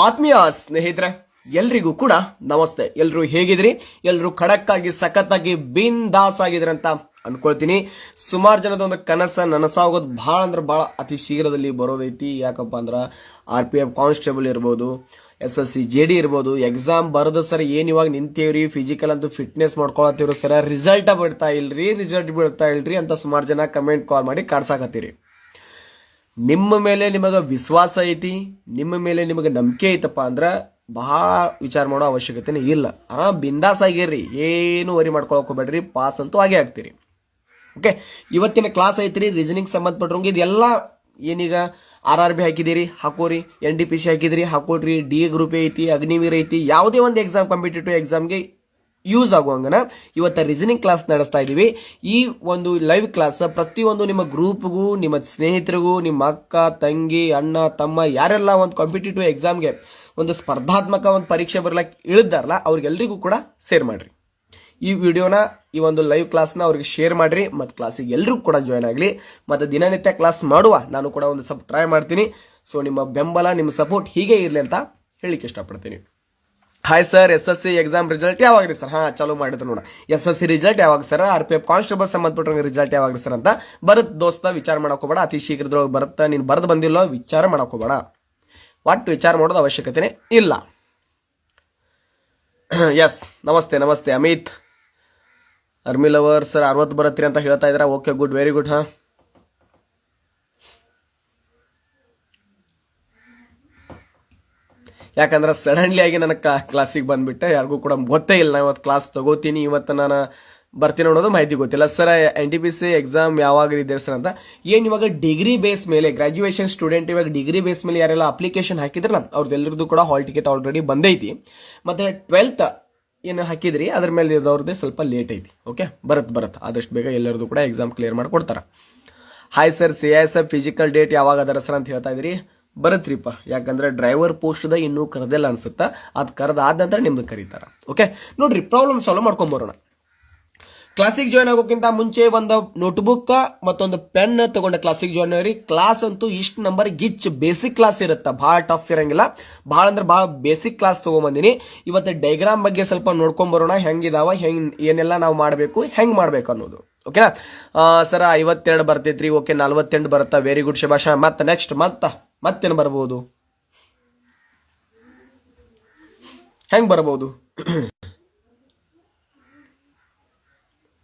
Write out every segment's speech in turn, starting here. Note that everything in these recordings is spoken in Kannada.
ಆತ್ಮೀಯ ಸ್ನೇಹಿತರೆ, ಎಲ್ರಿಗೂ ಕೂಡ ನಮಸ್ತೆ. ಎಲ್ರು ಹೇಗಿದ್ರಿ? ಎಲ್ರು ಖಡಕ್ ಆಗಿ ಸಖತ್ತಾಗಿ ಬಿಂದಾಸ್ ಆಗಿದ್ರಿ ಅಂತ ಅನ್ಕೊಳ್ತೀನಿ. ಸುಮಾರು ಜನದ ಒಂದು ಕನಸ ನನಸಾಗೋದು ಬಹಳ ಅಂದ್ರೆ ಬಹಳ ಅತಿ ಶೀಘ್ರದಲ್ಲಿ ಬರೋದೈತಿ. ಯಾಕಪ್ಪ ಅಂದ್ರ RPF ಕಾನ್ಸ್ಟೇಬಲ್ ಇರ್ಬೋದು, SSC JD ಇರ್ಬೋದು, ಎಕ್ಸಾಮ್ ಬರೋದು ಸರ್ ಏನ್ ಇವಾಗ ನಿಂತೇವ್ರಿ, ಫಿಸಿಕಲ್ ಅಂತೂ ಫಿಟ್ನೆಸ್ ಮಾಡ್ಕೊಳತ್ತೀವ್ರಿ ಸರ್, ರಿಸಲ್ಟ್ ಬಿಡ್ತಾ ಇಲ್ರಿ ಅಂತ ಸುಮಾರು ಜನ ಕಮೆಂಟ್ ಕಾಲ್ ಮಾಡಿ ಕಾಡ್ಸಾಕತ್ತೀರಿ. ನಿಮ್ಮ ಮೇಲೆ ನಿಮಗೆ ವಿಶ್ವಾಸ ಐತಿ, ನಿಮ್ಮ ಮೇಲೆ ನಿಮಗೆ ನಂಬಿಕೆ ಐತಪ್ಪ ಅಂದ್ರ ಬಹಳ ವಿಚಾರ ಮಾಡೋ ಅವಶ್ಯಕತೆನೇ ಇಲ್ಲ. ಆರಾಮ್ ಬಿಂದಾಸ್ ಆಗಿರ್ರಿ, ಏನು ವರಿ ಮಾಡ್ಕೊಳಕ್ ಹೋಗ್ಬೇಡ್ರಿ, ಪಾಸ್ ಅಂತೂ ಆಗೇ ಆಗ್ತೀರಿ. ಓಕೆ, ಇವತ್ತಿನ ಕ್ಲಾಸ್ ಐತ್ರಿ ರೀಸನಿಂಗ್ ಸಂಬಂಧಪಟ್ಟಂಗೆ. ಇದೆಲ್ಲ ಏನೀಗ RRB ಹಾಕಿದಿರಿ ಹಾಕೋರಿ, NDPC ಹಾಕಿದಿರಿ ಹಾಕೋಡ್ರಿ, DA ಗ್ರೂಪ್ ಐತಿ, ಅಗ್ನಿವೀರ್ ಐತಿ, ಯಾವುದೇ ಒಂದು ಎಕ್ಸಾಮ್ ಕಾಂಪಿಟೇಟಿವ್ ಎಕ್ಸಾಮ್ಗೆ ಯೂಸ್ ಆಗುವಂಗನ ಇವತ್ತ ರೀಸನಿಂಗ್ ಕ್ಲಾಸ್ ನಡೆಸ್ತಾ ಇದೀವಿ. ಈ ಒಂದು ಲೈವ್ ಕ್ಲಾಸ್ ಪ್ರತಿಯೊಂದು ನಿಮ್ಮ ಗ್ರೂಪ್ಗೂ, ನಿಮ್ಮ ಸ್ನೇಹಿತರಿಗೂ, ನಿಮ್ಮ ಅಕ್ಕ ತಂಗಿ ಅಣ್ಣ ತಮ್ಮ ಯಾರೆಲ್ಲ ಒಂದು ಕಾಂಪಿಟೇಟಿವ್ ಎಕ್ಸಾಮ್ಗೆ ಒಂದು ಸ್ಪರ್ಧಾತ್ಮಕ ಒಂದು ಪರೀಕ್ಷೆ ಬರ್ಲಕ್ಕೆ ಇಳಿದಾರಲ್ಲ ಅವ್ರಿಗೆಲ್ರಿಗೂ ಕೂಡ ಶೇರ್ ಮಾಡ್ರಿ. ಈ ವಿಡಿಯೋನ, ಈ ಒಂದು ಲೈವ್ ಕ್ಲಾಸ್ನ ಅವ್ರಿಗೆ ಶೇರ್ ಮಾಡ್ರಿ ಮತ್ತು ಕ್ಲಾಸಿಗೆ ಎಲ್ರಿಗೂ ಕೂಡ ಜಾಯ್ನ್ ಆಗಲಿ. ಮತ್ತು ದಿನನಿತ್ಯ ಕ್ಲಾಸ್ ಮಾಡುವ ನಾನು ಕೂಡ ಒಂದು ಸ್ವಲ್ಪ ಟ್ರೈ ಮಾಡ್ತೀನಿ. ಸೊ ನಿಮ್ಮ ಬೆಂಬಲ, ನಿಮ್ಮ ಸಪೋರ್ಟ್ ಹೀಗೆ ಇರಲಿ ಅಂತ ಹೇಳಿಕ್ಕೆ ಇಷ್ಟಪಡ್ತೀನಿ. Hi sir, SSC exam result ಯಾವಾಗ್ರಿ ಸರ್? ಚಾಲೂ ಮಾಡಿದ್ರು ನೋಡ. SSC ರಿಸಲ್ಟ್ ಯಾವಾಗ ಸರ್? RPF ಕಾನ್ಸ್ಟೇಬಲ್ ಸಂಬಂಧಪಟ್ಟ ರಿಸಲ್ಟ್ ಯಾವಾಗ್ರಿ ಸರ್ ಅಂತ ಬರತ್ ದೋಸ್ತ, ವಿಚಾರ ಮಾಡಕ್ ಹೋಗ್ಬೇಡ. ಅತಿ ಶೀಘ್ರದೊಳಗೆ ಬರುತ್ತಾ, ನೀನು ಬರೆದು ಬಂದಿಲ್ಲೋ ವಿಚಾರ ಮಾಡಕ್ ಹೋಗ್ಬೇಡ. ಒಟ್ಟು ವಿಚಾರ ಮಾಡೋದು ಅವಶ್ಯಕತೆನೇ ಇಲ್ಲ. ಎಸ್, ನಮಸ್ತೆ ಅಮಿತ್ ಅರ್ಮಿಲ್ ಅವರ್ ಸರ್, 60 ಬರತ್ತೀರಿ ಅಂತ ಹೇಳ್ತಾ ಇದ್ರ. Okay, good, very good. ಯಾಕಂದ್ರೆ ಸಡನ್ಲಿ ಆಗಿ ನನ್ನ ಕ್ಲಾಸಿಗೆ ಬಂದ್ಬಿಟ್ಟೆ, ಯಾರಿಗೂ ಕೂಡ ಗೊತ್ತೇ ಇಲ್ಲ. ನಾ ಇವತ್ತು ಕ್ಲಾಸ್ ತಗೋತೀನಿ, ಇವತ್ತು ನಾನು ಬರ್ತೀನಿ ಅನ್ನೋದು ಮಾಹಿತಿ ಗೊತ್ತಿಲ್ಲ. ಸರ್, NTPC ಎಕ್ಸಾಮ್ ಯಾವಾಗ ಇದೆ ಸರ್ ಅಂತ. ಏನ್ ಇವಾಗ ಡಿಗ್ರಿ ಬೇಸ್ ಮೇಲೆ, ಗ್ರಾಜುಯೇಷನ್ ಸ್ಟೂಡೆಂಟ್ ಇವಾಗ ಡಿಗ್ರಿ ಬೇಸ್ ಮೇಲೆ ಯಾರೆಲ್ಲ ಅಪ್ಲಿಕೇಶನ್ ಹಾಕಿದ್ರಲ್ಲ ಅವ್ರದ್ದೆಲ್ಲರದ್ದು ಕೂಡ ಹಾಲ್ ಟಿಕೆಟ್ ಆಲ್ರೆಡಿ ಬಂದೈತಿ. ಮತ್ತೆ 12th ಏನು ಹಾಕಿದ್ರಿ ಅದ್ರ ಮೇಲೆ ಇರೋದ್ರದ್ದೇ ಸ್ವಲ್ಪ ಲೇಟ್ ಐತಿ. ಓಕೆ, ಬರತ್ ಆದಷ್ಟು ಬೇಗ ಎಲ್ಲರದು ಕೂಡ ಎಕ್ಸಾಮ್ ಕ್ಲಿಯರ್ ಮಾಡಿಕೊಡ್ತಾರ. Hi sir, CISF physical date ಯಾವಾಗ ಅದರ ಸರ್ ಅಂತ ಹೇಳ್ತಾ ಇದ್ರಿ. ಬರತ್ರಿಪ್ಪ, ಯಾಕಂದ್ರೆ ಡ್ರೈವರ್ ಪೋಸ್ಟ್ ಇನ್ನೂ ಕರೆದಿಲ್ಲ ಅನ್ಸುತ್ತಾ, ಅದು ಕರೆದಾದ ನಂತರ ನಿಮ್ದು ಕರೀತಾರ. ಓಕೆ, ನೋಡ್ರಿ, ಪ್ರಾಬ್ಲಮ್ ಸಾಲ್ವ್ ಮಾಡ್ಕೊಂಡ್ ಬರೋಣ. ಕ್ಲಾಸಿಗೆ ಜಾಯ್ನ್ ಆಗೋಕ್ಕಿಂತ ಮುಂಚೆ ಒಂದು ನೋಟ್ಬುಕ್ ಮತ್ತೊಂದು ಪೆನ್ ತಗೊಂಡ ಕ್ಲಾಸಿಗೆ ಜಾಯ್ನ್ ಆಗ್ರಿ. ಕ್ಲಾಸ್ ಅಂತೂ ಇಷ್ಟು ನಂಬರ್ ಗಿಚ್ ಬೇಸಿಕ್ ಕ್ಲಾಸ್ ಇರುತ್ತೆ, ಭಾಳ ಟಫ್ ಇರಂಗಿಲ್ಲ. ಭಾಳ ಅಂದ್ರೆ ಭಾಳ ಬೇಸಿಕ್ ಕ್ಲಾಸ್ ತಗೊಂಬಂದಿನಿ. ಇವತ್ತು ಡೈಗ್ರಾಮ್ ಬಗ್ಗೆ ಸ್ವಲ್ಪ ನೋಡ್ಕೊಂಡ್ ಬರೋಣ, ಹೆಂಗಿದಾವ, ಏನೆಲ್ಲ ನಾವು ಮಾಡಬೇಕು, ಹೆಂಗ್ ಮಾಡ್ಬೇಕು ಅನ್ನೋದು. ಓಕೆನಾ ಸರ್? 52 ಬರ್ತೈತ್ರಿ. ಓಕೆ, 48 ಬರುತ್ತಾ? ವೆರಿ ಗುಡ್, ಶಭಾಷ. ಮತ್ತೆ ನೆಕ್ಸ್ಟ್ ಮತ್ತೇನು ಬರ್ಬೋದು, ಹೆಂಗ್ ಬರಬಹುದು?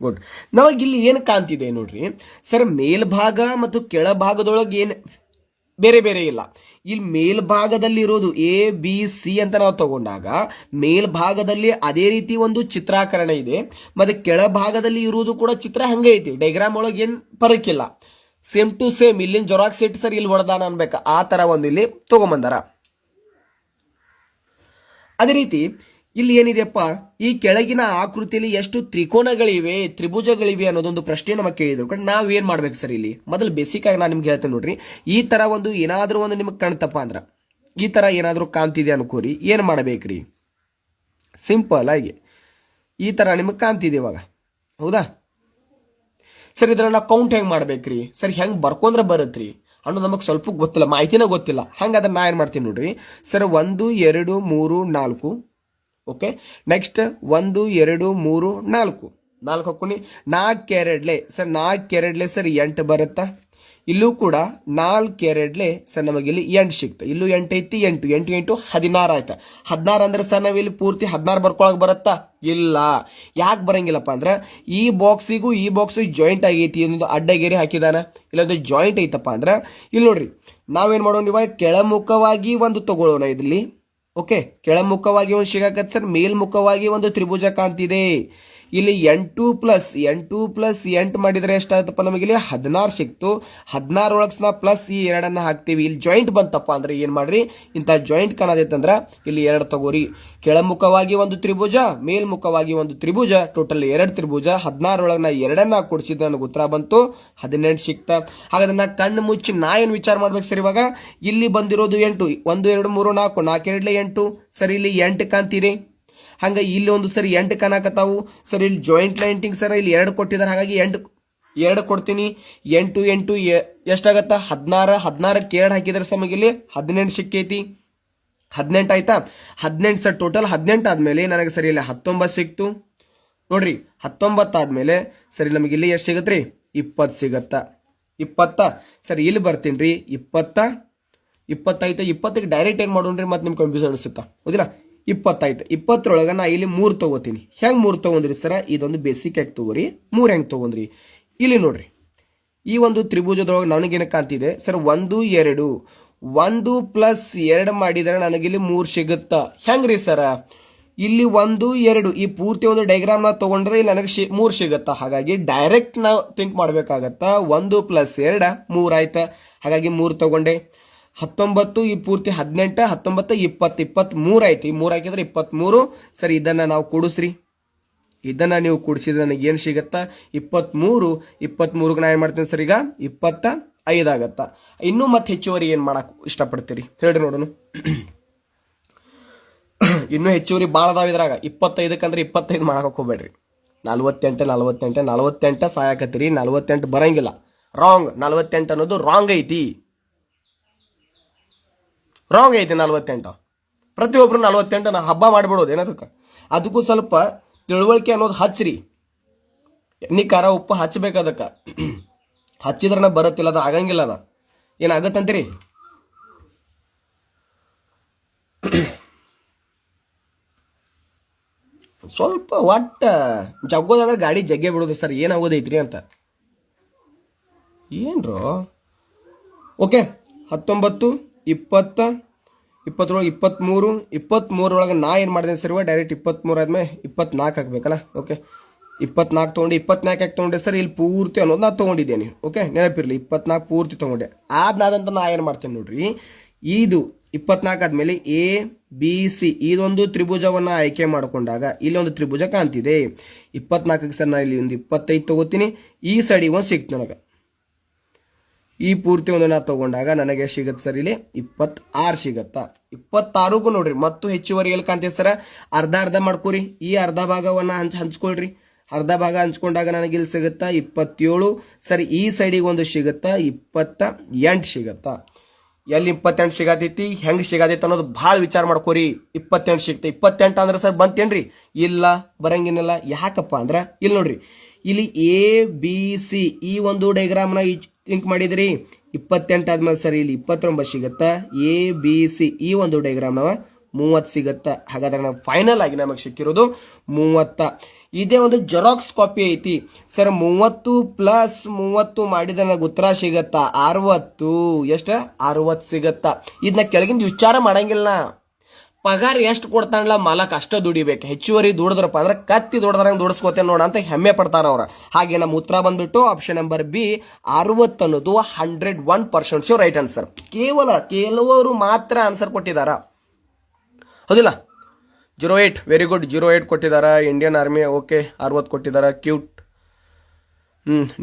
ಗುಡ್. ನಮಗಿಲ್ಲಿ ಏನು ಕಾಣ್ತಿದೆ ನೋಡ್ರಿ ಸರ್, ಮೇಲ್ಭಾಗ ಮತ್ತು ಕೆಳಭಾಗದೊಳಗೆ ಏನು ಬೇರೆ ಬೇರೆ ಇಲ್ಲ. ಇಲ್ಲಿ ಮೇಲ್ಭಾಗದಲ್ಲಿ ಇರೋದು ABC ಅಂತ ನಾವು ತಗೊಂಡಾಗ ಮೇಲ್ಭಾಗದಲ್ಲಿ ಅದೇ ರೀತಿ ಒಂದು ಚಿತ್ರಾಕರಣ ಇದೆ, ಮತ್ತೆ ಕೆಳಭಾಗದಲ್ಲಿ ಇರುವುದು ಕೂಡ ಚಿತ್ರ ಹಂಗೆ ಐತಿ. ಡೈಗ್ರಾಮ್ ಒಳಗೆ ಏನ್ ಫರಕ್ಕಿಲ್ಲ, ಸೇಮ್ ಟು ಸೇಮ್. ಇಲ್ಲಿನ ಜೊರಾಕ್ಸ್ ಇಟ್ಟು ಸರ್ ಇಲ್ಲಿ ಹೊಡೆದಾನ ಅನ್ಬೇಕ, ಆ ತರ ಒಂದು ಇಲ್ಲಿ ತಗೊಂಬಂದಾರ. ಅದೇ ರೀತಿ ಇಲ್ಲಿ ಏನಿದೆಯಪ್ಪ, ಈ ಕೆಳಗಿನ ಆಕೃತಿಯಲ್ಲಿ ಎಷ್ಟು ತ್ರಿಕೋನಗಳಿವೆ, ತ್ರಿಭುಜಗಳಿವೆ ಅನ್ನೋದೊಂದು ಪ್ರಶ್ನೆ ನಮಗೆ ಕೇಳಿದ್ರು. ನಾವ್ ಏನ್ ಮಾಡ್ಬೇಕು ಸರ್? ಇಲ್ಲಿ ಮೊದಲು ಬೇಸಿಕ್ ಆಗಿ ನಾನು ನಿಮ್ಗೆ ಹೇಳ್ತೇನೆ ನೋಡ್ರಿ. ಈ ತರ ಒಂದು ಏನಾದ್ರೂ ಒಂದು ನಿಮ್ಗೆ ಕಾಣ್ತಪ್ಪ ಅಂದ್ರ, ಈ ತರ ಏನಾದ್ರೂ ಕಾಣ್ತಿದೆ ಅನ್ಕೋರಿ, ಏನ್ ಮಾಡ್ಬೇಕ್ರಿ? ಸಿಂಪಲ್ ಆಗಿ ಈ ತರ ನಿಮಗೆ ಕಾಣ್ತಿದೆ ಇವಾಗ, ಹೌದಾ ಸರ್? ಇದ್ರನ್ನ ಕೌಂಟ್ ಹೆಂಗ್ ಮಾಡ್ಬೇಕ್ರಿ ಸರ್? ಹೆಂಗ್ ಬರ್ಕೊಂಡ್ರೆ ಬರತ್ರಿ ಅನ್ನೋದು ನಮಗ್ ಸ್ವಲ್ಪ ಗೊತ್ತಿಲ್ಲ, ಮಾಹಿತಿನ ಗೊತ್ತಿಲ್ಲ. ಹಂಗಾದ್ರೆ ನಾ ಏನ್ ಮಾಡ್ತೀನಿ ನೋಡ್ರಿ sir, 1 2 3 4. Okay, next 1 2 3 4 ಹಾಕೋನಿ. 4 2 sir, 4 2 sir 8 ಬರುತ್ತಾ? ಇಲ್ಲೂ ಕೂಡ 4 2 ಸರ್ ನಮಗೆ ಇಲ್ಲಿ 8 ಸಿಕ್ತ. ಇಲ್ಲೂ 8 ಐತಿ, 8 8 8 16 ಆಯ್ತಾ? 16 ಅಂದ್ರೆ ಸರ್ ನಾವ್ ಇಲ್ಲಿ ಪೂರ್ತಿ 16 ಬರ್ಕೊಳಕ್ ಬರುತ್ತಾ? ಇಲ್ಲ. ಯಾಕೆ ಬರಂಗಿಲ್ಲಪ್ಪ ಅಂದ್ರೆ ಈ ಬಾಕ್ಸಿಗೂ ಈ ಬಾಕ್ಸ್ ಜಾಯಿಂಟ್ ಆಗೈತಿ, ಇನ್ನೊಂದು ಅಡ್ಡಗೆರೆ ಹಾಕಿದಾನ, ಇಲ್ಲೊಂದು ಜಾಯಿಂಟ್ ಐತಪ್ಪ ಅಂದ್ರ ಇಲ್ಲಿ ನೋಡ್ರಿ, ನಾವೇನ್ ಮಾಡೋಣ ಇವಾಗ ಕೆಳಮುಖವಾಗಿ ಒಂದು ತಗೊಳ್ಳೋಣ ಇಲ್ಲಿ. ಓಕೆ, ಕೆಳಮುಖವಾಗಿ ಒಂದು ಸಿಗಾಕತ್ ಸರ್, ಮೇಲ್ಮುಖವಾಗಿ ಒಂದು ತ್ರಿಭುಜ ಕಾಣ್ತಿದೆ. ಇಲ್ಲಿ 8 ಪ್ಲಸ್ 8 ಮಾಡಿದ್ರೆ ಎಷ್ಟಾಯ್ತಪ್ಪ ನಮಗೆ? ಇಲ್ಲಿ 16 ಸಿಕ್ತು. 16 ಒಳಗೆ ನಾವು ಪ್ಲಸ್ ಈ 2 ಹಾಕ್ತೀವಿ. ಇಲ್ಲಿ ಜಾಯಿಂಟ್ ಬಂತಪ್ಪ ಅಂದ್ರೆ ಏನ್ ಮಾಡ್ರಿ, ಇಂಥ ಜಾಯಿಂಟ್ ಕಾಣದೈತಂದ್ರ ಇಲ್ಲಿ 2 ತಗೋರಿ. ಕೆಳಮುಖವಾಗಿ ಒಂದು ತ್ರಿಭುಜ, ಮೇಲ್ಮುಖವಾಗಿ ಒಂದು ತ್ರಿಭುಜ, ಟೋಟಲ್ 2 ತ್ರಿಭುಜ. 16 ಒಳಗೆ ನಾ 2 ಕೊಡ್ಸಿದ್ರೆ ನನಗೆ ಉತ್ತರ ಬಂತು 18 ಸಿಕ್ತ. ಹಾಗಾದ್ರೆ ನಾ ಕಣ್ಣು ಮುಚ್ಚಿ ನಾ ಏನ್ ವಿಚಾರ ಮಾಡ್ಬೇಕು ಸರ್? ಇವಾಗ ಇಲ್ಲಿ ಬಂದಿರೋದು 8, 1 2 3 4, 4 2 8 ಸರ್, ಇಲ್ಲಿ 8 ಕಾಣ್ತಿದೆ. ಹಂಗ ಇಲ್ಲಿ ಒಂದು ಸರಿ 8 ಕಾಣಕತ್ತಾವು ಸರ್. ಇಲ್ಲಿ ಜಾಯಿಂಟ್ ಲೈಂಟಿಂಗ್ ಸರ್ ಇಲ್ಲಿ 2 ಕೊಟ್ಟಿದ್ದಾರೆ, ಹಾಗಾಗಿ 2 ಕೊಡ್ತೀನಿ. 8 8 ಎಷ್ಟಾಗತ್ತ? 16. 16ಕ್ಕೆ 2 ಹಾಕಿದ್ರೆ ಸಮಗೆ ಇಲ್ಲಿ 18 ಸಿಕ್ಕೈತಿ. 18 ಆಯ್ತಾ. 18 ಸರ್ ಟೋಟಲ್ 18 ಆದ್ಮೇಲೆ ನನಗೆ ಸರಿ ಇಲ್ಲ 19 ಸಿಕ್ತು ನೋಡ್ರಿ. 19 ಆದ್ಮೇಲೆ ಸರಿ ನಮಗೆ ಇಲ್ಲಿ ಎಷ್ಟು ಸಿಗತ್ರಿ 20 ಸಿಗತ್ತಾ. 20 ಸರಿ ಇಲ್ಲಿ ಬರ್ತೀನಿ ರೀ 20 ಆಯ್ತಾ. 20ಕ್ಕೆ ಡೈರೆಕ್ಟ್ ಏನ್ ಮಾಡೋಣ್ರಿ ಮತ್ತೆ ನಿಮ್ಗೆ ಕನ್ಫ್ಯೂಸ್ ಅನಿಸುತ್ತಾ ಹೌದಿಲ್ಲ. 20 ಆಯ್ತು. 20ರೊಳಗ ನಾ ಇಲ್ಲಿ 3 ತಗೋತೀನಿ. ಹೆಂಗ್ 3 ತಗೊಂಡ್ರಿ ಸರ ಇದೊಂದು ಬೇಸಿಕ್ ಆಗಿ ತಗೋರಿ. 3 ಹೆಂಗ್ ತಗೊಂಡ್ರಿ ಇಲ್ಲಿ ನೋಡ್ರಿ. ಈ ಒಂದು ತ್ರಿಭುಜದೊಳಗೆ ನನಗೇನ ಕಾಣ್ತಿದೆ ಸರ್ 1 2 1 ಪ್ಲಸ್ 2 ಮಾಡಿದರೆ ನನಗಿಲ್ಲಿ 3 ಸಿಗುತ್ತಾ. ಹೆಂಗ್ರಿ ಸರ ಇಲ್ಲಿ 1 2 ಈ ಪೂರ್ತಿ ಒಂದು ಡೈಗ್ರಾಮ್ ನ ತಗೊಂಡ್ರೆ ಇಲ್ಲಿ ನನಗೆ 3 ಸಿಗುತ್ತಾ. ಹಾಗಾಗಿ ಡೈರೆಕ್ಟ್ ನಾವು ಥಿಂಕ್ ಮಾಡ್ಬೇಕಾಗತ್ತಾ. 1 ಪ್ಲಸ್ 2 3 ಆಯ್ತಾ. ಹಾಗಾಗಿ 3 ತಗೊಂಡೆ. 19 ಈ ಪೂರ್ತಿ 18 19 20 23 ಆಯ್ತು. ಈ 3 ಹಾಕಿದ್ರೆ 23. ಸರಿ ಇದನ್ನ ನಾವು ಕೂಡಿಸ್ರಿ. ಇದನ್ನ ನೀವು ಕೂಡಿಸಿದ್ರೆ ನನಗೆ ಏನ್ ಸಿಗತ್ತಾ 23ಗೆ ನಾ ಏನ್ ಮಾಡ್ತೀನಿ ಸರ್ ಈಗ 25 ಆಗತ್ತಾ. ಇನ್ನೂ ಮತ್ತೆ ಹೆಚ್ಚುವರಿ ಏನ್ ಮಾಡಕ್ ಇಷ್ಟಪಡ್ತೀರಿ ಹೇಳ್ರಿ ನೋಡೋಣ. ಇನ್ನೂ ಹೆಚ್ಚುವರಿ ಭಾಳ ಅದಾವ ಇದ್ರಾಗ. 25 25 ಮಾಡಕ್ ಹೋಗ್ಬೇಡ್ರಿ. 48 ಸಾಯಕತ್ತೀರಿ. 48 ಬರಂಗಿಲ್ಲ, ರಾಂಗ್. 48 ಅನ್ನೋದು ರಾಂಗ್ ಐತಿ. 48 ಪ್ರತಿಯೊಬ್ರು 48 ಹಬ್ಬ ಮಾಡಿಬಿಡೋದು ಏನದಕ್ಕೆ. ಅದಕ್ಕೂ ಸ್ವಲ್ಪ ತಿಳುವಳಿಕೆ ಅನ್ನೋದು ಹಚ್ಚ್ರಿ. ಎಣ್ಣೆ ಖಾರ ಉಪ್ಪು ಹಚ್ಚಬೇಕು ಅದಕ್ಕೆ. ಹಚ್ಚಿದ್ರನ ಬರತ್ತಿಲ್ಲ, ಅದು ಆಗಂಗಿಲ್ಲ. ಅದ ಏನಾಗತ್ತಂತೀರಿ. ಸ್ವಲ್ಪ ಒಟ್ಟ ಜಗ್ಗೋದಾಗ ಗಾಡಿ ಜಗ್ಗೆ ಬಿಡೋದು ಸರ್ ಏನಾಗೋದೈತ್ರಿ ಅಂತ ಏನ್ರೋ. ಓಕೆ 19 20 20 23 ನಾ ಏನ್ ಮಾಡಿದೆ ಸರ್ ಡೈರೆಕ್ಟ್ 23 ಆದ್ಮೇಲೆ 24 ಹಾಕ್ಬೇಕಲ್ಲ. ಓಕೆ 24 ತಗೊಂಡು 24 ಯಾಕೆ ತಗೊಂಡೆ ಸರ್ ಇಲ್ಲಿ ಪೂರ್ತಿ ಅನ್ನೋದು ನಾ ತಗೊಂಡಿದ್ದೇನೆ. ಓಕೆ ನೆನಪಿರ್ಲಿ 24 ಪೂರ್ತಿ ತಗೊಂಡೆ. ಆದ್ನಾದಂತ ನಾ ಏನ್ ಮಾಡ್ತೇನೆ ನೋಡ್ರಿ. ಇದು 24 ಆದ್ಮೇಲೆ ABC ಇದೊಂದು ತ್ರಿಭುಜವನ್ನ ಆಯ್ಕೆ ಮಾಡಿಕೊಂಡಾಗ ಇಲ್ಲಿ ಒಂದು ತ್ರಿಭುಜ ಕಾಣ್ತಿದೆ. 24ಕ್ಕೆ ಸರ್ ನಾ ಇಲ್ಲಿ ಒಂದು 25 ತಗೋತೀನಿ. ಈ ಸೈಡಿಗೆ ಒಂದು ಸಿಕ್ತು ನನಗೆ. ಈ ಪೂರ್ತಿ ಒಂದು ನಾ ತಗೊಂಡಾಗ ನನಗೆ ಸಿಗತ್ತೆ ಸರ್ ಇಲ್ಲಿ 26 ಸಿಗತ್ತಾ. 26ಗೂ ನೋಡ್ರಿ ಮತ್ತು ಹೆಚ್ಚುವರಿ ಎಲ್ಲಿ ಕಾಣ್ತೀವಿ ಸರ ಅರ್ಧ ಅರ್ಧ ಮಾಡ್ಕೋರಿ. ಈ ಅರ್ಧ ಭಾಗವನ್ನ ಹಂಚ್ಕೊಳ್ರಿ. ಅರ್ಧ ಭಾಗ ಹಂಚ್ಕೊಂಡಾಗ ನನಗೆ ಇಲ್ಲಿ ಸಿಗುತ್ತಾ 27. ಸರಿ ಈ ಸೈಡಿಗೆ ಒಂದು ಸಿಗುತ್ತಾ 28 ಸಿಗತ್ತಾ. ಎಲ್ಲಿ 28 ಸಿಗತೈತಿ ಹೆಂಗ್ ಸಿಗತೈತಿ ಅನ್ನೋದು ಭಾಳ ವಿಚಾರ ಮಾಡ್ಕೋರಿ. 28 ಸಿಗ್ತೈತಿ. 28 ಅಂದ್ರೆ ಸರ್ ಬಂತೇನ್ರಿ ಇಲ್ಲ ಬರಂಗಿನಿಲ್ಲ. ಯಾಕಪ್ಪ ಅಂದ್ರ ಇಲ್ಲಿ ನೋಡ್ರಿ ಇಲ್ಲಿ ABC ಈ ಒಂದು ಡೈಗ್ರಾಮ್ ನ ಥಿಂಕ್ ಮಾಡಿದ್ರಿ. 28 ಆದ್ಮೇಲೆ ಸರಿ ಇಲ್ಲಿ 29 ಸಿಗತ್ತಾ. ABC ಈ ಒಂದು ಡೈಗ್ರಾಮ್ ನಾವ 30 ಸಿಗತ್ತಾ. ಹಾಗಾದ್ರೆ ನಾವು ಫೈನಲ್ ಆಗಿ ನಮಗೆ ಸಿಕ್ಕಿರೋದು 30. ಇದೇ ಒಂದು ಜೆರಾಕ್ಸ್ ಕಾಪಿ ಐತಿ ಸರ್. 30 ಪ್ಲಸ್ 30 ಮಾಡಿದ ನನಗೆ ಉತ್ತರ ಸಿಗತ್ತಾ 60. ಎಷ್ಟ 60 ಸಿಗತ್ತಾ. ಇದನ್ನ ಕೆಳಗಿಂದ ವಿಚಾರ ಮಾಡಂಗಿಲ್ಲ. ಪಗಾರ ಎಷ್ಟು ಕೊಡ್ತಾನಲ್ಲ ಮಾಲಕ್ ಅಷ್ಟ ದುಡಿಬೇಕು. ಹೆಚ್ಚುವರಿ ದುಡಿದ್ರಪ್ಪ ಅಂದ್ರೆ ಕತ್ತಿ ದುಡ್ದ್ರಂಗೆ ದುಡಿಸ್ಕೋತೇನೆ ನೋಡ ಅಂತ ಹೆಮ್ಮೆ ಪಡ್ತಾರ ಅವ್ರ. ಹಾಗೆ ನಮ್ಮ ಉತ್ತರ ಬಂದ್ಬಿಟ್ಟು ಆಪ್ಷನ್ ನಂಬರ್ ಬಿ 60 ಅನ್ನೋದು 101% ಶೋರ್ ರೈಟ್ ಆನ್ಸರ್. ಕೆಲವರು ಮಾತ್ರ ಆನ್ಸರ್ ಕೊಟ್ಟಿದಾರ ಹೌದಿಲ್ಲ. 08 ವೆರಿ ಗುಡ್. 08 ಕೊಟ್ಟಿದಾರ. ಇಂಡಿಯನ್ ಆರ್ಮಿ ಓಕೆ 60 ಕೊಟ್ಟಿದಾರ. Cute.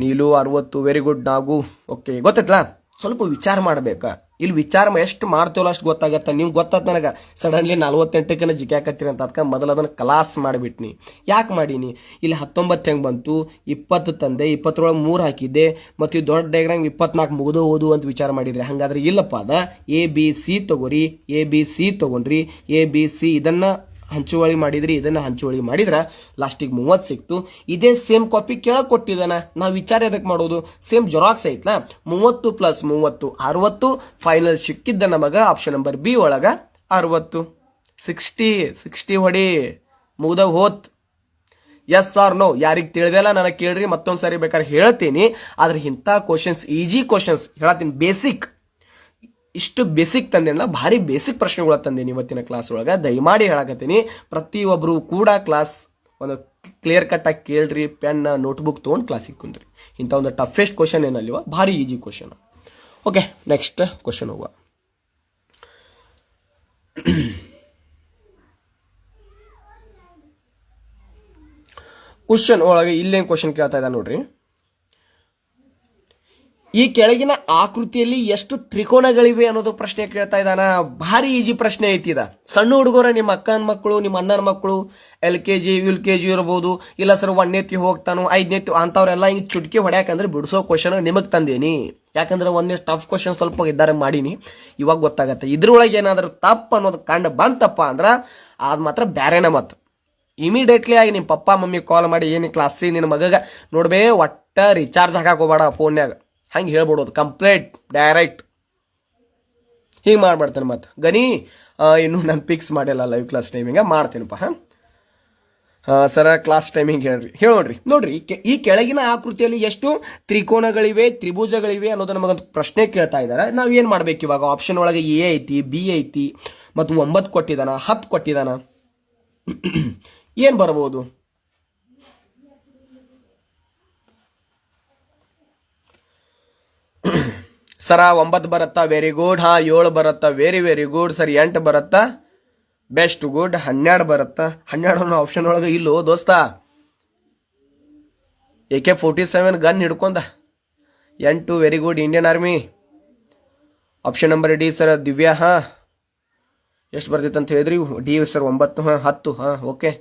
Neelu 60 very good. Nagu okay ಗೊತ್ತೈತ್ಲಾ. ಸ್ವಲ್ಪ ವಿಚಾರ ಮಾಡ್ಬೇಕಾ. ಇಲ್ಲಿ ವಿಚಾರ ಎಷ್ಟು ಮಾಡ್ತೇವಲ್ಲ ಅಷ್ಟು ಗೊತ್ತಾಗತ್ತ. ನೀವು ಗೊತ್ತಾತ್ ನನಗೆ ಸಡನ್ಲಿ 48ಕ್ಕೆ ಜಿಕ್ಕಾಕತ್ತೀರಿ ಅಂತ. ಅದಕ್ಕೆ ಮೊದಲು ಅದನ್ನು ಕ್ಲಾಸ್ ಮಾಡಿಬಿಟ್ನಿ. ಯಾಕೆ ಮಾಡೀನಿ ಇಲ್ಲಿ 19 ಹೆಂಗೆ ಬಂತು 20 ತಂದೆ 20 3 ಹಾಕಿದ್ದೆ ಮತ್ತು ಈ ದೊಡ್ಡ ಡೈಗ್ರಾಮ್ 24 ಮುಗಿದು ಓದು ಅಂತ ವಿಚಾರ ಮಾಡಿದ್ರಿ. ಹಂಗಾದ್ರೆ ಇಲ್ಲಪ್ಪ ಅದ ABC ತಗೋರಿ. ABC ತಗೊಂಡ್ರಿ. ABC ಇದನ್ನ ಹಂಚುವಳಿ ಮಾಡಿದ್ರಿ. ಇದನ್ನ ಹಂಚುವಳಿ ಮಾಡಿದ್ರ ಲಾಸ್ಟಿಗೆ 30 ಸಿಕ್ತು. ಇದೇ ಸೇಮ್ ಕಾಪಿ ಕೆಳಗೆ ಕೊಟ್ಟಿದ್ದಾನ. ನಾವು ವಿಚಾರ ಎದಕ್ಕೆ ಮಾಡೋದು. ಸೇಮ್ ಜೆರಾಕ್ಸ್ ಐತ್ಲಾ. 30 ಪ್ಲಸ್ 30 60 ಫೈನಲ್ ಸಿಕ್ಕಿದ್ದ ನಮಗ ಆಪ್ಷನ್ ನಂಬರ್ ಬಿ ಒಳಗ 60. 60 ಹೊಡಿ ಮುಗ್ದ ಹೋತ್. ಎಸ್ ಆರ್ ನೋ ಯಾರಿಗೆ ತಿಳಿದೆಲ್ಲ ನನಗೆ ಕೇಳ್ರಿ. ಮತ್ತೊಂದ್ಸರಿ ಬೇಕಾದ್ರೆ ಹೇಳ್ತೀನಿ. ಆದ್ರೆ ಇಂಥ ಕ್ವಶನ್ಸ್ ಈಜಿ ಕ್ವಶನ್ಸ್ ಹೇಳತ್ತೀನಿ. ಬೇಸಿಕ್ ಇಷ್ಟು ಬೇಸಿಕ್ ತಂದೇನಲ್ಲ ಭಾರಿ ಬೇಸಿಕ್ ಪ್ರಶ್ನೆಗಳ ತಂದೇನಿ ಇವತ್ತಿನ ಕ್ಲಾಸ್ ಒಳಗೆ. ದಯಮಾಡಿ ಹೇಳಕತ್ತೀನಿ ಪ್ರತಿಯೊಬ್ಬರು ಕೂಡ ಕ್ಲಾಸ್ ಒಂದು ಕ್ಲಿಯರ್ ಕಟ್ ಆಗಿ ಕೇಳ್ರಿ. ಪೆನ್ ನೋಟ್ಬುಕ್ ತೊಗೊಂಡು ಕ್ಲಾಸಿಗೆ ಕುಂದ್ರಿ. ಇಂಥ ಒಂದು ಟಫೆಸ್ಟ್ ಕ್ವಶನ್ ಏನಲ್ಲಿವ ಭಾರಿ easy question. Okay next question ಹೋಗುವ. ಕ್ವಶನ್ ಒಳಗೆ ಇಲ್ಲೇನು ಕ್ವಶನ್ ಕೇಳ್ತಾ ಇದ್ದ ನೋಡ್ರಿ. ಈ ಕೆಳಗಿನ ಆಕೃತಿಯಲ್ಲಿ ಎಷ್ಟು ತ್ರಿಕೋನಗಳಿವೆ ಅನ್ನೋದು ಪ್ರಶ್ನೆ ಕೇಳ್ತಾ ಇದ್ದಾನ. ಭಾರಿ ಈಜಿ ಪ್ರಶ್ನೆ ಐತಿ ಇದ. ಸಣ್ಣ ಹುಡುಗರ ನಿಮ್ಮ ಅಕ್ಕನ ಮಕ್ಕಳು, ನಿಮ್ಮ ಅಣ್ಣನ ಮಕ್ಕಳು, LKG UKG ಇರಬಹುದು, ಇಲ್ಲ ಸರ್ 1ನೇತಿ ಹೋಗ್ತಾನು 5ನೇತಿ ಅಂತವ್ರೆಲ್ಲ ಹಿಂಗ್ ಚುಟ್ಕಿ ಹೊಡ್ಯಾಕಂದ್ರೆ ಬಿಡಿಸೋ ಕ್ವಶನ್ ನಿಮಗ್ ತಂದೇನಿ. ಯಾಕಂದ್ರೆ ಒಂದೇ ಟಫ್ ಕ್ವಶನ್ ಸ್ವಲ್ಪ ಇದ್ದಾರೆ ಮಾಡೀನಿ, ಇವಾಗ ಗೊತ್ತಾಗತ್ತೆ. ಇದ್ರೊಳಗೆ ಏನಾದ್ರೂ ತಪ್ಪ ಅನ್ನೋದು ಕಂಡು ಬಂತಪ್ಪ ಅಂದ್ರ ಅದ್ ಮಾತ್ರ ಬ್ಯಾರೇನ ಮತ್ ಇಮಿಡಿಯೇಟ್ಲಿ ಆಗಿ ನಿಮ್ಮ ಪಪ್ಪ ಮಮ್ಮಿ ಕಾಲ್ ಮಾಡಿ ಏನಿ ಕ್ಲಾಸಿ ನಿನ್ನ ಮಗಗ ನೋಡ್ಬೇ ಒಟ್ಟ ರಿಚಾರ್ಜ್ ಹಾಕಕ್ ಹೋಗ್ಬೇಡ ಫೋನ್ಯಾಗ, ಹಂಗೆ ಹೇಳ್ಬಿಡೋದು ಕಂಪ್ಲೇಂಟ್ ಡೈರೆಕ್ಟ್ ಹಿಂಗೆ ಮಾಡ್ಬಿಡ್ತೇನೆ. ಮತ್ತೆ ಗನಿ ಇನ್ನು ನಾನು ಫಿಕ್ಸ್ ಮಾಡಿಲ್ಲ ಲೈವ್ ಕ್ಲಾಸ್ ಟೈಮಿಂಗ ಮಾಡ್ತೇನಪ್ಪ. ಸರ ಕ್ಲಾಸ್ ಟೈಮಿಂಗ್ ಹೇಳೋಡ್ರಿ. ನೋಡ್ರಿ ಈ ಕೆಳಗಿನ ಆಕೃತಿಯಲ್ಲಿ ಎಷ್ಟು ತ್ರಿಕೋನಗಳಿವೆ ತ್ರಿಭುಜಗಳಿವೆ ಅನ್ನೋದು ನಮಗೊಂದು ಪ್ರಶ್ನೆ ಕೇಳ್ತಾ ಇದ್ದಾರೆ. ನಾವ್ ಏನ್ ಮಾಡ್ಬೇಕು ಇವಾಗ? ಆಪ್ಷನ್ ಒಳಗೆ A ಐತಿ, B ಐತಿ, ಮತ್ತು 9 ಕೊಟ್ಟಿದಾನ, 10 ಕೊಟ್ಟಿದಾನ. ಏನ್ ಬರಬಹುದು? ಸರ 9 ಬರುತ್ತಾ? Very good. 7 ಬರುತ್ತಾ? Very very good. ಸರ್ 8 ಬರುತ್ತಾ? Best good. 12 ಬರುತ್ತಾ? 12 ಆಪ್ಷನ್ ಒಳಗೆ ಇಲ್ಲೋ ದೋಸ್ತ. AK-47 ಗನ್ ಹಿಡ್ಕೊಂಡ 8 very good. Indian army. Option number D sir Divya. ಎಷ್ಟು ಬರ್ತಿತ್ತು ಅಂತ ಹೇಳಿದ್ರಿ? D sir 9. 10. Okay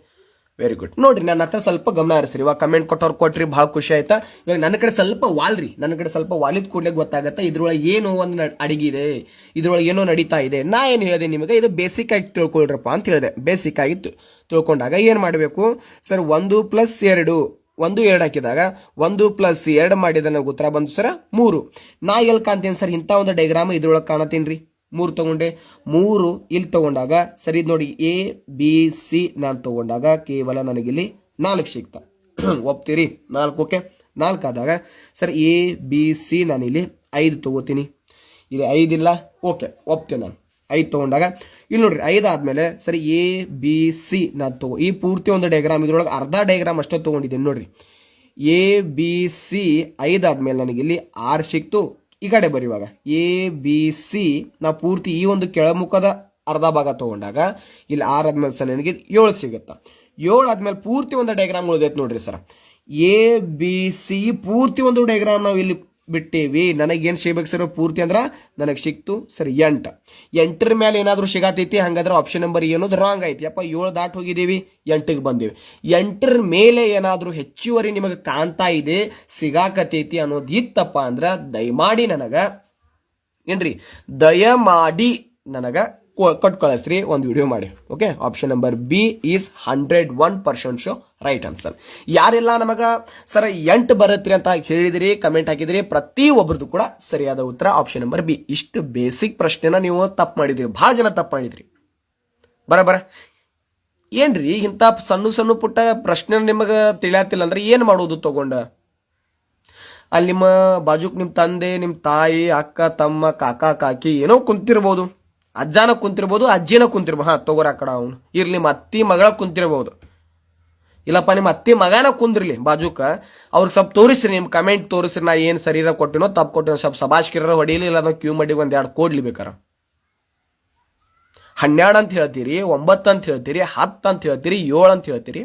very good. ನೋಡ್ರಿ ನನ್ನ ಹತ್ರ ಸ್ವಲ್ಪ ಗಮನ ಹರಿಸ್ರಿ. ಇವಾಗ ಕಮೆಂಟ್ ಕೊಟ್ಟವ್ರು ಕೊಟ್ರಿ, ಬಹಳ ಖುಷಿ ಆಯ್ತಾ. ಇವಾಗ ನನ್ನ ಕಡೆ ಸ್ವಲ್ಪ ವಾಲ್ರಿ, ನನ್ನ ಕಡೆ ಸ್ವಲ್ಪ ವಾಲಿದ್ ಕೂಡಲೇ ಗೊತ್ತಾಗತ್ತೆ ಇದ್ರೊಳಗೆ ಏನೋ ಒಂದು ಅಡಿಗಿದೆ, ಇದ್ರೊಳಗೆ ಏನೋ ನಡೀತಾ ಇದೆ. ನಾ ಏನು ಹೇಳಿದೆ ನಿಮಗೆ? ಇದು ಬೇಸಿಕ್ ಆಗಿ ತಿಳ್ಕೊಳ್ರಪ್ಪ ಅಂತ ಹೇಳಿದೆ. ಬೇಸಿಕ್ ಆಗಿ ತಿಳ್ಕೊಂಡಾಗ ಏನ್ ಮಾಡಬೇಕು ಸರ್? 1 + 2 1 2 ಹಾಕಿದಾಗ 1 + 2 ಮಾಡಿದ ನನಗೆ ಉತ್ತರ ಬಂತು ಸರ್ 3. ನಾ ಎಲ್ಲಿ ಕಾಣ್ತೇನೆ ಸರ್? ಇಂಥ ಒಂದು ಡೈಗ್ರಾಮ್ ಇದ್ರೊಳಗೆ ಕಾಣತೀನಿ. 3 ತಗೊಂಡೆ. 3 ಇಲ್ಲಿ ತಗೊಂಡಾಗ ಸರಿ ನೋಡಿ, ABC ನಾನು ತಗೊಂಡಾಗ ಕೇವಲ ನನಗಿಲ್ಲಿ 4 ಸಿಗ್ತಾ. ಒಪ್ತೀರಿ? 4. ಓಕೆ 4 ಆದಾಗ ಸರ್ ABC ನಾನಿಲ್ಲಿ 5 ತಗೋತೀನಿ. ಇಲ್ಲಿ 5 ಇಲ್ಲ. ಓಕೆ ಒಪ್ತೇನೆ ನಾನು. 5 ತಗೊಂಡಾಗ ಇಲ್ಲಿ ನೋಡ್ರಿ 5 ಆದ್ಮೇಲೆ ಸರಿ ABC ನಾನು ಈ ಪೂರ್ತಿ ಒಂದು ಡಯಾಗ್ರಾಮ್ ಇದ್ರೊಳಗೆ ಅರ್ಧ ಡಯಾಗ್ರಾಮ್ ಅಷ್ಟೇ ತಗೊಂಡಿದ್ದೀನಿ ನೋಡ್ರಿ. ABC 5 ಆದ್ಮೇಲೆ ನನಗಿಲ್ಲಿ 6 ಸಿಕ್ತು. ಈ ಕಡೆ ಬರೀವಾಗ ABC ನಾ ಪೂರ್ತಿ ಈ ಒಂದು ಕೆಳಮುಖದ ಅರ್ಧ ಭಾಗ ತಗೊಂಡಾಗ ಇಲ್ಲಿ 6 ಆದ್ಮೇಲೆ ಸರ್ ನನಗೆ 7 ಸಿಗುತ್ತಾ. 7 ಆದ್ಮೇಲೆ ಪೂರ್ತಿ ಒಂದು ಡಯಾಗ್ರಾಮ್ ಉಳಿದೈತೆ ನೋಡ್ರಿ ಸರ್. ABC ಪೂರ್ತಿ ಒಂದು ಡಯಾಗ್ರಾಮ್ ನಾವು ಇಲ್ಲಿ ಬಿಟ್ಟೇವಿ. ನನಗೇನು ಸಿಗ್ಬೇಕು ಸರ್ ಪೂರ್ತಿ ಅಂದ್ರ? ನನಗೆ ಸಿಕ್ತು ಸರ್ 8. 8ರ ಮೇಲೆ ಏನಾದರೂ ಸಿಗತೈತಿ? ಹಂಗಾದ್ರೆ ಆಪ್ಷನ್ ನಂಬರ್ ಏನೋದು ರಾಂಗ್ ಐತಿ. ಅಪ್ಪ 7 ದಾಟ್ ಹೋಗಿದ್ದೀವಿ, 8ಗೆ ಬಂದೇವಿ. 8ರ ಮೇಲೆ ಏನಾದರೂ ಹೆಚ್ಚುವರಿ ನಿಮಗೆ ಕಾಣ್ತಾ ಇದೆ, ಸಿಗಾಕತೈತಿ ಅನ್ನೋದು ಇತ್ತಪ್ಪ ಅಂದ್ರ ದಯಮಾಡಿ ನನಗ ಏನ್ರಿ ದಯಮಾಡಿ ನನಗ ಕೊಟ್ಟು ಕಳಿಸ್ರಿ ಒಂದು ವಿಡಿಯೋ ಮಾಡಿ. Okay option number B is 101% show right answer. ಯಾರೆಲ್ಲ ನಮಗ ಸರ್ 8 ಬರತ್ರಿ ಅಂತ ಹೇಳಿದಿರಿ, ಕಮೆಂಟ್ ಹಾಕಿದಿರಿ, ಪ್ರತಿ ಒಬ್ಬರದು ಕೂಡ ಸರಿಯಾದ ಉತ್ತರ ಆಪ್ಷನ್ ನಂಬರ್ B. ಇಷ್ಟು ಬೇಸಿಕ್ ಪ್ರಶ್ನೆನ ನೀವು ತಪ್ಪು ಮಾಡಿದ್ರಿ, ಬಹಳ ಜನ ತಪ್ಪು ಮಾಡಿದ್ರಿ. ಬರ ಏನ್ರಿ ಇಂಥ ಸಣ್ಣ ಪುಟ್ಟ ಪ್ರಶ್ನೆ ನಿಮಗ ತಿಳಿಯಾತಿಲ್ಲ ಅಂದ್ರೆ ಏನ್ ಮಾಡೋದು? ತಗೊಂಡ ಅಲ್ಲಿ ನಿಮ್ಮ ಬಾಜುಕ್ ನಿಮ್ ತಂದೆ, ನಿಮ್ ತಾಯಿ, ಅಕ್ಕ, ತಮ್ಮ, ಕಾಕ, ಕಾಕಿ ಏನೋ ಕುಂತಿರ್ಬೋದು, ಅಜ್ಜಾನ ಕುಂತಿರ್ಬೋದು, ಅಜ್ಜಿನ ಕುಂತಿರ್ಬೋದು. ತಗೋರ ಆ ಕಡ ಅವನು ಇರ್ಲಿ, ನಿಮ್ಮ ಅತ್ತಿ ಮಗಳ ಕುಂತಿರ್ಬೋದು, ಇಲ್ಲಪ್ಪ ನಿಮ್ಮ ಅತ್ತಿ ಮಗನ ಕುಂದ್ರಲಿ ಬಾಜುಕ. ಅವ್ರಿಗೆ ಸ್ವಲ್ಪ ತೋರಿಸ್ರಿ, ನಿಮ್ ಕಮೆಂಟ್ ತೋರಿಸ್ರಿ. ನಾ ಏನ್ ಸರಿರ ಕೊಟ್ಟಿನೋ ತಪ್ಪು ಕೊಟ್ಟಿನೋ ಸ್ವಲ್ಪ ಸಬಾಷ್ಕಿರ ಹೊಡಿಲಿ, ಇಲ್ಲ ಕ್ಯೂ ಮಾಡಿ 1 2 ಕೊಡ್ಲಿ ಬೇಕಾರ. 12 ಅಂತ ಹೇಳ್ತೀರಿ, 9 ಅಂತ ಹೇಳ್ತೀರಿ, 10 ಅಂತ ಹೇಳ್ತೀರಿ, 7 ಅಂತ ಹೇಳ್ತೀರಿ.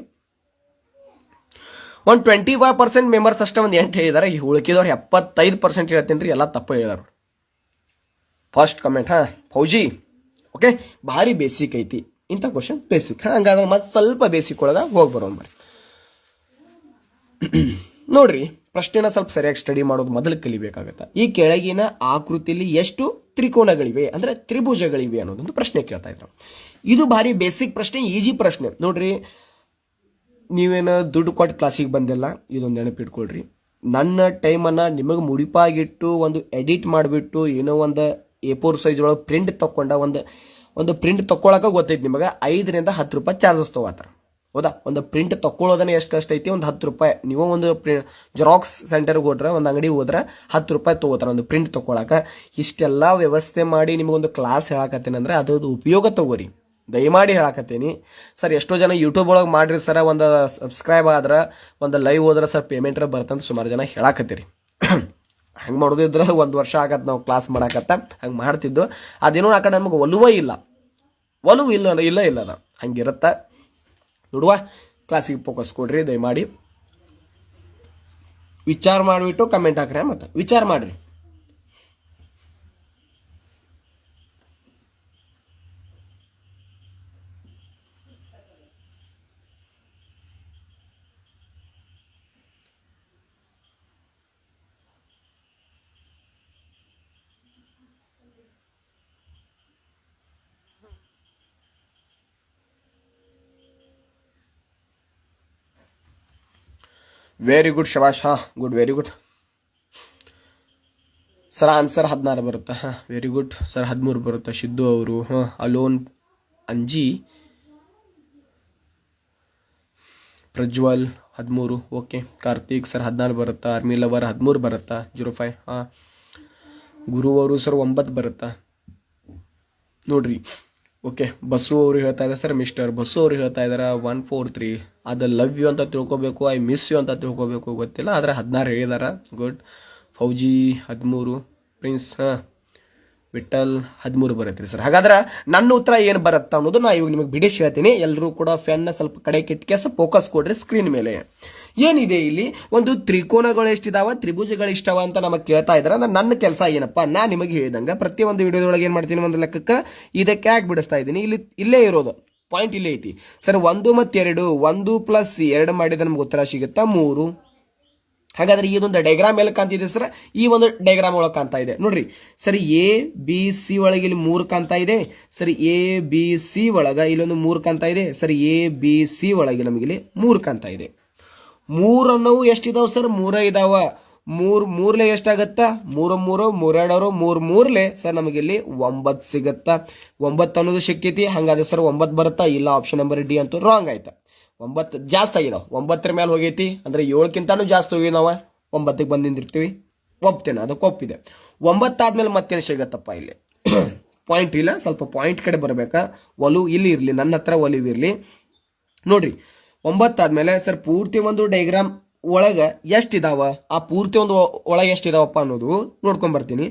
ಒಂದು 25% ಮೆಂಬರ್ಸ್ ಅಷ್ಟೇ ಒಂದು 8 ಹೇಳಿದಾರೆ. ಉಳ್ಕಿದವ್ರು 75% ಹೇಳ್ತೀನಿ ರೀ, ಎಲ್ಲ ತಪ್ಪು ಹೇಳಿದಾರ. ಫಸ್ಟ್ ಕಮೆಂಟ್ ಫೌಜಿ. ಓಕೆ ಭಾರಿ ಬೇಸಿಕ್ ಐತಿ ಇಂಥ ಕ್ವಶನ್, ಬೇಸಿಕ್. ಹಂಗಾದ್ರೆ ಮತ್ತೆ ಸ್ವಲ್ಪ ಬೇಸಿಕ್ ಒಳಗ ಹೋಗಿ ಬರೋಣ ಬರ್ರಿ. ನೋಡ್ರಿ ಪ್ರಶ್ನೆನ ಸ್ವಲ್ಪ ಸರಿಯಾಗಿ ಸ್ಟಡಿ ಮಾಡೋದು ಮೊದಲು ಕಲಿಬೇಕಾಗತ್ತ. ಈ ಕೆಳಗಿನ ಆಕೃತಿಯಲ್ಲಿ ಎಷ್ಟು ತ್ರಿಕೋನಗಳಿವೆ ಅಂದ್ರೆ ತ್ರಿಭುಜಗಳಿವೆ ಅನ್ನೋದೊಂದು ಪ್ರಶ್ನೆ ಕೇಳ್ತಾ ಇದ್ರು. ಇದು ಭಾರಿ ಬೇಸಿಕ್ ಪ್ರಶ್ನೆ, ಈಜಿ ಪ್ರಶ್ನೆ. ನೋಡ್ರಿ ನೀವೇನು ದುಡ್ಡು ಕೊಟ್ಟು ಕ್ಲಾಸಿಗೆ ಬಂದಿಲ್ಲ, ಇದೊಂದು ನೆನಪಿಟ್ಕೊಳ್ರಿ. ನನ್ನ ಟೈಮನ್ನು ನಿಮಗೆ ಮುಡಿಪಾಗಿಟ್ಟು ಒಂದು ಎಡಿಟ್ ಮಾಡಿಬಿಟ್ಟು ಏನೋ ಒಂದು A4 ಸೈಜ್ ಒಳಗೆ ಪ್ರಿಂಟ್ ತಕೊಂಡ ಒಂದು ಪ್ರಿಂಟ್ ತಕ್ಕೊಳಕ ಗೊತ್ತೈತಿ ನಿಮಗೆ 5 ರಿಂದ 10 ರೂಪಾಯಿ ಚಾರ್ಜಸ್ ತಗೋತಾರ. ಹೌದಾ? ಒಂದು ಪ್ರಿಂಟ್ ತಕ್ಕೊಳ್ಳೋದನ್ನ ಎಷ್ಟು ಕಷ್ಟ ಐತಿ? ಒಂದು 10 ರೂಪಾಯಿ. ನೀವು ಒಂದು ಜೆರಾಕ್ಸ್ ಸೆಂಟರ್ಗೆ ಹೋದ್ರೆ, ಒಂದು ಅಂಗಡಿಗೆ ಹೋದ್ರೆ 10 ರೂಪಾಯಿ ತಗೋತಾರ ಒಂದು ಪ್ರಿಂಟ್ ತಗೊಳಕ. ಇಷ್ಟೆಲ್ಲ ವ್ಯವಸ್ಥೆ ಮಾಡಿ ನಿಮಗೊಂದು ಕ್ಲಾಸ್ ಹೇಳಕತ್ತೇನೆ ಅಂದ್ರೆ ಅದು ಉಪಯೋಗ ತಗೋರಿ, ದಯಮಾಡಿ ಹೇಳಕತ್ತೀನಿ. ಸರ್ ಎಷ್ಟೋ ಜನ ಯೂಟ್ಯೂಬ್ ಒಳಗೆ ಮಾಡ್ರಿ ಸರ್, ಒಂದು ಸಬ್ಸ್ಕ್ರೈಬ್ ಆದ್ರೆ, ಒಂದು ಲೈವ್ ಹೋದ್ರೆ ಸರ್ ಪೇಮೆಂಟ್ ಬರ್ತಂತ ಸುಮಾರು ಜನ ಹೇಳಕತ್ತೀರಿ. ಹಂಗೆ ಮಾಡೋದಿದ್ರೆ 1 ವರ್ಷ ಆಗತ್ತೆ ನಾವು ಕ್ಲಾಸ್ ಮಾಡಕತ್ತ, ಹಂಗೆ ಮಾಡ್ತಿದ್ದು. ಅದೇನೋ ಆ ಕಡೆ ನಮಗೆ ಒಲುವೇ ಇಲ್ಲ, ಒಲವು ಇಲ್ಲ ಹಂಗಿರುತ್ತ. ನೋಡುವ ಕ್ಲಾಸಿಗೆ ಫೋಕಸ್ ಕೊಡ್ರಿ ದಯಮಾಡಿ. ವಿಚಾರ ಮಾಡಿಬಿಟ್ಟು ಕಮೆಂಟ್ ಹಾಕ್ರಿ. ಮತ್ತೆ ವಿಚಾರ ಮಾಡ್ರಿ, ವೆರಿ ಗುಡ್ ಶಬಾಷ್. Good, very good sir. Answer 16 ಬರುತ್ತಾ? Very good sir. 13 ಬರುತ್ತಾ ಸಿದ್ದು ಅವರು? ಅಲೋನ್ ಅಂಜಿ ಪ್ರಜ್ವಲ್ 13. ಓಕೆ. ಕಾರ್ತಿಕ್ ಸರ್ 14 ಬರುತ್ತಾ? ಆರ್ಮಿ ಲವರ್ 13 ಬರುತ್ತಾ? 05. ಗುರು ಅವರು ಸರ್ 9 ಬರುತ್ತಾ ನೋಡ್ರಿ. ಓಕೆ. ಬಸ್ಸು ಅವರು ಹೇಳ್ತಾ ಇದ್ದಾರೆ ಸರ್, ಮಿಸ್ಟರ್ ಬಸ್ಸು ಅವರು ಹೇಳ್ತಾ ಇದ್ದಾರೆ 143. ಅದು ಲವ್ ಯು ಅಂತ ತಿಳ್ಕೊಬೇಕು, ಐ ಮಿಸ್ ಯು ಅಂತ ತಿಳ್ಕೊಬೇಕು ಗೊತ್ತಿಲ್ಲ, ಆದರೆ 16 ಹೇಳಿದಾರ. ಗುಡ್. ಫೌಜಿ 13. ಪ್ರಿನ್ಸ್ ವಿಠಲ್ 13 ಬರುತ್ತೆ ಸರ್. ಹಾಗಾದ್ರೆ ನನ್ನ ಉತ್ತರ ಏನು ಬರುತ್ತೆ ಅನ್ನೋದು ನಾ ಇವಾಗ ನಿಮಗೆ ಬಿಡಿಸಿ ಹೇಳ್ತೀನಿ. ಎಲ್ಲರೂ ಕೂಡ ಫ್ಯಾನ್ನ ಸ್ವಲ್ಪ ಕಡೆ ಕಿಟ್ಕೆಸ ಫೋಕಸ್ ಕೊಡ್ರಿ ಸ್ಕ್ರೀನ್ ಮೇಲೆ. ಏನಿದೆ ಇಲ್ಲಿ, ಒಂದು ತ್ರಿಕೋನಗಳು ಎಷ್ಟಿದಾವ, ತ್ರಿಭುಜಗಳು ಇಷ್ಟವ ಅಂತ ನಮಗೆ ಕೇಳ್ತಾ ಇದ್ದಾರೆ. ಅಂದ್ರೆ ನನ್ನ ಕೆಲಸ ಏನಪ್ಪಾ, ನಾ ನಿಮಗೆ ಹೇಳಿದಂಗ ಪ್ರತಿಯೊಂದು ವಿಡಿಯೋದೊಳಗೆ ಏನ್ ಮಾಡ್ತೀನಿ, ಒಂದು ಲೆಕ್ಕಕ್ಕೆ ಇದಕ್ಕೆ ಯಾಕೆ ಬಿಡಿಸ್ತಾ ಇದ್ದೀನಿ, ಇಲ್ಲೇ ಇರೋದು ಪಾಯಿಂಟ್ ಇಲ್ಲೇ ಐತಿ ಸರ್. 1 ಮತ್ತು 2, 1 + 2 ಮಾಡಿದ್ರೆ ನಮ್ಗೆ ಉತ್ತರ ಸಿಗುತ್ತಾ 3. ಹಾಗಾದ್ರೆ ಇದೊಂದು ಡೈಗ್ರಾಮ್ ಎಲ್ಲ ಕಾಣ್ತಿದೆ ಸರ್. ಈ ಒಂದು ಡೈಗ್ರಾಮ್ ಒಳಗೆ ಕಾಣ್ತಾ ಇದೆ ನೋಡ್ರಿ ಸರಿ. ABC ಒಳಗೆ ಇಲ್ಲಿ 3 ಕಾಣ್ತಾ ಇದೆ ಸರಿ. ABC ಒಳಗ ಇಲ್ಲೊಂದು 3 ಕಾಣ್ತಾ ಇದೆ ಸರಿ. ABC ಒಳಗೆ ನಮಗೆ ಇಲ್ಲಿ 3 ಕಾಣ್ತಾ ಇದೆ. 3 ಅನ್ನೋವು ಎಷ್ಟಿದಾವ ಸರ್? 3 ಇದಾವ. 3 ಎಷ್ಟಾಗತ್ತಾ? 3 3 3 3 ಸರ್ ನಮಗೆ ಇಲ್ಲಿ 9 ಸಿಗತ್ತಾ? 9 ಅನ್ನೋದು ಸಿಕ್ಕೈತಿ. ಹಂಗಾದ್ರೆ ಸರ್ 9 ಬರುತ್ತಾ? ಇಲ್ಲ, ಆಪ್ಷನ್ ನಂಬರ್ ಡಿ ಅಂತೂ ರಾಂಗ್ ಆಯ್ತಾ. 9 ಜಾಸ್ತಿ ಆಗಿದಾವ, 9ರ ಮೇಲೆ ಹೋಗೈತಿ ಅಂದ್ರೆ 7ಕ್ಕಿಂತಾನು ಜಾಸ್ತಿ ಹೋಗಿ ನಾವು 9ಗೆ ಬಂದಿಂದಿರ್ತೀವಿ. ಒಪ್ತೇನೆ, ಅದಕ್ಕೆ ಒಪ್ಪಿದೆ. 9 ಆದ್ಮೇಲೆ ಮತ್ತೇನು ಸಿಗತ್ತಪ್ಪ ಇಲ್ಲಿ? ಪಾಯಿಂಟ್ ಇಲ್ಲ, ಸ್ವಲ್ಪ ಪಾಯಿಂಟ್ ಕಡೆ ಬರಬೇಕಾ. ಒಲು ಇಲ್ಲಿ ಇರಲಿ, ನನ್ನ ಹತ್ರ ಒಲಿವಿರ್ಲಿ ನೋಡ್ರಿ. 9 ಆದ್ಮೇಲೆ ಸರ್ ಪೂರ್ತಿ ಒಂದು ಡೈಗ್ರಾಮ್ ಒಳಗ ಎಷ್ಟಿದಾವ, ಆ ಪೂರ್ತಿ ಒಂದು ಒಳಗೆ ಎಷ್ಟಿದಾವಪ್ಪ ಅನ್ನೋದು ನೋಡ್ಕೊಂಡ್ ಬರ್ತೀನಿ.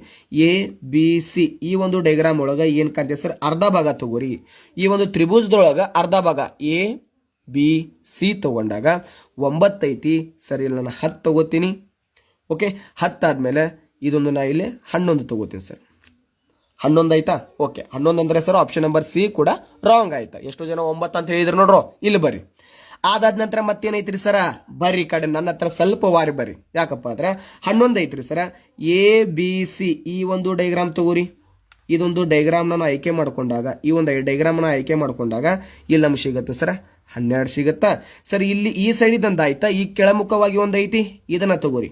ABC ಈ ಒಂದು ಡೈಗ್ರಾಮ್ ಒಳಗ ಏನ್ ಕಾಣ್ತದೆ ಸರ್? ಅರ್ಧ ಭಾಗ ತಗೋರಿ. ಈ ಒಂದು ತ್ರಿಭುಜದೊಳಗ ಅರ್ಧ ಭಾಗ ABC ತಗೊಂಡಾಗ 9 ಐತಿ ಸರಿ. ಇಲ್ಲ, ನಾನು 10 ತಗೋತೀನಿ. ಓಕೆ. 10 ಆದ್ಮೇಲೆ ಇದೊಂದು ನಾ ಇಲ್ಲಿ 11 ತಗೋತೀನಿ ಸರ್. 11 ಆಯ್ತಾ? ಓಕೆ. 11 ಅಂದ್ರೆ ಸರ್ ಆಪ್ಷನ್ ನಂಬರ್ ಸಿ ಕೂಡ ರಾಂಗ್ ಆಯ್ತಾ. ಎಷ್ಟು ಜನ 9 ಅಂತ ಹೇಳಿದ್ರು ನೋಡ್ರು, ಇಲ್ಲಿ ಬರ್ರಿ. ಅದಾದ ನಂತರ ಮತ್ತೇನೈತ್ರಿ ಸರ? ಬರ್ರಿ ಕಡೆ ನನ್ನ ಹತ್ರ ಸ್ವಲ್ಪ ವಾರಿ ಬರ್ರಿ. ಯಾಕಪ್ಪ ಅಂದ್ರೆ 11 ಐತ್ರಿ ಸರ. ABC ಈ ಒಂದು ಡೈಗ್ರಾಮ್ ತಗೋರಿ. ಇದೊಂದು ಡೈಗ್ರಾಮ್ ನಾನು ಆಯ್ಕೆ ಮಾಡ್ಕೊಂಡಾಗ, ಈ ಒಂದು ಡೈಗ್ರಾಮ್ ನ ಆಯ್ಕೆ ಮಾಡ್ಕೊಂಡಾಗ ಇಲ್ಲಿ ನಮ್ಗೆ ಸಿಗತ್ತೆ ಸರ 12 ಸಿಗತ್ತಾ ಸರ್. ಇಲ್ಲಿ ಈ ಸೈಡ್ ಇದಂದ ಆಯ್ತಾ, ಈ ಕೆಳಮುಖವಾಗಿ ಒಂದು ಐತಿ, ಇದನ್ನ ತಗೋರಿ.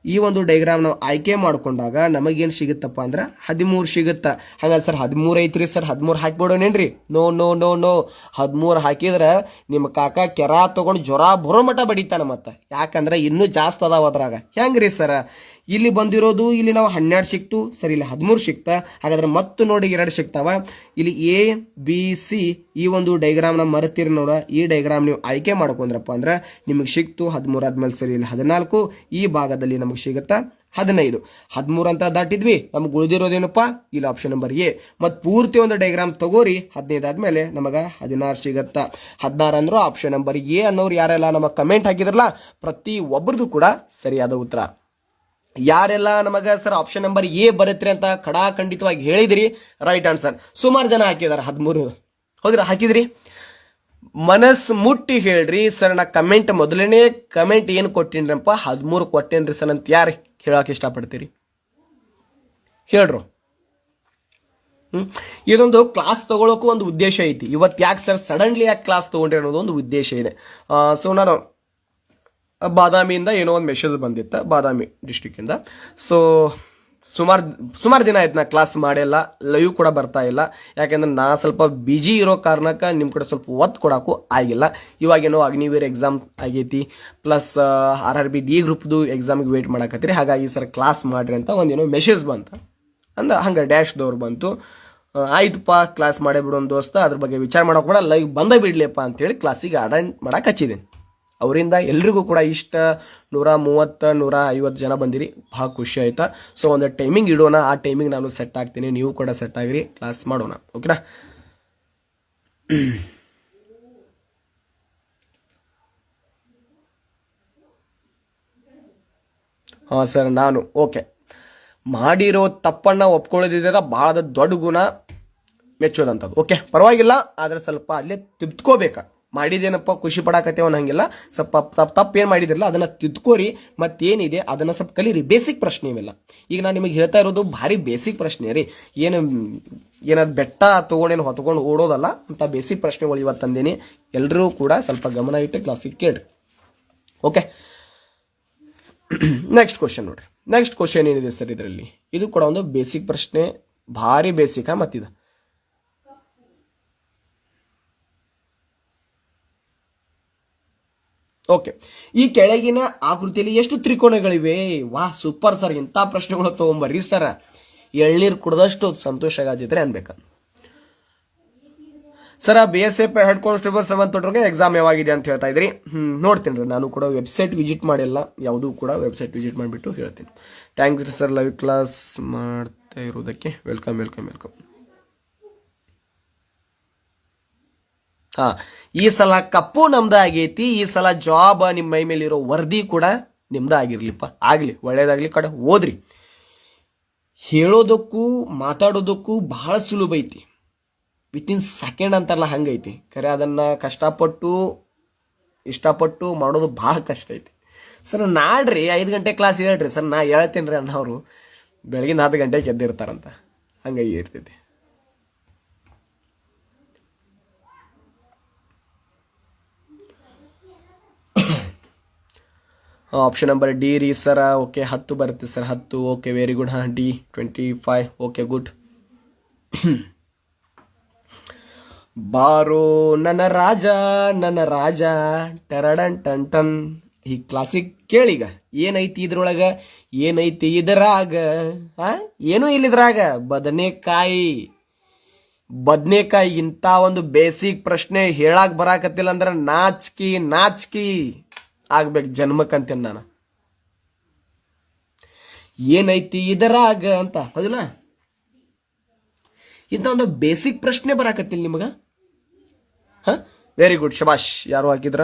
ಈ ಒಂದು ಡೈಗ್ರಾಮ್ ನಾವು ಆಯ್ಕೆ ಮಾಡ್ಕೊಂಡಾಗ ನಮಗೇನು ಸಿಗುತ್ತಪ್ಪ ಅಂದ್ರೆ 13 ಸಿಗುತ್ತಾ. ಹಾಗಾದ್ರೆ ಸರ್ 13 ಐತ್ರಿ ಸರ್. 13 ಹಾಕಿಬಿಡೋನೇನ್ರಿ? No no no no. 13 ಹಾಕಿದ್ರೆ ನಿಮ್ಮ ಕಾಕ ಕೆರಾ ತಗೊಂಡು ಜ್ವರ ಬರೋ ಮಟ ಬಡಿತಾನ. ಮತ್ತೆ ಯಾಕಂದ್ರೆ ಇನ್ನೂ ಜಾಸ್ತಿ ಅದಾವ ಅದ್ರಾಗ. ಹೆಂಗ್ರಿ ಸರ? ಇಲ್ಲಿ ಬಂದಿರೋದು ಇಲ್ಲಿ ನಾವು 12 ಸಿಕ್ತು ಸರಿ, ಇಲ್ಲಿ 13 ಸಿಕ್ತಾ. ಹಾಗಾದ್ರೆ ಮತ್ತು ನೋಡಿ 2 ಸಿಗ್ತಾವ. ಇಲ್ಲಿ ABC ಈ ಒಂದು ಡೈಗ್ರಾಮ್ ನ ಮರೆತಿರಿ ನೋಡ. ಈ ಡೈಗ್ರಾಮ್ ನೀವು ಆಯ್ಕೆ ಮಾಡ್ಕೊಂಡ್ರಪ್ಪ ಅಂದ್ರೆ ನಿಮಗೆ ಸಿಕ್ತು 13 ಆದ್ಮೇಲೆ ಸರಿ ಇಲ್ಲಿ 14. ಈ ಭಾಗದಲ್ಲಿ ನಮಗೆ ಸಿಗುತ್ತಾ 15. 13 ಅಂತ ದಾಟಿದ್ವಿ. ನಮ್ಗೆ ಉಳಿದಿರೋದೇನಪ್ಪ? ಇಲ್ಲಿ ಆಪ್ಷನ್ ನಂಬರ್ ಎ. ಮತ್ ಪೂರ್ತಿ ಒಂದು ಡೈಗ್ರಾಮ್ ತಗೋರಿ. 15 ಆದ್ಮೇಲೆ ನಮಗ 16 ಸಿಗತ್ತಾ. 16 ಅಂದ್ರು ಆಪ್ಷನ್ ನಂಬರ್ ಎ ಅನ್ನೋರು ಯಾರೆಲ್ಲ ನಮಗ್ ಕಮೆಂಟ್ ಹಾಕಿದ್ರಲ್ಲ, ಪ್ರತಿ ಒಬ್ಬರದು ಕೂಡ ಸರಿಯಾದ ಉತ್ತರ. ಯಾರೆಲ್ಲ ನಮಗ ಸರ್ ಆಪ್ಷನ್ ನಂಬರ್ ಎ ಬರುತ್ತೆ ಅಂತ ಖಂಡಿತವಾಗಿ ಹೇಳಿದ್ರಿ, ರೈಟ್ ಆನ್ಸರ್. ಸುಮಾರು ಜನ ಹಾಕಿದಾರೆ 13. ಹೌದ್ರಾ? ಹಾಕಿದ್ರಿ? ಮನಸ್ ಮುಟ್ಟಿ ಹೇಳ್ರಿ ಸರ್. ನಾ ಕಮೆಂಟ್ ಮೊದಲನೇ ಕಮೆಂಟ್ ಏನ್ ಕೊಟ್ಟಿನ್ರಪ್ಪ? 13 ಕೊಟ್ಟೇನ್ರಿ ಸರ್ ಅಂತ ಯಾರು ಹೇಳಕ್ ಇಷ್ಟಪಡ್ತೀರಿ ಹೇಳ್ರು? ಇದೊಂದು ಕ್ಲಾಸ್ ತಗೊಳಕ್ಕೂ ಒಂದು ಉದ್ದೇಶ ಐತಿ. ಇವತ್ತು ಯಾಕೆ ಸರ್ ಸಡನ್ಲಿ ಯಾಕೆ ಕ್ಲಾಸ್ ತಗೊಂಡ್ರಿ ಅನ್ನೋದು ಒಂದು ಉದ್ದೇಶ ಇದೆ. ಸೊ ನಾನು ಬಾದಾಮಿಯಿಂದ ಏನೋ ಒಂದು ಮೆಸೇಜ್ ಬಂದಿತ್ತು, ಬಾದಾಮಿ ಡಿಸ್ಟಿಕ್ ಇಂದ. ಸೊ ಸುಮಾರು ದಿನ ಆಯ್ತು ನಾ ಕ್ಲಾಸ್ ಮಾಡಿಲ್ಲ, ಲೈವ್ ಕೂಡ ಬರ್ತಾ ಇಲ್ಲ. ಯಾಕೆಂದ್ರೆ ನಾ ಸ್ವಲ್ಪ ಬಿಜಿ ಇರೋ ಕಾರಣಕ್ಕೆ ನಿಮ್ಮ ಕಡೆ ಸ್ವಲ್ಪ ಒತ್ತು ಕೊಡಕ್ಕೂ ಆಗಿಲ್ಲ. ಇವಾಗೇನೋ ಅಗ್ನಿವೀರ್ ಎಕ್ಸಾಮ್ ಆಗೈತಿ, ಪ್ಲಸ್ RRB D ಗ್ರೂಪ್ದು ಎಕ್ಸಾಮ್ಗೆ ವೇಟ್ ಮಾಡಕತ್ತೀರಿ. ಹಾಗಾಗಿ ಸರ್ ಕ್ಲಾಸ್ ಮಾಡ್ರಿ ಅಂತ ಒಂದೇನೋ ಮೆಸೇಜ್ ಬಂತ. ಹಂಗೆ ಡ್ಯಾಶ್ದವ್ರು ಬಂತು. ಆಯ್ತಪ್ಪ ಕ್ಲಾಸ್ ಮಾಡೇ ಬಿಡೋ ದೋಸ್ತ, ಅದ್ರ ಬಗ್ಗೆ ವಿಚಾರ ಮಾಡೋಕೆ ಕೂಡ ಲೈವ್ ಬಂದೇ ಬಿಡ್ಲಿಪ್ಪ ಅಂತೇಳಿ ಕ್ಲಾಸಿಗೆ ಅಟೆಂಡ್ ಮಾಡಕ್ಕೆ ಹಚ್ಚಿದ್ದೀನಿ. ಅವರಿಂದ ಎಲ್ರಿಗೂ ಕೂಡ ಇಷ್ಟ 130 150 ಜನ ಬಂದಿರಿ, ಬಹಳ ಖುಷಿ ಆಯ್ತಾ. ಸೊ ಒಂದು ಟೈಮಿಂಗ್ ಇಡೋಣ, ಆ ಟೈಮಿಂಗ್ ನಾನು ಸೆಟ್ ಆಗ್ತೀನಿ, ನೀವು ಕೂಡ ಸೆಟ್ ಆಗಿರಿ, ಕ್ಲಾಸ್ ಮಾಡೋಣ. ಓಕೆನಾ? ಹಾಂ ಸರ್, ನಾನು ಓಕೆ. ಮಾಡಿರೋ ತಪ್ಪನ್ನ ಒಪ್ಕೊಳ್ಳೋದಿದೆ ಬಹಳ ದೊಡ್ಡ ಗುಣ, ಮೆಚ್ಚೋದಂಥದ್ದು. ಓಕೆ, ಪರವಾಗಿಲ್ಲ, ಆದರೆ ಸ್ವಲ್ಪ ಅಲ್ಲೇ ತಿದ್ಕೋಬೇಕಾ. ಮಾಡಿದೇನಪ್ಪ ಖುಷಿ ಪಡಾಕತ್ತೇವ ಹಂಗಿಲ್ಲ, ಸ್ವಲ್ಪ ತಪ್ಪು ಏನು ಮಾಡಿದಿರಲ್ಲ ಅದನ್ನ ತಿದ್ಕೋರಿ. ಮತ್ತೇನಿದೆ ಅದನ್ನ ಸ್ವಲ್ಪ ಕಲೀರಿ. ಬೇಸಿಕ್ ಪ್ರಶ್ನೆ ಇವೆಲ್ಲ. ಈಗ ನಾನು ನಿಮಗೆ ಹೇಳ್ತಾ ಇರೋದು ಭಾರಿ ಬೇಸಿಕ್ ಪ್ರಶ್ನೆ ರೀ. ಏನಾದ್ ಬೆಟ್ಟ ತಗೊಂಡೇನು ಹೊತ್ಕೊಂಡು ಓಡೋದಲ್ಲ ಅಂತ ಬೇಸಿಕ್ ಪ್ರಶ್ನೆಗಳು ಇವತ್ತು ತಂದೇನಿ. ಎಲ್ಲರೂ ಕೂಡ ಸ್ವಲ್ಪ ಗಮನ ಇಟ್ಟು ಕ್ಲಾಸಿಗೆ ಕೇಳ್ರಿ. ಓಕೆ, ನೆಕ್ಸ್ಟ್ ಕ್ವಶನ್ ನೋಡ್ರಿ. ನೆಕ್ಸ್ಟ್ ಕ್ವಶನ್ ಏನಿದೆ ಸರ್ ಇದರಲ್ಲಿ, ಇದು ಕೂಡ ಒಂದು ಬೇಸಿಕ್ ಪ್ರಶ್ನೆ, ಭಾರಿ ಬೇಸಿಕ್ ಮತ್ತಿದು. ಓಕೆ, ಈ ಕೆಳಗಿನ ಆಕೃತಿಯಲ್ಲಿ ಎಷ್ಟು ತ್ರಿಕೋನಗಳಿವೆ? ವಾಹ್, ಸೂಪರ್ ಸರ್, ಇಂಥ ಪ್ರಶ್ನೆಗಳು ತಗೊಂಬರ್ರಿ ಸರ್, ಎಳ್ನೀರು ಕುಡ್ದಷ್ಟು ಸಂತೋಷ ಆಗತ್ತಿದ್ರೆ ಅನ್ಬೇಕ sir. BSF head constable 7th exam ಯಾವಾಗಿದೆ ಅಂತ ಹೇಳ್ತಾ ಇದ್ರಿ. ನೋಡ್ತೀನಿ ರೀ, ನಾನು ಕೂಡ ವೆಬ್ಸೈಟ್ ವಿಸಿಟ್ ಮಾಡಿಲ್ಲ, ಯಾವುದೂ ಕೂಡ ವೆಬ್ಸೈಟ್ ವಿಸಿಟ್ ಮಾಡಿಬಿಟ್ಟು ಹೇಳ್ತೀನಿ. ಥ್ಯಾಂಕ್ಸ್ ರೀ ಸರ್, ಲೈವ್ ಕ್ಲಾಸ್ ಮಾಡ್ತಾ ಇರೋದಕ್ಕೆ. Welcome welcome welcome. ಈ ಸಲ ಕಪ್ಪು ನಮ್ದ ಆಗೈತಿ, ಈ ಸಲ ಜಾಬ್ ನಿಮ್ಮ ಮೈ ಮೇಲೆ ಇರೋ ವರದಿ ಕೂಡ ನಿಮ್ದ ಆಗಿರ್ಲಿಪ್ಪ, ಆಗ್ಲಿ, ಒಳ್ಳೇದಾಗ್ಲಿ, ಕಡೆ ಓದ್ರಿ. ಹೇಳೋದಕ್ಕೂ ಮಾತಾಡೋದಕ್ಕೂ ಬಹಳ ಸುಲಭ ಐತಿ, ವಿತಿನ್ ಸೆಕೆಂಡ್ ಅಂತಾರಲ್ಲ ಹಂಗೈತಿ. ಖರೆ ಅದನ್ನ ಕಷ್ಟಪಟ್ಟು ಇಷ್ಟಪಟ್ಟು ಮಾಡೋದು ಬಹಳ ಕಷ್ಟ ಐತಿ ಸರ್. ನಾಡ್ರಿ 5 ಗಂಟೆ ಕ್ಲಾಸ್ ಹೇಳ್ರಿ ಸರ್, ನಾ ಹೇಳ್ತೀನಿ ರೀ ಅನ್ನೋರು ಬೆಳಗಿನ 10 ಗಂಟೆಗೆ ಎದ್ದಿರ್ತಾರಂತ, ಹಂಗಾಗಿ ಇರ್ತೈತಿ. ಆಪ್ಷನ್ ನಂಬರ್ ಡಿ ರೀ ಸರ್. ಓಕೆ, 10 ಬರುತ್ತೆ sir, 10. Okay, very good. D 25. Okay, good. ಬಾರೋ ನನ್ನ ರಾಜ ನನ್ನ ರಾಜ ಟರಡನ್ ಟನ್ ಟನ್. ಈ ಕ್ಲಾಸಿಕ್ ಕೇಳಿಗ, ಏನೈತಿ ಇದ್ರೊಳಗ, ಏನೈತಿ ಇದರಾಗ? ಏನೂ ಇಲ್ಲಿದ್ರಾಗ, ಬದನೆಕಾಯಿ. ಇಂಥ ಒಂದು ಬೇಸಿಕ್ ಪ್ರಶ್ನೆ ಹೇಳಾಕ್ ಬರಾಕತ್ತಿಲ್ಲ ಅಂದ್ರೆ ನಾಚ್ಕಿ ಆಗ್ಬೇಕು ಜನ್ಮಕ್ಕಂತೇನೆ ನಾನು. ಏನೈತಿ ಇದರಾಗ ಅಂತ, ಹೌದಿಲ್ಲ? ಇಂಥ ಒಂದು ಬೇಸಿಕ್ ಪ್ರಶ್ನೆ ಬರಾಕತ್ತಿಲ್ಲ ನಿಮಗ. ವೆರಿ ಗುಡ್, ಶಬಾಷ್. ಯಾರು ಹಾಕಿದ್ರ?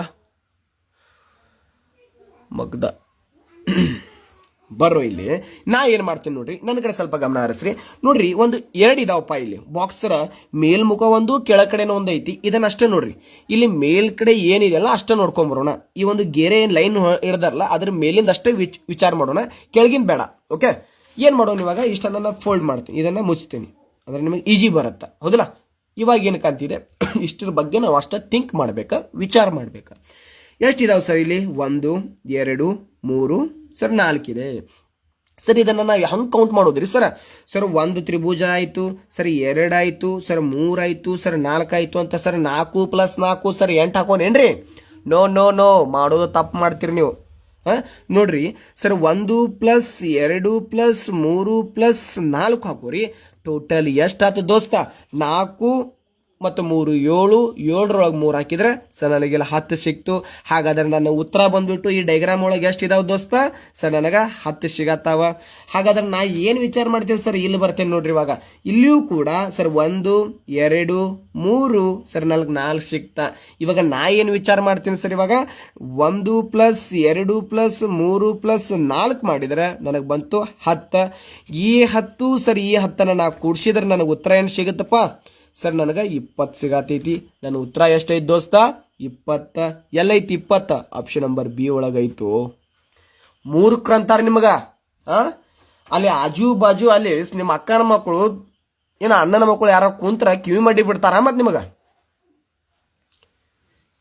ಮಗ್ದ. ಬರ್ರೋ ಇಲ್ಲಿ. ನಾ ಏನ್ ಮಾಡ್ತೀನಿ ನೋಡ್ರಿ, ನನ್ನ ಕಡೆ ಸ್ವಲ್ಪ ಗಮನ ಹರಿಸ್ರಿ. ನೋಡ್ರಿ, ಒಂದು 2 ಇದಾವಪ್ಪ ಇಲ್ಲಿ ಬಾಕ್ಸರ. ಮೇಲ್ಮುಖ ಒಂದು, ಕೆಳಕಡೆನ ಒಂದು ಐತಿ. ಇದನ್ನ ಅಷ್ಟೇ ನೋಡ್ರಿ. ಇಲ್ಲಿ ಮೇಲ್ ಕಡೆ ಏನಿದೆಯಲ್ಲ ಅಷ್ಟೇ ನೋಡ್ಕೊಂಬರೋಣ. ಈ ಒಂದು ಗೆರೆ ಲೈನ್ ಹಿಡ್ದಾರಲ್ಲ ಅದ್ರ ಮೇಲಿಂದ ಅಷ್ಟೇ ವಿಚಾರ ಮಾಡೋಣ, ಕೆಳಗಿನ ಬೇಡ. ಓಕೆ, ಏನ್ ಮಾಡೋಣ ಇವಾಗ? ಇಷ್ಟನ್ನ ಫೋಲ್ಡ್ ಮಾಡ್ತೀನಿ, ಇದನ್ನ ಮುಚ್ತೀನಿ, ಅಂದ್ರೆ ನಿಮಗೆ ಈಜಿ ಬರುತ್ತಾ, ಹೌದಲ್ಲ? ಇವಾಗ ಏನು ಕಾಣ್ತಿದೆ, ಇಷ್ಟರ ಬಗ್ಗೆ ನಾವು ಅಷ್ಟೇ ಥಿಂಕ್ ಮಾಡ್ಬೇಕಾ, ವಿಚಾರ ಮಾಡ್ಬೇಕಾ. ಎಷ್ಟಿದಾವೆ ಸರ್ ಇಲ್ಲಿ? 1 2 3 ಸರ್, 4 ಇದೆ ಸರ್. ಇದನ್ನ ನಾವು ಹಂಗೆ ಕೌಂಟ್ ಮಾಡೋದ್ರಿ ಸರ್? ಸರ್, 1 ತ್ರಿಭುಜ ಆಯ್ತು ಸರ್, 2 ಆಯ್ತು ಸರ್, 3 ಆಯ್ತು ಸರ್, 4 ಆಯ್ತು ಅಂತ ಸರ್. 4 + 4 ಸರ್ 8 ಹಾಕೋನೇನ್ರಿ? ನೋ ನೋ ನೋ, ಮಾಡೋದು ತಪ್ಪು ಮಾಡ್ತೀರಿ ನೀವು. ನೋಡ್ರಿ ಸರ್, 1 + 2 + 3 + 4 ಹಾಕೋರಿ. ಟೋಟಲ್ ಎಷ್ಟಾಯ್ತು ದೋಸ್ತ? 4 ಮತ್ತು 3 7. 7ರೊಳಗೆ 3 ಹಾಕಿದ್ರೆ ಸರ್ ನನಗೆಲ್ಲ 10 ಸಿಕ್ತು. ಹಾಗಾದ್ರೆ ನನ್ನ ಉತ್ತರ ಬಂದ್ಬಿಟ್ಟು ಈ ಡೈಗ್ರಾಮ್ ಒಳಗೆ ಎಷ್ಟು ಇದಾವ ದೋಸ್ತ? ಸರ್ ನನಗೆ 10 ಸಿಗತ್ತಾವ. ಹಾಗಾದ್ರೆ ನಾ ಏನು ವಿಚಾರ ಮಾಡ್ತೀನಿ ಸರ್? ಇಲ್ಲಿ ಬರ್ತೇನೆ ನೋಡ್ರಿ. ಇವಾಗ ಇಲ್ಲಿಯೂ ಕೂಡ ಸರ್ 1 2 3 ಸರ್ ನನಗೆ 4 ಸಿಕ್ತಾ. ಇವಾಗ ನಾ ಏನು ವಿಚಾರ ಮಾಡ್ತೀನಿ ಸರ್? ಇವಾಗ 1 + 2 + 3 + 4 ಮಾಡಿದ್ರೆ ನನಗೆ ಬಂತು 10. ಈ 10 ಸರ್, ಈ 10ನ ನಾ ಕೂಡಿಸಿದ್ರೆ ನನಗೆ ಉತ್ತರ ಏನು ಸಿಗುತ್ತಪ್ಪ ಸರ್? ನನಗೆ 20 ಸಿಗತೈತಿ. ನನ್ನ ಉತ್ತರ ಎಷ್ಟೈತಿ ದೋಸ್ತ? 20. ಎಲ್ಲೈತಿ 20? ಆಪ್ಷನ್ ನಂಬರ್ ಬಿ ಒಳಗೈತು. ಮೂರ್ಖರಂತಾರೆ ನಿಮಗ. ಅಲ್ಲಿ ಆಜು ಬಾಜು ಅಲ್ಲಿ ನಿಮ್ಮ ಅಕ್ಕನ ಮಕ್ಕಳು ಏನ ಅಣ್ಣನ ಮಕ್ಕಳು ಯಾರ ಕುಂತ್ರ ಕಿವಿ ಮಾಡಿ ಬಿಡ್ತಾರ ಮತ್ ನಿಮಗ.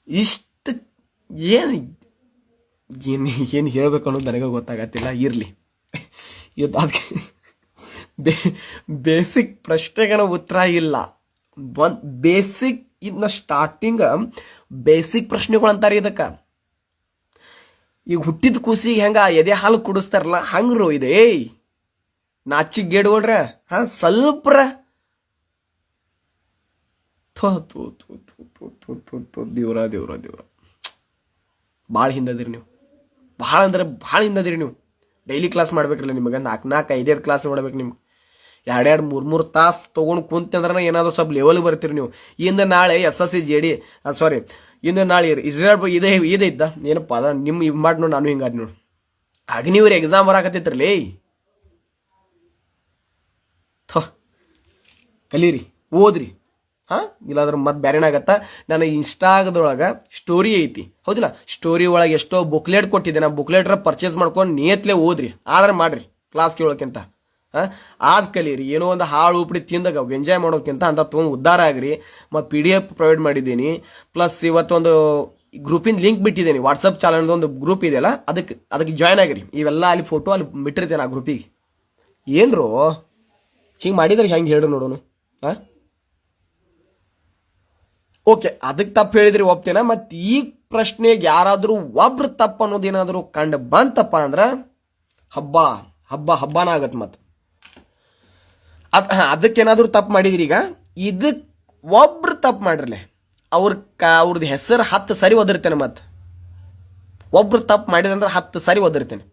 ಇಷ್ಟ ಏನ್ ಏನ್ ಏನ್ ಹೇಳ್ಬೇಕು ಅನ್ನೋದು ನನಗೆ ಗೊತ್ತಾಗತ್ತಿಲ್ಲ. ಇರ್ಲಿ, ಬೇಸಿಕ್ ಪ್ರಶ್ನೆಗಳ ಉತ್ತರ ಇಲ್ಲ. ಬೇಸಿಕ್ ಇದನ್ನ ಸ್ಟಾರ್ಟಿಂಗ್ ಬೇಸಿಕ್ ಪ್ರಶ್ನೆಗಳು ಅಂತಾರೆ ಇದಕ್ಕ. ಈಗ ಹುಟ್ಟಿದ ಕೂಸಿಗೆ ಹೆಂಗ ಎದೆ ಹಾಲು ಕುಡಿಸ್ತಾರಲ್ಲ ಹಂಗ್ರು ಇದೆ. ನಾಚಿಕ್ ಗೇಡ್ಗೊಳ್ರ ಸ್ವಲ್ಪ್ರ ದೇವ್ರ ದೇವ್ರ ದೇವ್ರ ಭಾಳ ಹಿಂದದಿರಿ ನೀವು. ಭಾಳ ಅಂದ್ರೆ ಭಾಳ ಹಿಂದದಿರಿ ನೀವು. ಡೈಲಿ ಕ್ಲಾಸ್ ಮಾಡ್ಬೇಕ್ರಲ್ಲ ನಿಮಗೆ. 4 5 ಕ್ಲಾಸ್ ಮಾಡ್ಬೇಕು ನಿಮ್ಗೆ. 2 3 ತಾಸು ತೊಗೊಂಡು ಕುಂತಂದ್ರೆ ಏನಾದ್ರು ಸ್ವಲ್ಪ ಲೆವೆಲ್ಗೆ ಬರ್ತೀರಿ ನೀವು. ಇಂದ ನಾಳೆ SSC JD ಸಾರಿ ಇಂದ ನಾಳೆ ಇಸ್ರೇಲ್ ಇದೇ ಇದ್ದ ಏನಪ್ಪ ಅದ ನಿಮ್ಮ ಇದು ಮಾಡಿ ನೋಡಿ. ನಾನು ಹಿಂಗಾದ್ ನೋಡಿ ಅಗ್ನಿವ್ರಿ ಎಕ್ಸಾಮ್ ಬರಾಕತ್ತೈತ್ರಲಿ. ಕಲೀರಿ, ಓದ್ರಿ. ಇಲ್ಲಾಂದ್ರೆ ಮತ್ತೆ ಬೇರೆನಾಗತ್ತ. ನನ್ನ ಇನ್ಸ್ಟಾಗ್ರದೊಳಗೆ ಸ್ಟೋರಿ ಐತಿ, ಹೌದಿಲ್ಲ? ಸ್ಟೋರಿ ಒಳಗೆ ಎಷ್ಟೋ ಬುಕ್ಲೆಟ್ ಕೊಟ್ಟಿದ್ದೆ. ನಾ ಬುಕ್ಲೆಟ್ರ ಪರ್ಚೇಸ್ ಮಾಡ್ಕೊಂಡು ನಿಯತ್ಲೆ ಓದ್ರಿ. ಆದ್ರೆ ಮಾಡ್ರಿ ಕ್ಲಾಸ್ ಕೇಳೋಕ್ಕಿಂತ ಆದ್ ಕಲೀರಿ. ಏನೋ ಒಂದು ಹಾಳು ಉಪ್ಡಿ ತಿಂದಾಗ ಎಂಜಾಯ್ ಮಾಡೋಕ್ಕಿಂತ ಅಂತ ತೊಗೊಂಡು ಉದ್ಧಾರ ಆಗ್ರಿ. ಮತ್ತು PDF ಪ್ರೊವೈಡ್ ಮಾಡಿದ್ದೀನಿ. ಪ್ಲಸ್ ಇವತ್ತೊಂದು ಗ್ರೂಪಿಂದ ಲಿಂಕ್ ಬಿಟ್ಟಿದ್ದೇನೆ, ವಾಟ್ಸಪ್ ಚಾನಲ್ ಒಂದು ಗ್ರೂಪ್ ಇದೆಯಲ್ಲ, ಅದಕ್ಕೆ ಜಾಯ್ನ್ ಆಗಿರಿ. ಇವೆಲ್ಲ ಅಲ್ಲಿ ಫೋಟೋ ಅಲ್ಲಿ ಬಿಟ್ಟಿರ್ತೇನೆ ಆ ಗ್ರೂಪಿಗೆ. ಏನ್ರು ಹಿಂಗೆ ಮಾಡಿದ್ರೆ ಹೆಂಗೆ ಹೇಳ್ರಿ ನೋಡೋಣ. ಹಾಂ ಓಕೆ, ಅದಕ್ಕೆ ತಪ್ಪು ಹೇಳಿದ್ರಿ ಒಪ್ತೇನ. ಮತ್ತು ಈ ಪ್ರಶ್ನೆಗೆ ಯಾರಾದರೂ ಒಬ್ರು ತಪ್ಪು ಅನ್ನೋದೇನಾದರೂ ಕಂಡು ಬಂತಪ್ಪ ಅಂದ್ರೆ ಹಬ್ಬನ ಆಗತ್ತೆ. ಮತ್ತು ಅದಕ್ಕೇನಾದರೂ ತಪ್ಪು ಮಾಡಿದ್ರಿ, ಈಗ ಇದಕ್ಕೆ ಒಬ್ರು ತಪ್ಪು ಮಾಡಿರ್ಲಿ ಅವ್ರದ್ದು ಹೆಸರು 10 ಸರಿ ಒದರ್ತೇನೆ. ಮತ್ತು ಒಬ್ರು ತಪ್ಪು ಮಾಡಿದಂದ್ರೆ 10 ಸರಿ ಒದರ್ತೇನೆ.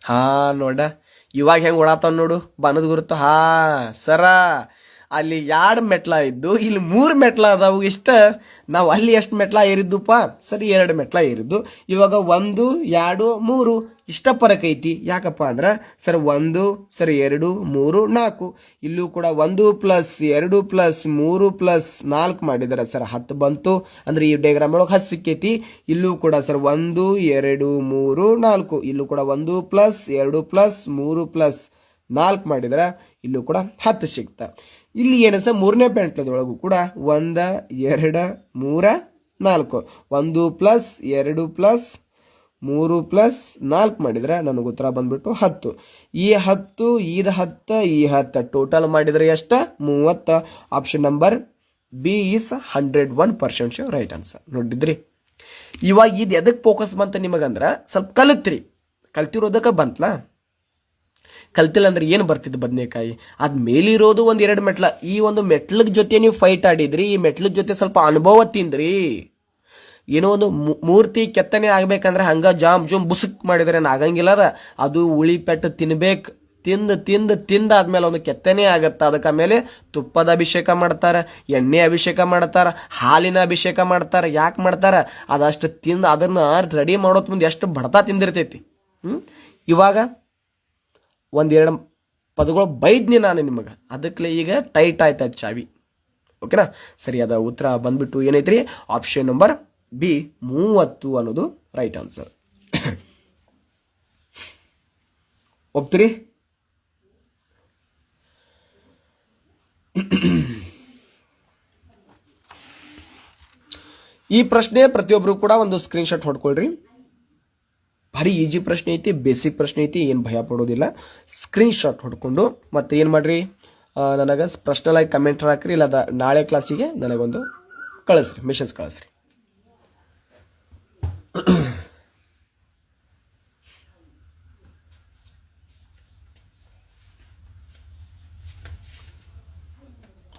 ಹಾ ನೋಡ ಇವಾಗ ಹೆಂಗ್ ಓಡಾತಾವ ನೋಡು, ಬನದ್ ಗುರುತು. ಹಾ ಸರ, ಅಲ್ಲಿ 2 ಮೆಟ್ಲ ಇದ್ದು ಇಲ್ಲಿ 3 ಮೆಟ್ಲ ಅದಾವು. ಇಷ್ಟ ನಾವು ಅಲ್ಲಿ ಎಷ್ಟು ಮೆಟ್ಲ ಏರಿದ್ದುಪ್ಪ? ಸರಿ 2 ಮೆಟ್ಲ ಏರಿದ್ದು. ಇವಾಗ 1 2 3 ಇಷ್ಟ ಫರಕ್ ಐತಿ. ಯಾಕಪ್ಪ ಅಂದ್ರೆ ಸರ್ 1 ಸರಿ 2 3 4, ಇಲ್ಲೂ ಕೂಡ 1 + 2 + 3 + 4 ಮಾಡಿದಾರೆ ಸರ್ 10 ಬಂತು. ಅಂದ್ರೆ ಈ ಡಯಾಗ್ರಾಮ್ ಒಳಗೆ 10 ಸಿಕ್ಕೈತಿ. ಇಲ್ಲೂ ಕೂಡ ಸರ್ 1 2 3 4, ಇಲ್ಲೂ ಕೂಡ 1 + 2 + 3 + 4 ಮಾಡಿದ್ರೆ ಇಲ್ಲೂ ಕೂಡ 10 ಸಿಕ್ತ. ಇಲ್ಲಿ ಏನ ಸರ್ 3ನೇ ಪೆಂಟ್ಲದೊಳಗೂ ಕೂಡ 1 2 3 4, 1 + 2 + 3 + 4 ಮಾಡಿದ್ರೆ ನನಗೆ ಉತ್ತರ ಬಂದ್ಬಿಟ್ಟು 10. ಈ 10 ಇದು 10 ಈ 10 ಟೋಟಲ್ ಮಾಡಿದ್ರೆ ಎಷ್ಟ? 30. Option number B is 101% right answer. ನೋಡಿದ್ರಿ, ಇವಾಗ ಇದು ಎದಕ್ಕೆ ಫೋಕಸ್ ಬಂತ ನಿಮಗಂದ್ರ ಸ್ವಲ್ಪ ಕಲ್ತಿರೋದಕ್ಕೆ ಬಂತಲ್ಲ. ಕಲ್ತಿಲ್ಲ ಅಂದ್ರೆ ಏನು ಬರ್ತಿದ್ದು ಬದನೆಕಾಯಿ. ಅದ್ ಮೇಲಿರೋದು 1-2 ಮೆಟ್ಲ. ಈ ಒಂದು ಮೆಟ್ಲಕ್ ಜೊತೆ ನೀವು ಫೈಟ್ ಆಡಿದ್ರಿ, ಈ ಮೆಟ್ಲಕ್ ಜೊತೆ ಸ್ವಲ್ಪ ಅನುಭವ ತಿಂದ್ರಿ. ಏನೋ ಒಂದು ಮೂರ್ತಿ ಕೆತ್ತನೆ ಆಗ್ಬೇಕಂದ್ರೆ ಹಂಗ ಜಾಮ್ ಜುಮ್ ಬುಸುಕ್ ಮಾಡಿದ್ರೆ ಆಗಂಗಿಲ್ಲ. ಅದು ಉಳಿ ಪೆಟ್ಟು ತಿನ್ಬೇಕು. ತಿಂದಾದ್ಮೇಲೆ ಒಂದು ಕೆತ್ತನೆ ಆಗತ್ತ. ಅದಕ್ಕೆ ಆಮೇಲೆ ತುಪ್ಪದ ಅಭಿಷೇಕ ಮಾಡ್ತಾರ, ಎಣ್ಣೆ ಅಭಿಷೇಕ ಮಾಡ್ತಾರ, ಹಾಲಿನ ಅಭಿಷೇಕ ಮಾಡ್ತಾರ. ಯಾಕೆ ಮಾಡ್ತಾರ? ಅದಷ್ಟು ತಿಂದು ಅದನ್ನ ರೆಡಿ ಮಾಡೋದ್ ಮುಂದೆ ಎಷ್ಟು ಬಡತಾ ತಿಂದಿರ್ತೈತಿ. ಇವಾಗ 1-2 ಪದಗಳು ಬೈದ್ನಿ ನಾನು ನಿಮಗೆ, ಅದಕ್ಕೆ ಈಗ ಟೈಟ್ ಆಯ್ತಾಯ್ತು ಚಾವಿ. ಓಕೆನಾ? ಸರಿಯಾದ ಉತ್ತರ ಬಂದ್ಬಿಟ್ಟು ಏನೈತ್ರಿ? ಆಪ್ಷನ್ ನಂಬರ್ ಬಿ 30 ಅನ್ನೋದು ರೈಟ್ ಆನ್ಸರ್. ಒಪ್ತೀರಿ? ಈ ಪ್ರಶ್ನೆ ಪ್ರತಿಯೊಬ್ರು ಕೂಡ ಒಂದು ಸ್ಕ್ರೀನ್ಶಾಟ್ ಹೊಡ್ಕೊಳ್ರಿ. ಭಾರಿ ಈಜಿ ಪ್ರಶ್ನೆ ಐತಿ, ಬೇಸಿಕ್ ಪ್ರಶ್ನೆ ಐತಿ, ಏನು ಭಯ ಪಡೋದಿಲ್ಲ. ಸ್ಕ್ರೀನ್ಶಾಟ್ ಹೊಡ್ಕೊಂಡು ಮತ್ತೆ ಏನು ಮಾಡ್ರಿ, ನನಗೆ ಪರ್ಸನಲ್ ಆಗಿ ಕಮೆಂಟ್ ಹಾಕ್ರಿ, ಇಲ್ಲ ನಾಳೆ ಕ್ಲಾಸಿಗೆ ನನಗೊಂದು ಕಳಿಸ್ರಿ, ಮೆಸೇಜ್ ಕಳಿಸ್ರಿ.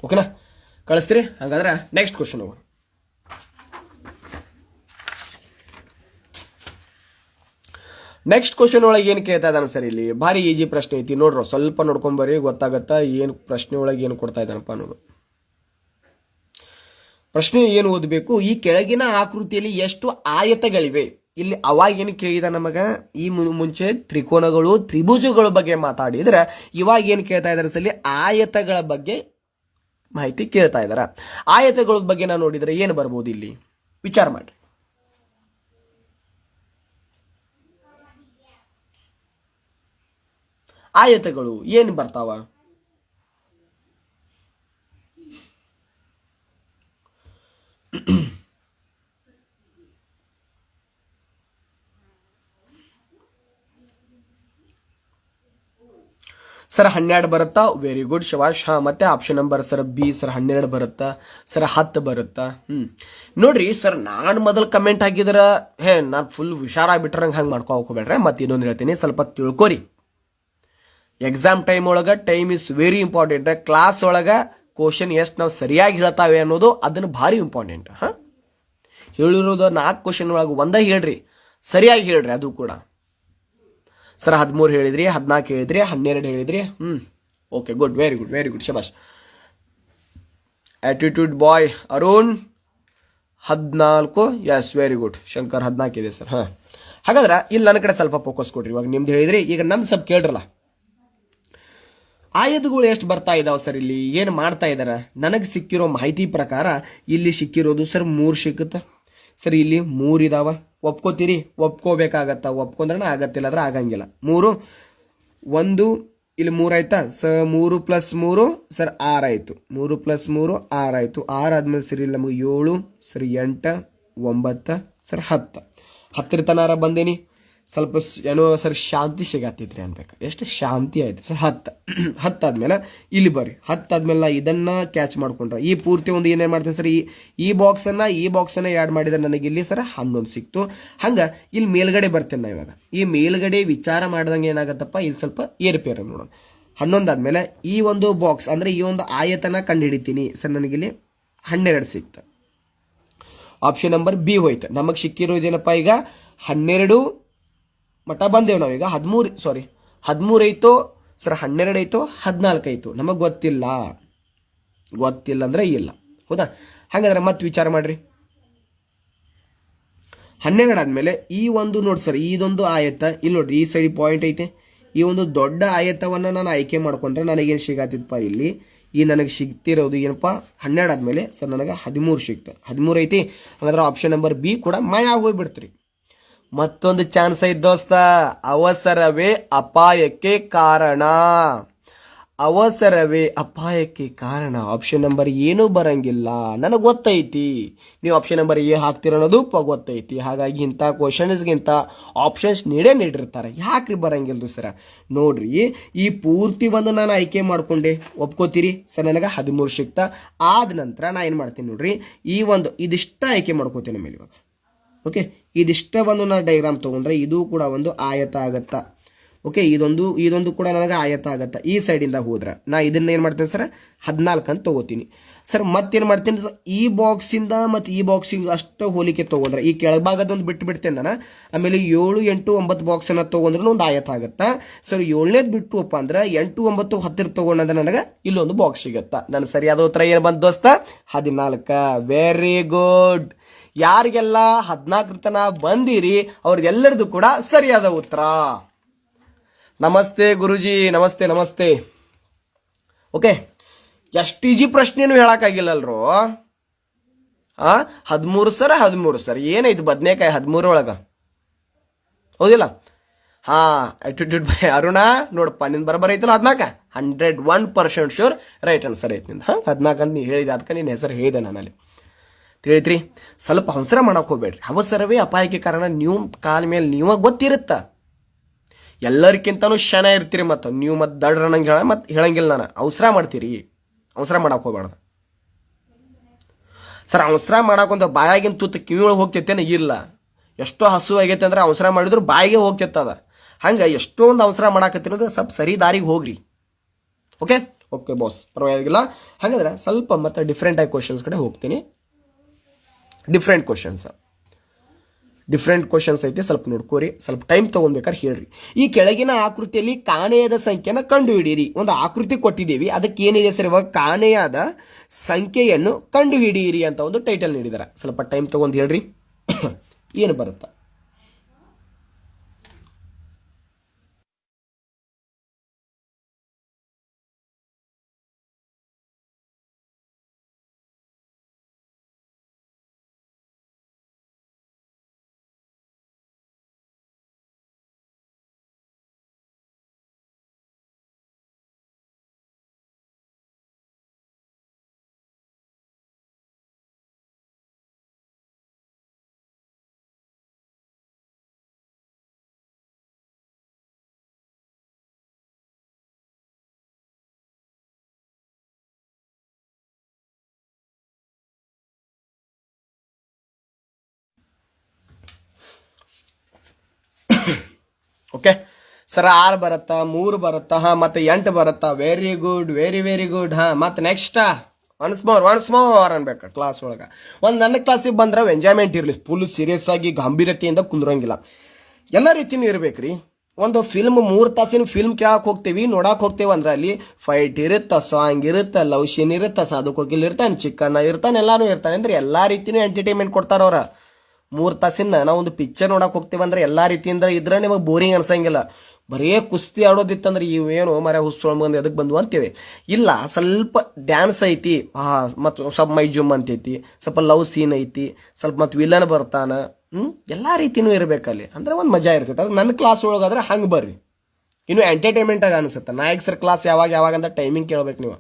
ಓಕೆನಾ? ಕಳಿಸ್ತೀರಿ? ಹಾಗಾದ್ರೆ ನೆಕ್ಸ್ಟ್ ಕ್ವಶನ್ ಹೋಗೋಣ. ನೆಕ್ಸ್ಟ್ ಕ್ವಶನ್ ಒಳಗೆ ಏನು ಕೇಳ್ತಾ ಇದ್ದಾನೆ ಸರ್? ಇಲ್ಲಿ ಭಾರಿ ಈಜಿ ಪ್ರಶ್ನೆ ಐತಿ ನೋಡ್ರಿ, ಸ್ವಲ್ಪ ನೋಡ್ಕೊಂಬರ್ರಿ, ಗೊತ್ತಾಗತ್ತಾ ಏನು ಪ್ರಶ್ನೆ ಒಳಗೆ ಏನು ಕೊಡ್ತಾ ಇದ್ದಾನಪ್ಪ ಅನ್ನೋದು. ಪ್ರಶ್ನೆ ಏನು ಓದಬೇಕು? ಈ ಕೆಳಗಿನ ಆಕೃತಿಯಲ್ಲಿ ಎಷ್ಟು ಆಯತಗಳಿವೆ? ಇಲ್ಲಿ ಅವಾಗ ಏನು ಕೇಳಿದ ನಮಗ, ಈ ಮುಂಚೆ ತ್ರಿಕೋನಗಳು ತ್ರಿಭುಜಗಳ ಬಗ್ಗೆ ಮಾತಾಡಿದ್ರೆ, ಇವಾಗ ಏನು ಕೇಳ್ತಾ ಇದಾರೆ ಸರ್? ಆಯತಗಳ ಬಗ್ಗೆ ಮಾಹಿತಿ ಕೇಳ್ತಾ ಇದಾರ. ಆಯತಗಳ ಬಗ್ಗೆ ನಾವು ನೋಡಿದ್ರೆ ಏನು ಬರ್ಬೋದು ಇಲ್ಲಿ? ವಿಚಾರ ಮಾಡ್ರಿ. ಆಯತಗಳು ಏನು ಬರ್ತಾವ? ಸರ್ 12 ಬರುತ್ತಾ? ವೆರಿ ಗುಡ್, ಶವಾಶ್. ಮತ್ತೆ option number sir B sir 12 ಬರುತ್ತಾ? ಸರ್ 10 ಬರುತ್ತಾ? ನೋಡ್ರಿ ಸರ್, ನಾನು ಮೊದಲು ಕಮೆಂಟ್ ಹಾಕಿದ್ರ ನಾನು ಫುಲ್ ಹುಷಾರಾಗ್ಬಿಟ್ರಂಗೆ ಹಂಗೆ ಮಾಡ್ಕೋಬೇಡ್ರೆ. ಮತ್ತೆ ಇನ್ನೊಂದು ಹೇಳ್ತೀನಿ, ಸ್ವಲ್ಪ ತಿಳ್ಕೊರಿ. ಎಕ್ಸಾಮ್ ಟೈಮ್ ಒಳಗ time is very important. Class ಒಳಗ ಕ್ವಶನ್ ಎಷ್ಟು ನಾವು ಸರಿಯಾಗಿ ಹೇಳ್ತಾವೆ ಅನ್ನೋದು ಅದನ್ನು ಭಾರಿ ಇಂಪಾರ್ಟೆಂಟ್. ಹೇಳಿರೋದು 4 ಕ್ವಶನ್ ಒಳಗೆ ಒಂದೇ ಹೇಳ್ರಿ, ಸರಿಯಾಗಿ ಹೇಳ್ರಿ. ಅದು ಕೂಡ ಸರ್ 13 ಹೇಳಿದ್ರಿ, 14 ಹೇಳಿದ್ರಿ, 12 ಹೇಳಿದ್ರಿ. Okay, good, very good, very good, ಶಬಾಷ್. Attitude boy Arun 14, yes very good. Shankar 14 ಇದೆ ಸರ್. ಹಾಗಾದ್ರೆ ಇಲ್ಲಿ ನನ್ನ ಕಡೆ ಸ್ವಲ್ಪ ಫೋಕಸ್ ಕೊಡ್ರಿ. ಇವಾಗ ನಿಮ್ದು ಹೇಳಿದ್ರಿ, ಈಗ ನಮ್ದು ಸ್ವಲ್ಪ ಕೇಳ್ರಲ್ಲ. ಆಯತಗಳು ಎಷ್ಟು ಬರ್ತಾ ಇದಾವ ಸರ್, ಇಲ್ಲಿ ಏನು ಮಾಡ್ತಾ ಇದಾರ? ನನಗೆ ಸಿಕ್ಕಿರೋ ಮಾಹಿತಿ ಪ್ರಕಾರ ಇಲ್ಲಿ ಸಿಕ್ಕಿರೋದು ಸರ್ 3 ಸಿಕ್ಕುತ್ತ ಸರ್. ಇಲ್ಲಿ 3 ಇದಾವ. ಒಪ್ಕೋತೀರಿ? ಒಪ್ಕೋಬೇಕಾಗತ್ತ. ಒಪ್ಕೊಂಡ್ರೆ ಆಗತ್ತಿಲ್ಲ ಅಂದ್ರೆ ಆಗಂಗಿಲ್ಲ. 3 1 ಇಲ್ಲಿ 3 ಆಯ್ತಾ ಸರ್. 3 + 3 ಸರ್ 6 ಆಯ್ತು. 3 + 3 6 ಆಯ್ತು. 6 ಆದ್ಮೇಲೆ ಸರಿ ನಮಗೆ 7 ಸರಿ 8 9 ಸರ್ 10. 10 ತನಾರ ಬಂದೇನಿ. ಸ್ವಲ್ಪ ಏನೋ ಸರ್ ಶಾಂತಿ ಸಿಗತ್ತಿದ್ರಿ ಅನ್ಬೇಕು. ಎಷ್ಟು ಶಾಂತಿ ಆಯ್ತು ಸರ್? 10. 10 ಆದ್ಮೇಲೆ ಇಲ್ಲಿ ಬರ್ರಿ. 10 ಆದ್ಮೇಲೆ ನಾ ಇದನ್ನ ಕ್ಯಾಚ್ ಮಾಡ್ಕೊಂಡ್ರೆ ಈ ಪೂರ್ತಿ ಒಂದು ಏನೇನು ಮಾಡ್ತೇನೆ ಸರ್, ಈ ಬಾಕ್ಸನ್ನು ಆ್ಯಡ್ ಮಾಡಿದ್ರೆ ನನಗೆ ಇಲ್ಲಿ ಸರ್ 11 ಸಿಕ್ತು. ಹಂಗೆ ಇಲ್ಲಿ ಮೇಲ್ಗಡೆ ಬರ್ತೇನೆ ನಾ. ಇವಾಗ ಈ ಮೇಲ್ಗಡೆ ವಿಚಾರ ಮಾಡ್ದಂಗೆ ಏನಾಗತ್ತಪ್ಪ, ಇಲ್ಲಿ ಸ್ವಲ್ಪ ಏರ್ಪೇರ್ ನೋಡೋಣ. 11 ಆದ್ಮೇಲೆ ಈ ಒಂದು ಬಾಕ್ಸ್ ಅಂದ್ರೆ ಈ ಒಂದು ಆಯತನ ಕಂಡು ಹಿಡಿತೀನಿ ಸರ್. ನನಗಿಲ್ಲಿ 12 ಸಿಕ್ತು. ಆಪ್ಷನ್ ನಂಬರ್ ಬಿ ಹೋಯ್ತು. ನಮಗೆ ಸಿಕ್ಕಿರೋದೇನಪ್ಪ ಈಗ 12 ಮಟ ಬಂದೇವು ನಾವೀಗ. 13 ಐತೋ ಸರ್, 12 ಐತೋ 14 ಐತೋ ನಮಗೆ ಗೊತ್ತಿಲ್ಲ ಅಂದ್ರೆ ಇಲ್ಲ. ಹೌದಾ? ಹಾಗಾದ್ರೆ ಮತ್ತೆ ವಿಚಾರ ಮಾಡ್ರಿ. 12 ಆದ್ಮೇಲೆ ಈ ಒಂದು ನೋಡಿ ಸರ್, ಇದೊಂದು ಆಯತ ಇಲ್ಲಿ ನೋಡ್ರಿ, ಈ ಸೈಡ್ ಪಾಯಿಂಟ್ ಐತೆ. ಈ ಒಂದು ದೊಡ್ಡ ಆಯತವನ್ನ ನಾನು ಆಯ್ಕೆ ಮಾಡ್ಕೊಂಡ್ರೆ ನನಗೇನು ಸಿಗತ್ತಿತ್ತಪ್ಪ, ಇಲ್ಲಿ ಈ ನನಗೆ ಸಿಗ್ತಿರೋದು ಏನಪ್ಪ 12 ಆದ್ಮೇಲೆ ಸರ್ ನನಗೆ 13 ಸಿಕ್ತು. 13 ಐತಿ. ಹಾಗಾದ್ರೆ ಆಪ್ಷನ್ ನಂಬರ್ ಬಿ ಕೂಡ ಮಾಯ ಆಗೋಗ್ಬಿಡ್ತ್ರಿ. ಮತ್ತೊಂದು ಚಾನ್ಸ್ ಐತ್ ದೋಸ್ತ. ಅವಸರವೇ ಅಪಾಯಕ್ಕೆ ಕಾರಣ. ಅವಸರವೇ ಅಪಾಯಕ್ಕೆ ಕಾರಣ. ಆಪ್ಷನ್ ನಂಬರ್ ಏನೂ ಬರಂಗಿಲ್ಲ. ನನಗೆ ಗೊತ್ತೈತಿ ನೀವು ಆಪ್ಷನ್ ನಂಬರ್ ಎ ಹಾಕ್ತಿರೋ ಅನ್ನೋದು ಗೊತ್ತೈತಿ. ಹಾಗಾಗಿ ಇಂಥ ಕ್ವಶನ್ಸ್ಗಿಂತ ಆಪ್ಷನ್ಸ್ ನೀಡಿರ್ತಾರೆ. ಯಾಕ್ರಿ ಬರಂಗಿಲ್ರಿ ಸರ? ನೋಡ್ರಿ, ಈ ಪೂರ್ತಿ ಒಂದು ನಾನು ಆಯ್ಕೆ ಮಾಡ್ಕೊಂಡೆ. ಒಪ್ಕೋತೀರಿ ಸರ್? ನನಗೆ 13 ಸಿಕ್ತಾ. ಆದ ನಂತರ ನಾ ಏನು ಮಾಡ್ತೀನಿ ನೋಡ್ರಿ, ಈ ಒಂದು ಇದಿಷ್ಟ ಆಯ್ಕೆ ಮಾಡ್ಕೋತೀನಿ ಮೇಲೆ ಇವಾಗ. ಓಕೆ, ಇದಿಷ್ಟ ಒಂದು ನಾ ಡೈಗ್ರಾಮ್ ತಗೊಂಡ್ರೆ ಇದು ಕೂಡ ಒಂದು ಆಯತ ಆಗತ್ತ. ಓಕೆ, ಇದೊಂದು ಕೂಡ ನನಗೆ ಆಯತ ಆಗತ್ತ. ಈ ಸೈಡಿಂದ ಹೋದ್ರೆ ನಾ ಇದನ್ನ ಏನು ಮಾಡ್ತೀನಿ ಸರ್, 14 ಅಂತ ತಗೋತೀನಿ ಸರ್. ಮತ್ತೇನು ಮಾಡ್ತೀನಿ, ಈ ಬಾಕ್ಸಿಂದ ಮತ್ತು ಈ ಬಾಕ್ಸಿಂಗ್ ಅಷ್ಟು ಹೋಲಿಕೆ ತಗೊಂಡ್ರೆ ಈ ಕೆಳಭಾಗದೊಂದು ಬಿಟ್ಟುಬಿಡ್ತೇನೆ ನಾನು. ಆಮೇಲೆ 7 8 9 ಬಾಕ್ಸನ್ನು ತೊಗೊಂಡ್ರೆ ಒಂದು ಆಯತ ಆಗತ್ತಾ ಸರ್. 7ನೇದು ಬಿಟ್ಟುಪ್ಪ ಅಂದ್ರೆ 8 9 10 ತೊಗೊಂಡ್ರೆ ನನಗೆ ಇಲ್ಲೊಂದು ಬಾಕ್ಸ್ ಸಿಗತ್ತಾ. ನನ್ನ ಸರಿಯಾದ ಉತ್ತರ ಏನು ಬಂತು ದೋಸ್ತ? 14. Very good. ಯಾರಿಗೆಲ್ಲ 14 ತನ ಬಂದಿರಿ ಅವ್ರಿಗೆಲ್ಲರದು ಕೂಡ ಸರಿಯಾದ ಉತ್ತರ. ನಮಸ್ತೆ ಗುರುಜಿ, ನಮಸ್ತೆ. ಓಕೆ, ಎಷ್ಟು ಈಜಿ ಪ್ರಶ್ನೆನೂ ಹೇಳಕ್ಕಾಗಿಲ್ಲಲ್ರು. 13 ಸರ್ ಏನೈತು ಬದ್ನೇಕಾಯಿ 13 ಒಳಗ, ಹೌದಿಲ್ಲ? Attitude by Aruna. ನೋಡಪ್ಪ, ನಿನ್ ಬರಬರ ಐತಲ್ಲ 14. 101% ಶೂರ್ ರೈಟ್ ಆನ್ಸರ್ ಐತಿ ನಿಂದ. 14 ಅಂತ ನೀ ಹೇಳಿದ, ಅದಕ್ಕೆ ನಿನ್ನ ಹೆಸರು ಹೇಳಿದೆ ನಾನಲ್ಲಿ. ತಿಳಿತ್ರಿ? ಸ್ವಲ್ಪ ಅವಸರ ಮಾಡಕ್ ಹೋಗ್ಬೇಡ್ರಿ. ಅವಸರವೇ ಅಪಾಯಕ್ಕೆ ಕಾರಣ. ನೀವು ಕಾಲ ಮೇಲೆ ನೀವು ಗೊತ್ತಿರುತ್ತ. ಎಲ್ಲರಿಗಿಂತನೂ ಶನ ಇರ್ತೀರಿ. ಮತ್ತು ನೀವು ಮತ್ತೆ ದಡ್ರ ಹೇಳಂಗಿಲ್ಲ. ನಾನು ಅವಸರ ಮಾಡ್ತೀರಿ. ಅವಸರ ಮಾಡಕ್ ಹೋಗ್ಬಾರ್ದು ಸರ್. ಅವಸರ ಮಾಡಾಕೊಂತ ಬಾಯಾಗಿನ ತೂತು ಕಿವಿಯೊಳಗೆ ಹೋಗ್ತೈತೇನೆ? ಇಲ್ಲ. ಎಷ್ಟೋ ಹಸು ಆಗೈತೆ ಅಂದ್ರೆ ಅವಸರ ಮಾಡಿದ್ರು ಬಾಯಿಗೆ ಹೋಗ್ತಿರ್ತದ. ಹಂಗೆ ಎಷ್ಟೊಂದು ಅವಸರ ಮಾಡಾಕತ್ತಿರೋದು ಸ್ವಲ್ಪ ಸರಿ ದಾರಿಗೆ ಹೋಗ್ರಿ. ಓಕೆ ಬಾಸ್, ಪರವಾಗಿಲ್ಲ. ಹಾಗಾದ್ರೆ ಸ್ವಲ್ಪ ಮತ್ತೆ ಡಿಫ್ರೆಂಟ್ ಆಗಿ ಕ್ವಶನ್ಸ್ ಕಡೆ ಹೋಗ್ತೀನಿ. ಡಿಫ್ರೆಂಟ್ ಕ್ವಶನ್ಸ್ ಐತಿ, ಸ್ವಲ್ಪ ನೋಡ್ಕೋರಿ. ಸ್ವಲ್ಪ ಟೈಮ್ ತಗೊಬೇಕಾದ್ರೆ ಹೇಳ್ರಿ. ಈ ಕೆಳಗಿನ ಆಕೃತಿಯಲ್ಲಿ ಕಾಣೆಯಾದ ಸಂಖ್ಯೆನ ಕಂಡು ಹಿಡೀರಿ. ಒಂದು ಆಕೃತಿ ಕೊಟ್ಟಿದ್ದೀವಿ, ಅದಕ್ಕೆ ಏನಿದೆ ಸರ್ ಇವಾಗ? ಕಾಣೆಯಾದ ಸಂಖ್ಯೆಯನ್ನು ಕಂಡು ಹಿಡಿಯಿರಿ ಅಂತ ಒಂದು ಟೈಟಲ್ ನೀಡಿದಾರೆ. ಸ್ವಲ್ಪ ಟೈಮ್ ತಗೊಂಡು ಹೇಳ್ರಿ ಏನು ಬರುತ್ತಾ. ಓಕೆ ಸರ್, 6 ಬರುತ್ತಾ, 3 ಬರುತ್ತಾ, ಮತ್ತೆ 8 ಬರುತ್ತಾ? Very good, very good. ಮತ್ತೆ ನೆಕ್ಸ್ಟ್ ಒನ್ಸ್ ಮೋರ್ ಅನ್ಬೇಕ ಕ್ಲಾಸ್ ಒಳಗ. ನನ್ನ ಕ್ಲಾಸಿಗೆ ಬಂದ್ರೆ ಎಂಜಾಯ್ಮೆಂಟ್ ಇರಲಿ. ಫುಲ್ ಸೀರಿಯಸ್ ಆಗಿ ಗಂಭೀರತೆಯಿಂದ ಕುಂದ್ರಂಗಿಲ್ಲ. ಎಲ್ಲ ರೀತಿನೂ ಇರ್ಬೇಕ್ರಿ. ಒಂದು ಫಿಲ್ಮ್ 3 ತಾಸಿನ ಫಿಲ್ಮ್ ಕೇಳಕ್ ಹೋಗ್ತೇವಿ, ನೋಡಕ್ ಹೋಗ್ತೇವೆ ಅಂದ್ರೆ ಅಲ್ಲಿ ಫೈಟ್ ಇರುತ್ತ, ಸಾಂಗ್ ಇರುತ್ತ, ಲವ್ ಸೀನ್ ಇರುತ್ತ, ಸಾಧು ಕೋಕಿಲ್ ಇರ್ತಾನೆ, ಚಿಕ್ಕನ್ನ ಇರ್ತಾನೆ, ಎಲ್ಲಾನು ಇರ್ತಾನೆ. ಅಂದ್ರೆ ಎಲ್ಲಾ ರೀತಿನೂ ಎಂಟರ್ಟೈನ್ಮೆಂಟ್ ಕೊಡ್ತಾರ ಅವ್ರ. 3 ತಾಸಿನ ನಾವು ಒಂದು ಪಿಕ್ಚರ್ ನೋಡಕ್ ಹೋಗ್ತೇವೆ ಅಂದ್ರೆ ಎಲ್ಲಾ ರೀತಿಯಿಂದ ಇದ್ರೆ ನಿಮಗೆ ಬೋರಿಂಗ್ ಅನ್ಸಂಗಿಲ್ಲ. ಬರೇ ಕುಸ್ತಿ ಆಡೋದಿತ್ತಂದ್ರೆ ಇವೇನು ಮರ ಹುಸ್ಸೊಳ್ ಬಂದು ಎದಕ್ಕೆ ಬಂದ್ವು ಅಂತೇವೆ. ಇಲ್ಲ, ಸ್ವಲ್ಪ ಡ್ಯಾನ್ಸ್ ಐತಿ, ಮತ್ತು ಸ್ವಲ್ಪ ಮೈ ಜುಮ್ ಅಂತೈತಿ, ಸ್ವಲ್ಪ ಲವ್ ಸೀನ್ ಐತಿ, ಸ್ವಲ್ಪ ಮತ್ತು ವಿಲನ್ ಬರ್ತಾನ, ಎಲ್ಲಾ ರೀತಿನೂ ಇರ್ಬೇಕಲ್ಲಿ, ಅಂದ್ರೆ ಒಂದು ಮಜಾ ಇರ್ತೈತೆ. ಅದು ನನ್ನ ಕ್ಲಾಸ್ ಒಳಗಾದ್ರೆ ಹಂಗೆ ಬರ್ರಿ, ಇನ್ನು ಎಂಟರ್ಟೈನ್ಮೆಂಟ್ ಆಗಿ ಅನಿಸುತ್ತೆ. ನಾಯಕ್ ಸರ್ ಕ್ಲಾಸ್ ಯಾವಾಗ ಯಾವಾಗ ಅಂತ ಟೈಮಿಂಗ್ ಕೇಳ್ಬೇಕು ನೀವು.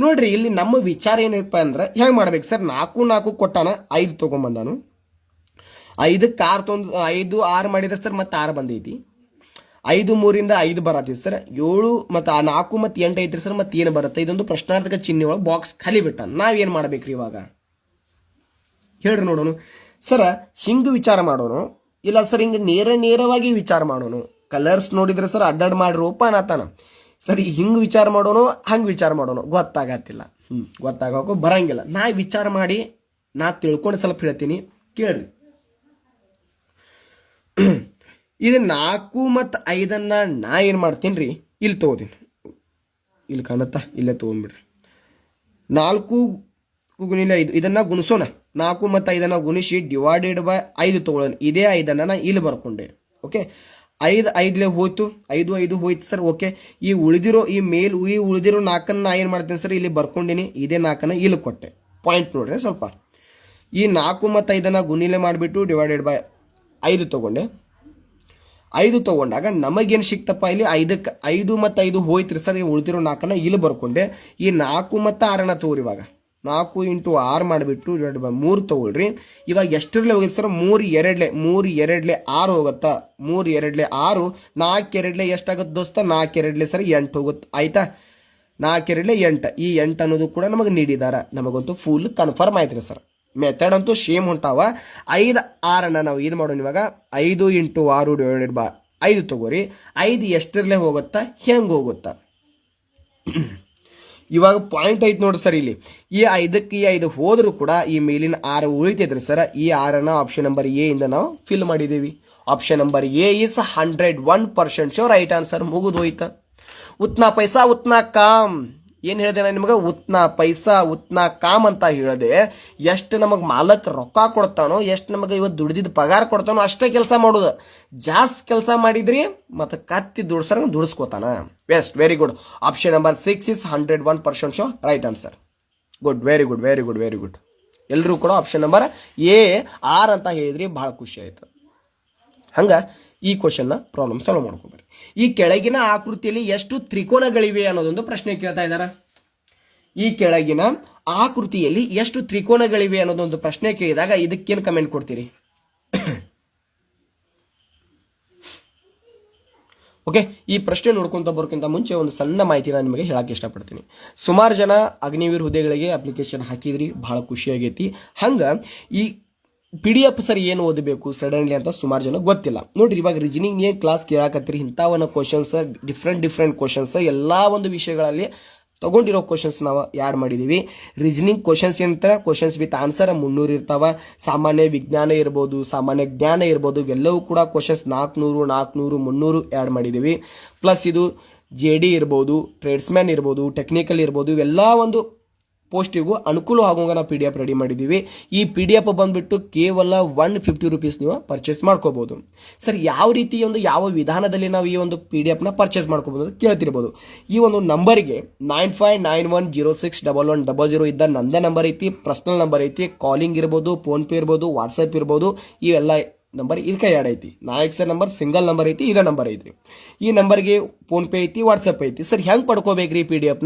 ನೋಡ್ರಿ, ಇಲ್ಲಿ ನಮ್ಮ ವಿಚಾರ ಏನಪ್ಪ ಅಂದ್ರೆ ಹೆಂಗೆ ಮಾಡ್ಬೇಕು ಸರ್, 4 ಕೊಟ್ಟಾನ, 5 ತೊಗೊಂಬಂದಾನು, 5ಕ್ಕೆ 6 ತೊಂದು 5 6 ಮಾಡಿದ್ರೆ ಸರ್ ಮತ್ತೆ 6 ಬಂದೈತಿ, 5 3ರಿಂದ 5 ಬರತ್ತೈತಿ ಸರ್, 7 ಮತ್ತು 4 ಮತ್ತು 8 ಐತ್ರಿ ಸರ್, ಮತ್ತೆ ಏನು ಬರುತ್ತೆ? ಇದೊಂದು ಪ್ರಶ್ನಾರ್ಥಕ ಚಿಹ್ನೆ ಒಳಗೆ ಬಾಕ್ಸ್ ಖಾಲಿ ಬಿಟ್ಟ. ನಾವೇನು ಮಾಡ್ಬೇಕ್ರಿ ಇವಾಗ ಹೇಳ್ರಿ ನೋಡೋಣ. ಸರ ಹಿಂಗೆ ವಿಚಾರ ಮಾಡೋಣ, ಇಲ್ಲ ಸರ್ ಹಿಂಗೆ ನೇರವಾಗಿ ವಿಚಾರ ಮಾಡೋಣ. ಕಲರ್ಸ್ ನೋಡಿದ್ರೆ ಸರ್ ಅಡ್ಡಾಡ್ ಮಾಡ್ರೋಪ ಅನ್ನತಾನ. ಸರಿ, ಹಿಂಗೆ ವಿಚಾರ ಮಾಡೋಣ, ಹಂಗೆ ವಿಚಾರ ಮಾಡೋಣ, ಗೊತ್ತಾಗತ್ತಿಲ್ಲ. ಗೊತ್ತಾಗೋಕು ಬರಂಗಿಲ್ಲ. ನಾ ವಿಚಾರ ಮಾಡಿ ನಾ ತಿಳ್ಕೊಂಡು ಸ್ವಲ್ಪ ಹೇಳ್ತೀನಿ, ಕೇಳ್ರಿ. ಇದು 4 ಮತ್ತು 5 ನಾ ಏನು ಮಾಡ್ತೀನಿ ರೀ, ಇಲ್ಲಿ ತೊಗೋತೀನಿ, ಇಲ್ಲಿ ಕಾಣತ್ತಾ, ಇಲ್ಲೇ ತೊಗೊಂಡ್ಬಿಡ್ರಿ. 4 ಗುಣಿಲೆ 5 ಇದನ್ನ ಗುಣಿಸೋಣ. 4 ಮತ್ತು 5 ಗುಣಿಸಿ ಡಿವೈಡೆಡ್ ಬೈ 5 ತೊಗೊಳ್ಳೋಣ. ಇದೇ 5 ನಾ ಇಲ್ಲಿ ಬರ್ಕೊಂಡೆ. ಓಕೆ, 5 5ಲೇ ಹೋಯ್ತು, 5 5 ಹೋಯ್ತು ಸರ್. ಓಕೆ, ಈ ಉಳಿದಿರೋ ಈ ಉಳಿದಿರೋ 4 ನಾ ಏನು ಮಾಡ್ತೀನಿ ಸರ್, ಇಲ್ಲಿ ಬರ್ಕೊಂಡಿನಿ. ಇದೇ 4 ಇಲ್ಲಿ ಕೊಟ್ಟೆ. ಪಾಯಿಂಟ್ ನೋಡ್ರಿ ಸ್ವಲ್ಪ. ಈ 4 ಮತ್ತು 5 ಗುಣಿಲೆ ಮಾಡಿಬಿಟ್ಟು ಡಿವೈಡೆಡ್ ಬೈ 5 ತೊಗೊಂಡೆ. 5 ತೊಗೊಂಡಾಗ ನಮಗೇನು ಸಿಕ್ತಪ್ಪ, ಇಲ್ಲಿ 5ಕ್ಕೆ 5 ಮತ್ತು 5 ಹೋಯ್ತ್ರಿ ಸರ್. ಉಳಿದಿರೋ 4 ಇಲ್ಲಿ ಬರ್ಕೊಂಡೆ. ಈ 4 ಮತ್ತು 6 ತಗೋರಿ. ಇವಾಗ 4 × 6 ಮಾಡಿಬಿಟ್ಟು ಡಿವೈಡ್ ಬೈ 3 ತೊಗೊಳ್ರಿ. ಇವಾಗ ಎಷ್ಟರಲ್ಲೇ ಹೋಗಿದೆ ಸರ್, 3 2 6 ಹೋಗುತ್ತಾ, 3 2 6, 4 2 ಎಷ್ಟಾಗುತ್ತೆ ದೋಸ್ತ, 4 2 ಸರ್ 8 ಹೋಗುತ್ತೆ. ಆಯ್ತಾ, 4 2 8. ಈ 8 ಅನ್ನೋದು ಕೂಡ ನಮಗೆ ನೀಡಿದಾರ, ನಮಗಂತೂ ಫುಲ್ ಕನ್ಫರ್ಮ್ ಆಯ್ತು ರೀ ಸರ್. ಮೆಥಡ್ ಅಂತೂ ಸೇಮ್ ಹೊಂಟಾವ. 5 6 ನಾವು ಇದು ಮಾಡೋಣ ಇವಾಗ. 5 × 6 ಡಿವೈಡೆಡ್ ಬೈ 5 ತಗೋರಿ. 5 ಎಷ್ಟರಲ್ಲೇ ಹೋಗುತ್ತಾ, ಹೆಂಗೆ ಹೋಗುತ್ತಾ? ಇವಾಗ ಪಾಯಿಂಟ್ ಐತೆ ನೋಡಿ ಸರ್, ಇಲ್ಲಿ ಈ 5ಕ್ಕೆ 5 ಹೋದ್ರು ಕೂಡ ಈ ಮೇಲಿನ 6 ಉಳಿತೈತ್ರಿ ಸರ್. ಈ 6 ಆಪ್ಷನ್ ನಂಬರ್ ಎ ಇಂದ ನಾವು ಫಿಲ್ ಮಾಡಿದ್ದೀವಿ. Option number A is 101% sure right answer. ಮುಗಿದು ಹೋಯ್ತಾ. ಉತ್ನಾ ಪೈಸಾ ಉತ್ನಾ ಕಾಮ್. ಏನು ಹೇಳಿದೆ ನಾನು ನಿಮಗೆ? ಉತ್ನಾ ಪೈಸಾ ಉತ್ನಾ ಕಾಮ್ ಅಂತ ಹೇಳಿದೆ. ಎಷ್ಟು ನಮಗೆ ಮಾಲಕ್ ರೊಕ್ಕ ಕೊಡ್ತಾನೋ, ಎಷ್ಟು ನಮಗೆ ಇವತ್ತು ದುಡ್ದಿದ್ದು ಪಗಾರ ಕೊಡ್ತಾನೋ ಅಷ್ಟೇ ಕೆಲಸ ಮಾಡೋದು. ಜಾಸ್ತಿ ಕೆಲಸ ಮಾಡಿದ್ರಿ ಮತ್ತೆ ಕತ್ತಿ ದುಡಿಸ್ಕೋತಾನ. Best, very good. Option number 6 is 101% show right answer. Good, very good, very good, very good. ಎಲ್ಲರೂ ಕೂಡ ಆಪ್ಷನ್ ನಂಬರ್ ಎ ಆರ್ ಅಂತ ಹೇಳಿದ್ರಿ, ಬಹಳ ಖುಷಿ ಆಯ್ತು. ಹಂಗ ಈ ಕ್ವಶನ್ನ ಪ್ರಾಬ್ಲಮ್ ಸಾಲ್ವ್ ಮಾಡ್ಕೊಬರ್ರಿ. ಈ ಕೆಳಗಿನ ಆಕೃತಿಯಲ್ಲಿ ಎಷ್ಟು ತ್ರಿಕೋನಗಳಿವೆ ಅನ್ನೋದೊಂದು ಪ್ರಶ್ನೆ ಕೇಳ್ತಾ ಇದ್ದಾರೆ. ಈ ಕೆಳಗಿನ ಆಕೃತಿಯಲ್ಲಿ ಎಷ್ಟು ತ್ರಿಕೋನಗಳಿವೆ ಅನ್ನೋದೊಂದು ಪ್ರಶ್ನೆ ಕೇಳಿದಾಗ ಇದಕ್ಕೇನು ಕಮೆಂಟ್ ಕೊಡ್ತೀರಿ? ಓಕೆ, ಈ ಪ್ರಶ್ನೆ ನೋಡ್ಕೊಂತ ಬರೋಕ್ಕಿಂತ ಮುಂಚೆ ಒಂದು ಸಣ್ಣ ಮಾಹಿತಿ ನಾನು ನಿಮಗೆ ಹೇಳಕ್ಕೆ ಇಷ್ಟಪಡ್ತೀನಿ. ಸುಮಾರು ಜನ ಅಗ್ನಿವೀರ್ ಹುದ್ದೆಗಳಿಗೆ ಅಪ್ಲಿಕೇಶನ್ ಹಾಕಿದ್ರಿ, ಬಹಳ ಖುಷಿ ಆಗೈತಿ. ಹಂಗ ಈ PDF ಸರ್ ಏನು ಓದಬೇಕು ಸಡನ್ಲಿ ಅಂತ ಸುಮಾರು ಜನ ಗೊತ್ತಿಲ್ಲ. ನೋಡ್ರಿ, ಇವಾಗ ರೀಸನಿಂಗ್ ಏನು ಕ್ಲಾಸ್ ಕೇಳಾಕತ್ತೀರಿ, ಇಂಥವನ್ನ ಕ್ವಶನ್ಸ್ ಡಿಫ್ರೆಂಟ್ ಕ್ವಶನ್ಸ್ ಎಲ್ಲಾ ಒಂದು ವಿಷಯಗಳಲ್ಲಿ ತಗೊಂಡಿರೋ ಕ್ವಶನ್ಸ್ ನಾವು ಯಾಡ್ ಮಾಡಿದೀವಿ. ರೀಸನಿಂಗ್ ಕ್ವಶನ್ಸ್ ಏನಂತಾರೆ, ಕ್ವಶನ್ಸ್ ವಿತ್ ಆನ್ಸರ್ 300 ಇರ್ತಾವ. ಸಾಮಾನ್ಯ ವಿಜ್ಞಾನ ಇರ್ಬೋದು, ಸಾಮಾನ್ಯ ಜ್ಞಾನ ಇರ್ಬೋದು, ಇವೆಲ್ಲವೂ ಕೂಡ ಕ್ವಶನ್ಸ್ 400 300 ಆ್ಯಡ್ ಮಾಡಿದೀವಿ. ಪ್ಲಸ್ ಇದು JD ಇರ್ಬೋದು, ಟ್ರೇಡ್ಸ್ಮ್ಯಾನ್ ಇರ್ಬೋದು, ಟೆಕ್ನಿಕಲ್ ಇರ್ಬೋದು, ಇವೆಲ್ಲ ಒಂದು ಪೋಸ್ಟಿಗೂ ಅನುಕೂಲ ಆಗುವಂಗ ನಾವು PDF ರೆಡಿ ಮಾಡಿದ್ದೀವಿ. ಈ PDF ಬಂದ್ಬಿಟ್ಟು ಕೇವಲ 150 ರೂಪೀಸ್ ನೀವು ಪರ್ಚೇಸ್ ಮಾಡ್ಕೋಬಹುದು. ಸರ್, ಯಾವ ರೀತಿ ಯಾವ ವಿಧಾನದಲ್ಲಿ ನಾವು ಈ ಒಂದು PDF ಪರ್ಚೇಸ್ ಮಾಡ್ಕೋಬಹುದು ಅಂತ ಕೇಳ್ತಿರ್ಬೋದು. ಈ ಒಂದು ನಂಬರ್ಗೆ 9591061100 ಇದ್ದ ನಂದೇ ನಂಬರ್ ಐತಿ, ಪರ್ಸನಲ್ ನಂಬರ್ ಐತಿ. ಕಾಲಿಂಗ್ ಇರ್ಬೋದು, ಫೋನ್ ಪೇ ಇರ್ಬೋದು, ವಾಟ್ಸಪ್ ಇರ್ಬೋದು, ಇವೆಲ್ಲ ನಂಬರ್ ಇದಕ್ಕೆ ಆ್ಯಡ್ ಐತಿ. Nayak sir number single number ಐತಿ, ಇದ ನಂಬರ್ ಐತ್ರಿ. ಈ ನಂಬರ್ಗೆ ಫೋನ್ ಪೇ ಐತಿ, ವಾಟ್ಸಪ್ ಐತಿ. ಸರ್, ಹೆಂಗೆ ಪಡ್ಕೋಬೇಕ್ರಿ PDF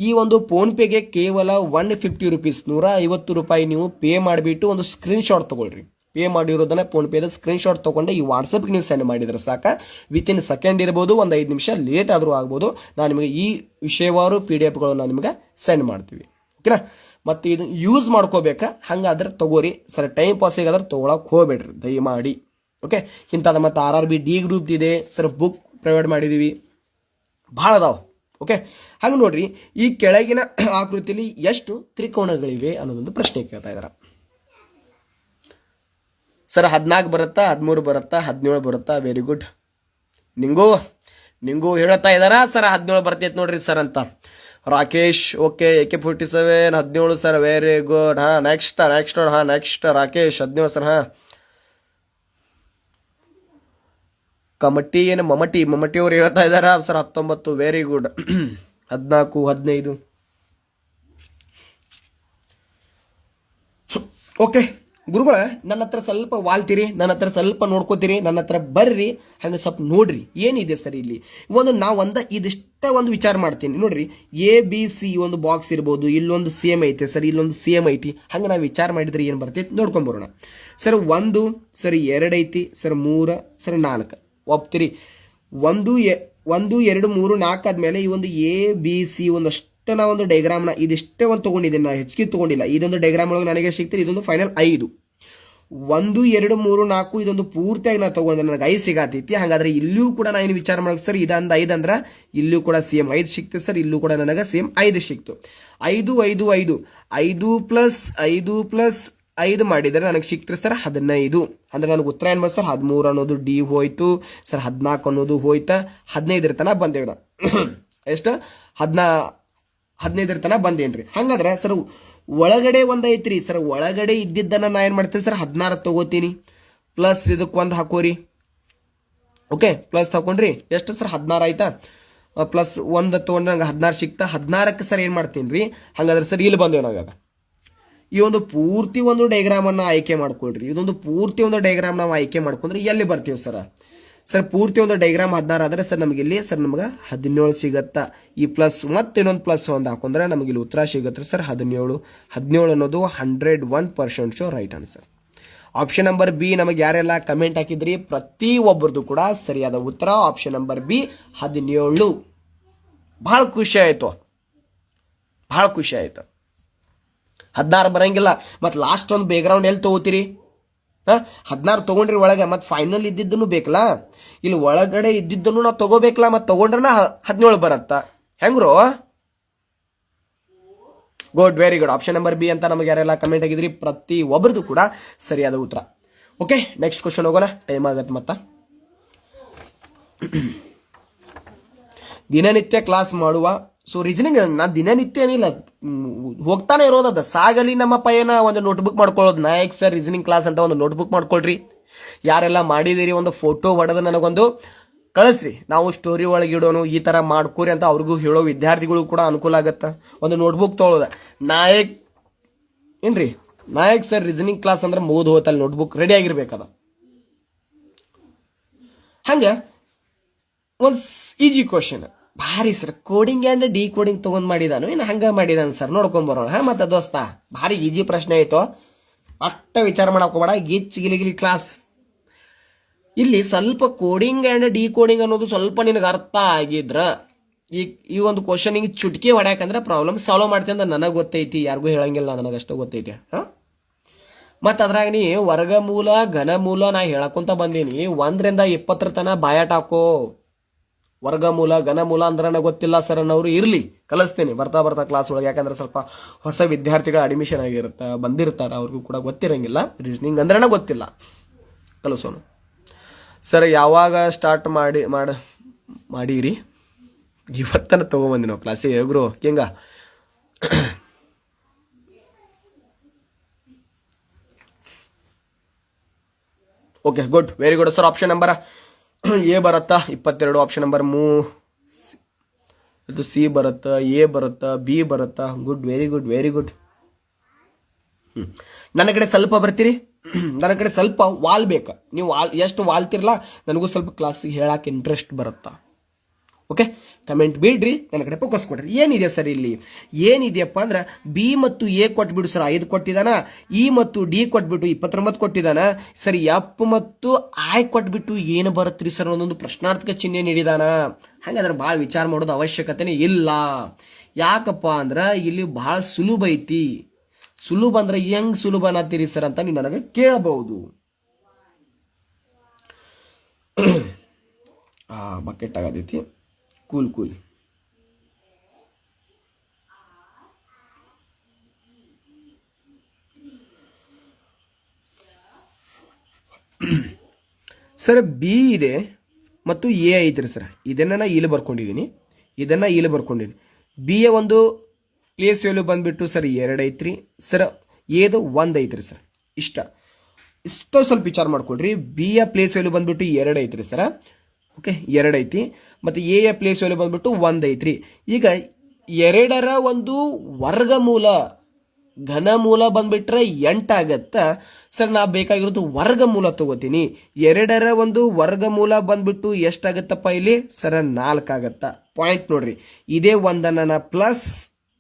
ಈ ಒಂದು ಫೋನ್ ಪೇಗೆ ಕೇವಲ 150 ರೂಪೀಸ್, 150 ರೂಪಾಯಿ ನೀವು ಪೇ ಮಾಡಿಬಿಟ್ಟು ಒಂದು ಸ್ಕ್ರೀನ್ ಶಾಟ್ ತಗೊಳ್ರಿ. ಪೇ ಮಾಡಿರೋದನ್ನ ಫೋನ್ ಪೇದ ಸ್ಕ್ರೀನ್ ಶಾಟ್ ತಗೊಂಡು ಈ ವಾಟ್ಸಪ್ಗೆ ನೀವು ಸೆಂಡ್ ಮಾಡಿದ್ರೆ ಸಾಕ. ವಿತಿನ್ ಸೆಕೆಂಡ್ ಇರ್ಬೋದು, ಒಂದು 5 ನಿಮಿಷ ಲೇಟ್ ಆದರೂ ಆಗ್ಬೋದು. ನಾನು ನಿಮಗೆ ಈ ವಿಷಯವಾರು PDFಗಳನ್ನು ನಿಮಗೆ ಸೆಂಡ್ ಮಾಡ್ತೀವಿ. ಓಕೆನಾ? ಮತ್ತು ಇದು ಯೂಸ್ ಮಾಡ್ಕೋಬೇಕಾ? ಹಂಗಾದ್ರೆ ತಗೋರಿ ಸರ್. ಟೈಮ್ ಪಾಸಿಗಾದ್ರೆ ತೊಗೊಳಕ್ಕೆ ಹೋಗ್ಬೇಡ್ರಿ ದಯಮಾಡಿ. ಓಕೆ, ಇಂಥದ್ದು ಮತ್ತು RRB D ಗ್ರೂಪ್ ಇದೆ ಸರ್, ಬುಕ್ ಪ್ರೊವೈಡ್ ಮಾಡಿದ್ದೀವಿ, ಭಾಳ ಅದಾವ. ಓಕೆ, ಹಂಗೆ ನೋಡ್ರಿ, ಈ ಕೆಳಗಿನ ಆಕೃತಿಯಲ್ಲಿ ಎಷ್ಟು ತ್ರಿಕೋನಗಳಿವೆ ಅನ್ನೋದೊಂದು ಪ್ರಶ್ನೆ ಕೇಳ್ತಾ ಇದ್ದಾರೆ. ಸರ್ 14 ಬರುತ್ತಾ, 13 ಬರುತ್ತಾ, 17 ಬರುತ್ತಾ? Very good. ನಿಂಗೂ ಹೇಳ್ತಾ ಇದ್ದಾರಾ ಸರ್ 17 ಬರ್ತೈತೆ ನೋಡ್ರಿ ಸರ್ ಅಂತ. Rakesh, okay. AK-47 17 sir, very good. Next Rakesh 17 sir. ಕಮಟಿ ಏನು ಮಮಟಿ ಅವ್ರು ಹೇಳ್ತಾ ಇದಾರ ಸರ್ 19. Very good. 14, 15. ಓಕೆ ಗುರುಗಳ, ನನ್ನ ಹತ್ರ ಸ್ವಲ್ಪ ವಾಲ್ತೀರಿ, ನನ್ನ ಹತ್ರ ಸ್ವಲ್ಪ ನೋಡ್ಕೋತೀರಿ, ನನ್ನ ಹತ್ರ ಬರ್ರಿ, ಹಂಗೆ ಸ್ವಲ್ಪ ನೋಡ್ರಿ ಏನಿದೆ ಸರ್ ಇಲ್ಲಿ. ಇದಿಷ್ಟ ಒಂದು ವಿಚಾರ ಮಾಡ್ತೀನಿ ನೋಡ್ರಿ. ABC ಒಂದು ಬಾಕ್ಸ್ ಇರ್ಬೋದು, ಇಲ್ಲೊಂದು ಸೇಮ್ ಐತೆ ಸರ್, ಇಲ್ಲೊಂದು ಸೇಮ್ ಐತಿ, ಹಂಗೆ ನಾವು ವಿಚಾರ ಮಾಡಿದ್ರೆ ಏನು ಬರ್ತೈತಿ ನೋಡ್ಕೊಂಬರೋಣ ಸರ್. 1 ಸರ್ 2 ಐತಿ ಸರ್, 3 ಸರ್ 4 ಒಪ್ತೀರಿ. 1 2 3 4 ಆದ್ಮೇಲೆ ಈ ಒಂದು ABC ಒಂದಷ್ಟು ನಾ ಒಂದು ಡೈಗ್ರಾಮ್ನ ಇದಿಷ್ಟೇ ಒಂದು ತಗೊಂಡಿದ್ದೀನಿ, ನಾ ಹೆಚ್ಚಿಗೆ ತಗೊಂಡಿಲ್ಲ. ಇದೊಂದು ಡೈಗ್ರಾಮ್ ಒಳಗೆ ನನಗೆ ಸಿಗ್ತೀರಿ, ಇದೊಂದು ಫೈನಲ್ 5. 1 2 3 4 ಇದೊಂದು ಪೂರ್ತಿಯಾಗಿ ನಾ ತಗೊಂಡ್ರೆ ನನಗೆ 5 ಸಿಗತೈತಿ. ಹಾಗಾದ್ರೆ ಇಲ್ಲೂ ಕೂಡ ನಾ ಏನು ವಿಚಾರ ಮಾಡೋಕೆ ಸರ್, ಇದಂದ 5 ಅಂದ್ರೆ ಇಲ್ಲೂ ಕೂಡ ಸೇಮ್ 5 ಸಿಕ್ತು ಸರ್, ಇಲ್ಲೂ ಕೂಡ ನನಗೆ ಸೇಮ್ 5 ಸಿಕ್ತು. 5 5 5 5 ಪ್ಲಸ್ 5 ಪ್ಲಸ್ 5 ಮಾಡಿದರೆ ನನಗೆ ಸಿಕ್ತ್ರಿ ಸರ್ 15. ಅಂದ್ರೆ ನನಗೆ ಉತ್ತರ ಏನು ಬಂತು ಸರ್, 13 ಅನ್ನೋದು ಡಿ ಹೋಯ್ತು ಸರ್, 14 ಅನ್ನೋದು ಹೋಯ್ತಾ, 15 ತನಕ ಬಂದೇವಿ ನಾ. ಎಷ್ಟು 15 ತನಕ ಬಂದೇನ್ರಿ. ಹಂಗಾದ್ರೆ ಸರ್ ಒಳಗಡೆ ಒಂದು ಐತ್ರಿ ಸರ್, ಒಳಗಡೆ ಇದ್ದಿದ್ದನ್ನ ನಾ ಏನು ಮಾಡ್ತೀನಿ ಸರ್, 16 ತಗೋತೀನಿ, ಪ್ಲಸ್ ಇದಕ್ಕೆ ಒಂದು ಹಾಕೋರಿ. ಓಕೆ, ಪ್ಲಸ್ ತಗೊಂಡ್ರಿ ಎಷ್ಟು ಸರ್, 16 ಆಯ್ತಾ. ಪ್ಲಸ್ 1 ತಗೊಂಡ್ರೆ ನಂಗೆ 16 ಸಿಕ್ತಾ. 16ಕ್ಕೆ ಸರ್ ಏನು ಮಾಡ್ತೀನಿ ರೀ, ಹಂಗಾದ್ರೆ ಸರ್ ಇಲ್ಲಿ ಬಂದೇವ್ ನಾವಾಗ. ಈ ಒಂದು ಪೂರ್ತಿ ಒಂದು ಡೈಗ್ರಾಮ್ ಅನ್ನ ಆಯ್ಕೆ ಮಾಡ್ಕೊಳ್ರಿ. ಇದೊಂದು ಪೂರ್ತಿ ಒಂದು ಡೈಗ್ರಾಮ್ ನಾವು ಆಯ್ಕೆ ಮಾಡ್ಕೊಂಡ್ರೆ ಎಲ್ಲಿ ಬರ್ತೀವಿ ಸರ್. ಪೂರ್ತಿ ಒಂದು ಡೈಗ್ರಾಮ್ 16 ಆದ್ರೆ ಸರ್ ನಮಗೆ ಇಲ್ಲಿ ಸರ್ ನಮ್ಗೆ 17 ಸಿಗತ್ತಾ. ಈ ಪ್ಲಸ್ ಮತ್ತೆ ಇನ್ನೊಂದು ಪ್ಲಸ್ 1 ಹಾಕೊಂಡ್ರೆ ನಮಗೆ ಇಲ್ಲಿ ಉತ್ತರ ಸಿಗತ್ತೆ ಸರ್ 17. 17 ಅನ್ನೋದು 101% show right answer. Option number B. ನಮಗೆ ಯಾರೆಲ್ಲ ಕಮೆಂಟ್ ಹಾಕಿದ್ರಿ ಪ್ರತಿ ಒಬ್ಬರದು ಕೂಡ ಸರಿಯಾದ ಉತ್ತರ ಆಪ್ಷನ್ ನಂಬರ್ ಬಿ 17. ಬಹಳ ಖುಷಿ ಆಯ್ತು, 16 ಬರಂಗಿಲ್ಲ. ಮತ್ತೆ ಲಾಸ್ಟ್ ಒಂದು ಬ್ಯಾಕ್ಗ್ರೌಂಡ್ ಎಲ್ಲಿ ತಗೋತೀರಿ? 16 ತಗೊಂಡ್ರಿ ಒಳಗೆ, ಮತ್ತೆ ಫೈನಲ್ ಇದ್ದಿದ್ದನ್ನು ಬೇಕಲ್ಲ, ಇಲ್ಲಿ ಒಳಗಡೆ ಇದ್ದಿದ್ದನ್ನು ನಾವು ತಗೋಬೇಕಲ್ಲ, ಮತ್ತೆ ತಗೊಂಡ್ರನ 17 ಬರತ್ತ ಹೆಂಗ್ರು? Good, very good. Option number B ಅಂತ ನಮಗೆ ಯಾರೆಲ್ಲ ಕಮೆಂಟ್ ಆಗಿದ್ರಿ ಪ್ರತಿ ಒಬ್ಬರದು ಕೂಡ ಸರಿಯಾದ ಉತ್ತರ. ಓಕೆ, ನೆಕ್ಸ್ಟ್ ಕ್ವಶನ್ ಹೋಗೋಣ, ಟೈಮ್ ಆಗತ್ತೆ ಮತ್ತ. ದಿನನಿತ್ಯ ಕ್ಲಾಸ್ ಮಾಡುವ ರೀಸನಿಂಗ್ ನಾ ದಿನನಿತ್ಯ ಏನಿಲ್ಲ, ಹೋಗ್ತಾನೆ ಇರೋದದ ಸಾಗಲಿ ನಮ್ಮ ಪೈಯನ ಒಂದು ನೋಟ್ಬುಕ್ ಮಾಡ್ಕೊಳ್ಳೋದು. ನಾಯಕ್ ಸರ್ ರೀಸನಿಂಗ್ ಕ್ಲಾಸ್ ಅಂತ ಒಂದು ನೋಟ್ಬುಕ್ ಮಾಡ್ಕೊಳ್ರಿ. ಯಾರೆಲ್ಲ ಮಾಡಿದಿರಿ ಒಂದು ಫೋಟೋ ಹೊಡೆದು ನನಗೊಂದು ಕಳಿಸ್ರಿ, ನಾವು ಸ್ಟೋರಿ ಒಳಗೆ ಇಡೋನು, ಈ ತರ ಮಾಡ್ಕೋರಿ ಅಂತ ಅವ್ರಿಗೂ ಹೇಳೋ ವಿದ್ಯಾರ್ಥಿಗಳು ಕೂಡ ಅನುಕೂಲ ಆಗತ್ತ. ಒಂದು ನೋಟ್ಬುಕ್ ತೊಗೊಳೋದ ನಾಯಕ್ ಏನ್ರಿ, ನಾಯಕ್ ಸರ್ ರೀಸನಿಂಗ್ ಕ್ಲಾಸ್ ಅಂದ್ರೆ ಮುಗಿದು ಹೋತಲ್ಲಿ ನೋಟ್ಬುಕ್ ರೆಡಿ ಆಗಿರ್ಬೇಕದ. ಹಂಗ ಒಂದು ಈಜಿ ಕ್ವಶನ್ ಭಾರಿ sir, coding and D coding ತಗೊಂಡ್ ಮಾಡಿದಾನು ಇನ್ನು ಹಂಗ ಮಾಡಿದಾನ ಸರ್, ನೋಡ್ಕೊಂಬರೋಣ. ಮತ್ತ ದೋಸ್ತ ಭಾರಿ ಈಜಿ ಪ್ರಶ್ನೆ ಆಯ್ತು, ಅಷ್ಟ ವಿಚಾರ ಮಾಡಕ್ ಹೋಗ್ಬೇಡ. ಗಿಲಿ ಕ್ಲಾಸ್ ಇಲ್ಲಿ ಸ್ವಲ್ಪ ಕೋಡಿಂಗ್ ಅಂಡ್ ಡಿ ಕೋಡಿಂಗ್ ಅನ್ನೋದು ಸ್ವಲ್ಪ ನಿನಗೆ ಅರ್ಥ ಆಗಿದ್ರ ಈ ಒಂದು ಕ್ವಶನ್ ಹಿಂಗೆ ಚುಟ್ಕಿ ಹೊಡ್ಯಾಕಂದ್ರೆ ಪ್ರಾಬ್ಲಮ್ ಸಾಲ್ವ್ ಮಾಡ್ತೀನಿ ಅಂತ ನನಗೆ ಗೊತ್ತೈತಿ, ಯಾರಿಗೂ ಹೇಳಂಗಿಲ್ಲ, ನನಗಷ್ಟ ಗೊತ್ತೈತಿ. ಮತ್ತ ಅದ್ರಾಗ ನೀ ವರ್ಗಮೂಲ ಘನಮೂಲ ನಾ ಹೇಳಕೊಂತ ಬಂದೀನಿ. 1 ರಿಂದ 20 ತನ ಬಾಯಾಟ ಹಾಕೋ. ವರ್ಗಮೂಲ ಘನಮೂಲ ಅಂದ್ರೆ ಗೊತ್ತಿಲ್ಲ ಸರ್ ಅನ್ನೋರು ಇರ್ಲಿ, ಕಲಿಸ್ತೇನೆ ಬರ್ತಾ ಕ್ಲಾಸ್ ಒಳಗೆ. ಯಾಕಂದ್ರೆ ಸ್ವಲ್ಪ ಹೊಸ ವಿದ್ಯಾರ್ಥಿಗಳ ಅಡ್ಮಿಷನ್ ಆಗಿರುತ್ತೆ, ಬಂದಿರ್ತಾರ, ಅವ್ರಿಗೂ ಕೂಡ ಗೊತ್ತಿರಂಗಿಲ್ಲ, ರೀಸನಿಂಗ್ ಅಂದ್ರೆ ಗೊತ್ತಿಲ್ಲ, ಕಲಿಸೋಣ ಸರ್. ಯಾವಾಗ ಸ್ಟಾರ್ಟ್ ಮಾಡಿರಿ? ಇವತ್ತನ ತಗೊಂಬಂದಿ ನಾವು ಕ್ಲಾಸಿಗೆ ಗುರು ಹೆಂಗ. Okay, good, very good sir. Option number A ಬರುತ್ತಾ 22, ಆಪ್ಷನ್ ನಂಬರ್ ಇದು ಸಿ ಬರುತ್ತಾ, ಎ ಬರುತ್ತಾ, ಬಿ ಬರುತ್ತಾ? Good, very good. ನನ್ನ ಕಡೆ ಸ್ವಲ್ಪ ಬರ್ತೀರಿ, ನನ್ನ ಕಡೆ ಸ್ವಲ್ಪ ವಾಲ್ ಬೇಕಾ? ನೀವು ಎಷ್ಟು ವಾಲ್ತಿರಲ್ಲ ನನಗೂ ಸ್ವಲ್ಪ ಕ್ಲಾಸಿಗೆ ಹೇಳಕ್ಕೆ ಇಂಟ್ರೆಸ್ಟ್ ಬರುತ್ತಾ? ಓಕೆ, ಕಮೆಂಟ್ ಬಿಡ್ರಿ, ನನ್ನ ಕಡೆ ಫೋಕಸ್ ಕೊಡ್ರಿ. ಏನಿದೆ ಸರ್ ಇಲ್ಲಿ, ಏನಿದೆಯಪ್ಪ ಅಂದ್ರೆ ಬಿ ಮತ್ತು ಎ ಕೊಟ್ಬಿಡು ಸರ್ 5 ಕೊಟ್ಟಿದಾನ, ಇ ಮತ್ತು ಡಿ ಕೊಟ್ಬಿಟ್ಟು 29 ಕೊಟ್ಟಿದಾನ ಸರ್, ಎಫ್ ಮತ್ತು ಐ ಕೊಟ್ಬಿಟ್ಟು ಏನು ಬರುತ್ತ್ರಿ ಸರ್ ಒಂದೊಂದು ಪ್ರಶ್ನಾರ್ಥಕ ಚಿಹ್ನೆ ನೀಡಿದಾನ. ಹಾಗಾದ್ರೆ ಭಾಳ ವಿಚಾರ ಮಾಡೋದು ಅವಶ್ಯಕತೆನೇ ಇಲ್ಲ. ಯಾಕಪ್ಪ ಅಂದ್ರೆ ಇಲ್ಲಿ ಭಾಳ ಸುಲಭ ಐತಿ. ಸುಲಭ ಅಂದ್ರೆ ಹೆಂಗ್ ಸುಲಭ ಅನ್ನತ್ತೀರಿ ಸರ್ ಅಂತ ನೀವು ನನಗೆ ಕೇಳಬಹುದು. ಬಕೆಟ್ ಆಗತೈತಿ, ಕೂಲ್. ಸರ್ ಬಿ ಇದೆ ಮತ್ತು ಎ ಐತ್ರಿ ಸರ್, ಇದನ್ನ ನಾ ಇಲ್ಲಿ ಬರ್ಕೊಂಡಿದ್ದೀನಿ, ಬಿ ಯ ಒಂದು ಪ್ಲೇಸ್ ವ್ಯಾಲ್ಯೂ ಬಂದ್ಬಿಟ್ಟು ಸರ್ 2 ಐತ್ರಿ ಸರ್, ಎದು 1 ಐತ್ರಿ ಸರ್. ಇಷ್ಟ ಸ್ವಲ್ಪ ವಿಚಾರ ಮಾಡ್ಕೊಳ್ರಿ. ಬಿ ಯ ಪ್ಲೇಸ್ ವ್ಯಾಲ್ಯೂ ಬಂದ್ಬಿಟ್ಟು 2 ಐತ್ರಿ ಸರ್, ಓಕೆ 2 ಐತಿ. ಮತ್ತು ಎ ಯ ಪ್ಲೇಸ್ ವ್ಯಾಲ್ಯೂ ಬಂದ್ಬಿಟ್ಟು 1 ಐತ್ರಿ. ಈಗ 2ರ ಒಂದು ವರ್ಗಮೂಲ ಘನಮೂಲ ಬಂದ್ಬಿಟ್ರೆ 8 ಆಗತ್ತ ಸರ್. ನಾ ಬೇಕಾಗಿರೋದು ವರ್ಗಮೂಲ ತಗೋತೀನಿ. 2ರ ಒಂದು ವರ್ಗಮೂಲ ಬಂದ್ಬಿಟ್ಟು ಎಷ್ಟಾಗತ್ತಪ್ಪ ಇಲ್ಲಿ ಸರ್? 4 ಆಗತ್ತ. ಪಾಯಿಂಟ್ ನೋಡ್ರಿ, ಇದೇ ಒಂದನ್ನ ನಾ ಪ್ಲಸ್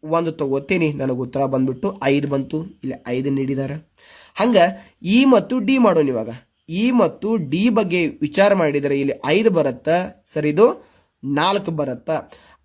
1 ತಗೋತೀನಿ, ನನಗೆ ಉತ್ತರ ಬಂದ್ಬಿಟ್ಟು 5 ಬಂತು. ಇಲ್ಲಿ 5 ನೀಡಿದಾರೆ. ಹಂಗ ಇ ಮತ್ತು ಡಿ ಮಾಡೋಣ. ಇವಾಗ ಇ ಮತ್ತು ಡಿ ಬಗ್ಗೆ ವಿಚಾರ ಮಾಡಿದರೆ ಇಲ್ಲಿ 5 ಬರುತ್ತಾ ಸರ್? ಇದು 4 ಬರುತ್ತಾ?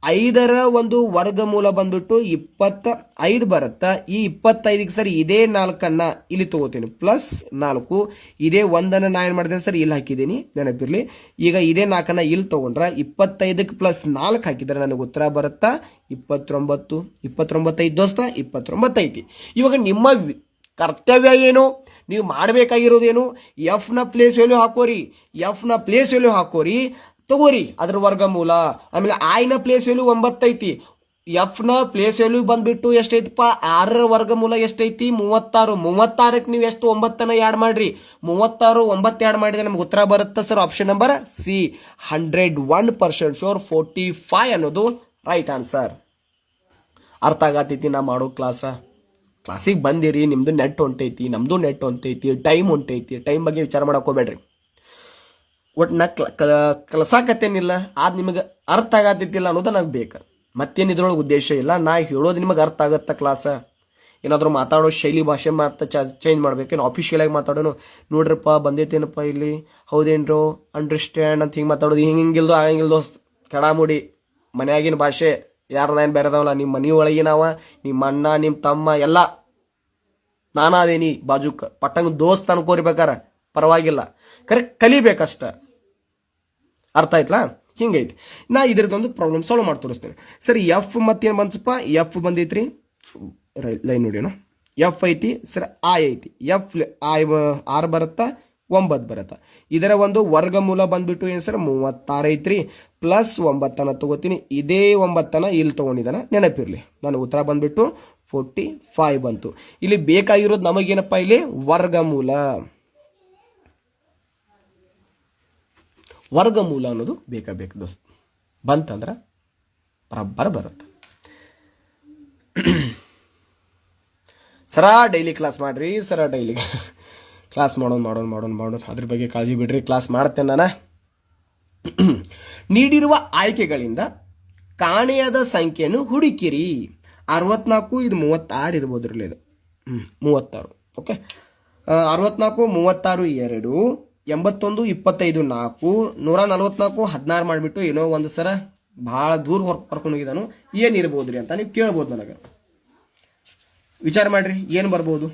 5ರ ಒಂದು ವರ್ಗಮೂಲ ಬಂದ್ಬಿಟ್ಟು 25 ಬರುತ್ತಾ? ಈ 25ಗೆ ಸರ್ ಇದೇ 4ಅನ್ನ ಇಲ್ಲಿ ತಗೋತೀನಿ, ಪ್ಲಸ್ 4. ಇದೇ 1ಅನ್ನ ನಾ ಏನು ಮಾಡಿದೆ ಸರ್? ಇಲ್ಲಿ ಹಾಕಿದ್ದೀನಿ, ನೆನಪಿರ್ಲಿ. ಈಗ ಇದೇ 4ಅನ್ನ ಇಲ್ಲಿ ತಗೊಂಡ್ರ 25ಕ್ಕೆ ಪ್ಲಸ್ 4 ಹಾಕಿದ್ರೆ ನನಗೆ ಉತ್ತರ ಬರುತ್ತಾ 29. 29 ದೋಸ್ತ, 29 ಐತಿ. ಇವಾಗ ನಿಮ್ಮ ಕರ್ತವ್ಯ ಏನು? ನೀವು ಮಾಡಬೇಕಾಗಿರೋದೇನು? ಎಫ್ನ ಪ್ಲೇಸ್ ವ್ಯಾಲ್ಯೂ ಹಾಕೋರಿ, ಎಫ್ನ ಪ್ಲೇಸ್ ವ್ಯಾಲ್ಯೂ ಹಾಕೋರಿ, ತಗೋರಿ ಅದ್ರ ವರ್ಗಮೂಲ. ಆಮೇಲೆ ಐನ ಪ್ಲೇಸ್ ವ್ಯಾಲ್ಯೂ 9 ಐತಿ. ಎಫ್ನ ಪ್ಲೇಸ್ ವ್ಯಾಲ್ಯೂ ಬಂದ್ಬಿಟ್ಟು ಎಷ್ಟೈತಪ್ಪ? 6ರ ವರ್ಗಮೂಲ ಎಷ್ಟೈತಿ? 36. 36ಕ್ಕೆ ನೀವು ಎಷ್ಟು 9ಅನ್ನ ಆ್ಯಡ್ ಮಾಡ್ರಿ. 36 9 ಆ್ಯಡ್ ಮಾಡಿದ್ರೆ ನಮ್ಗೆ ಉತ್ತರ ಬರುತ್ತೆ sir. Option number C, 101% sure 45 ಅನ್ನೋದು ರೈಟ್ ಆನ್ಸರ್. ಅರ್ಥ ಆಗತೈತಿ ನಾ ಮಾಡೋ ಕ್ಲಾಸಿಗೆ ಬಂದಿರಿ, ನಿಮ್ದು ನೆಟ್ ಹೊಂಟೈತಿ, ನಮ್ದು ನೆಟ್ ಹೊಂಟೈತಿ, ಟೈಮ್ ಹೊಂಟೈತಿ. ಟೈಮ್ ಬಗ್ಗೆ ವಿಚಾರ ಮಾಡಕ್ ಹೋಗ್ಬೇಡ್ರಿ. ಒಟ್ಟು ನಾ ಕಲಸಾಕತ್ತೇನಿಲ್ಲ, ಆದ್ ನಿಮಗೆ ಅರ್ಥ ಆಗತ್ತಿಲ್ಲ ಅನ್ನೋದು ನನಗೆ ಬೇಕು. ಮತ್ತೇನು ಇದ್ರೊಳಗೆ ಉದ್ದೇಶ ಇಲ್ಲ. ನಾ ಹೇಳೋದು ನಿಮಗೆ ಅರ್ಥ ಆಗತ್ತ ಕ್ಲಾಸ. ಏನಾದರೂ ಮಾತಾಡೋ ಶೈಲಿ ಭಾಷೆ ಚೇಂಜ್ ಮಾಡ್ಬೇಕೇನು? ಆಫಿಷಿಯಲ್ ಆಗಿ ಮಾತಾಡೋನು, ನೋಡ್ರಪ್ಪ ಬಂದೈತೇನಪ್ಪ ಇಲ್ಲಿ, ಹೌದೇನ್ರೋ, ಅಂಡರ್ಸ್ಟ್ಯಾಂಡ್ ಅಂತ ಹಿಂಗೆ ಮಾತಾಡೋದು. ಹಿಂಗಿಲ್ದೋ ಆಗಂಗಿಲ್ದೋ ಕೆಡಾಮುಡಿ ಮನ್ಯಾಗಿನ ಭಾಷೆ. ಯಾರನ್ನ ಏನು ಬೇರೆದವಲ್ಲ, ನಿಮ್ಮ ಮನೆ ಒಳಗಿನವ, ನಿಮ್ಮ ಅಣ್ಣ, ನಿಮ್ಮ ತಮ್ಮ ಎಲ್ಲ ನಾನಾದೇನಿ ಬಾಜುಕ್ ಪಟ್ಟಂಗ ದೋಸ್ತ್ ಅನ್ಕೋರಿಬೇಕಾರ ಪರವಾಗಿಲ್ಲ, ಕರೆಕ್ಟ್ ಕಲಿಬೇಕಷ್ಟ. ಅರ್ಥ ಆಯ್ತಲ್ಲ? ಹಿಂಗೈತಿ. ನಾ ಇದ್ರದ್ದೊಂದು ಪ್ರಾಬ್ಲಮ್ ಸಾಲ್ವ್ ಮಾಡಿ ತೋರಿಸ್ತೇನೆ ಸರ್. ಎಫ್ ಮತ್ತೇನು ಬಂತಪ್ಪ? ಎಫ್ ಬಂದೈತ್ರಿ, ಲೈನ್ ನೋಡಿಯೋಣ. ಎಫ್ ಐತಿ ಸರ್, ಐ ಐತಿ. ಎಫ್ ಐ 6 ಬರುತ್ತಾ? 9 ಬರುತ್ತಾ? ಇದರ ಒಂದು ವರ್ಗಮೂಲ ಬಂದ್ಬಿಟ್ಟು ಏನು ಸರ್? 36 ಐತ್ರಿ. ಪ್ಲಸ್ 9ಅನ್ನ ತಗೋತೀನಿ, ಇದೇ 9ಅನ್ನ ಇಲ್ಲಿ ತಗೊಂಡಿದ್ದಾನ, ನೆನಪಿರ್ಲಿ. ನನ್ನ ಉತ್ತರ ಬಂದ್ಬಿಟ್ಟು 45 ಬಂತು. ಇಲ್ಲಿ ಬೇಕಾಗಿರೋದು ನಮಗೇನಪ್ಪ? ಇಲ್ಲಿ ವರ್ಗಮೂಲ. ವರ್ಗಮೂಲ ಅನ್ನೋದು ಬೇಕು ದೋಸ್ತ್. ಬಂತಂದ್ರ ಬರಬ್ಬರ ಬರುತ್ತೆ. ಸರ ಡೈಲಿ ಕ್ಲಾಸ್ ಮಾಡ್ರಿ, ಸರ ಡೈಲಿ ಕ್ಲಾಸ್ ಮಾಡೋಣ. ಅದ್ರ ಬಗ್ಗೆ ಕಾಳಜಿ ಬಿಡ್ರಿ, ಕ್ಲಾಸ್ ಮಾಡ್ತೇನೆ ನಾನು. ನೀಡಿರುವ ಆಯ್ಕೆಗಳಿಂದ ಕಾಣೆಯಾದ ಸಂಖ್ಯೆಯನ್ನು ಹುಡುಕಿರಿ. 64, ಇದು 36 ಇರ್ಬೋದ್ರಲ್ಲಿ, ಇದು 36. ಓಕೆ, 64 36 2, 81 25 4, 144 16 ಮಾಡಿಬಿಟ್ಟು ಏನೋ ಒಂದು ಸರ ಭಾಳ ದೂರ ಕರ್ಕೊಂಡು ಹೋಗಿದ್ದಾನು. ಏನಿರ್ಬೋದ್ರಿ ಅಂತ ನೀವು ಕೇಳ್ಬೋದು ನನಗೆ. ವಿಚಾರ ಮಾಡ್ರಿ, ಏನು ಬರ್ಬೋದು?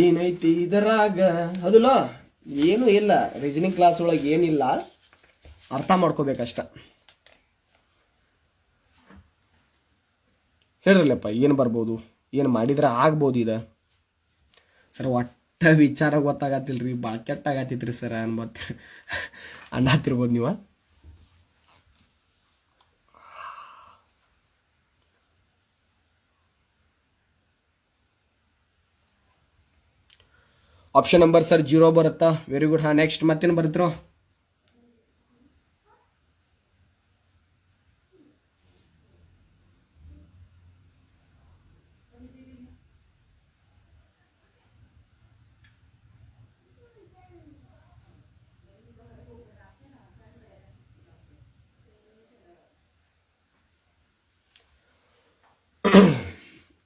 ಏನೈತಿ ಇದರಾಗ? ಅದಲ್ಲ, ಏನು ಇಲ್ಲ. ರೀಸನಿಂಗ್ ಕ್ಲಾಸ್ ಒಳಗೆ ಏನಿಲ್ಲ, ಅರ್ಥ ಮಾಡ್ಕೋಬೇಕಷ್ಟ. ಹೇಳ್ರಲ್ಲಪ್ಪ, ಏನು ಬರ್ಬೋದು, ಏನು ಮಾಡಿದ್ರೆ ಆಗ್ಬೋದು ಇದ ಸರ್? ಒಟ್ಟ ವಿಚಾರ ಗೊತ್ತಾಗತ್ತಿಲ್ರಿ, ಭಾಳ ಕೆಟ್ಟಾಗತ್ತೈತ್ರಿ ಸರ್ ಅನ್ನತ್ತಿರ್ಬೋದು ನೀವು. ಆಪ್ಷನ್ ನಂಬರ್ ಸರ್ 0 ಬರುತ್ತಾ? Very good. ನೆಕ್ಸ್ಟ್ ಮತ್ತೇನು ಬರುತ್ತೋ?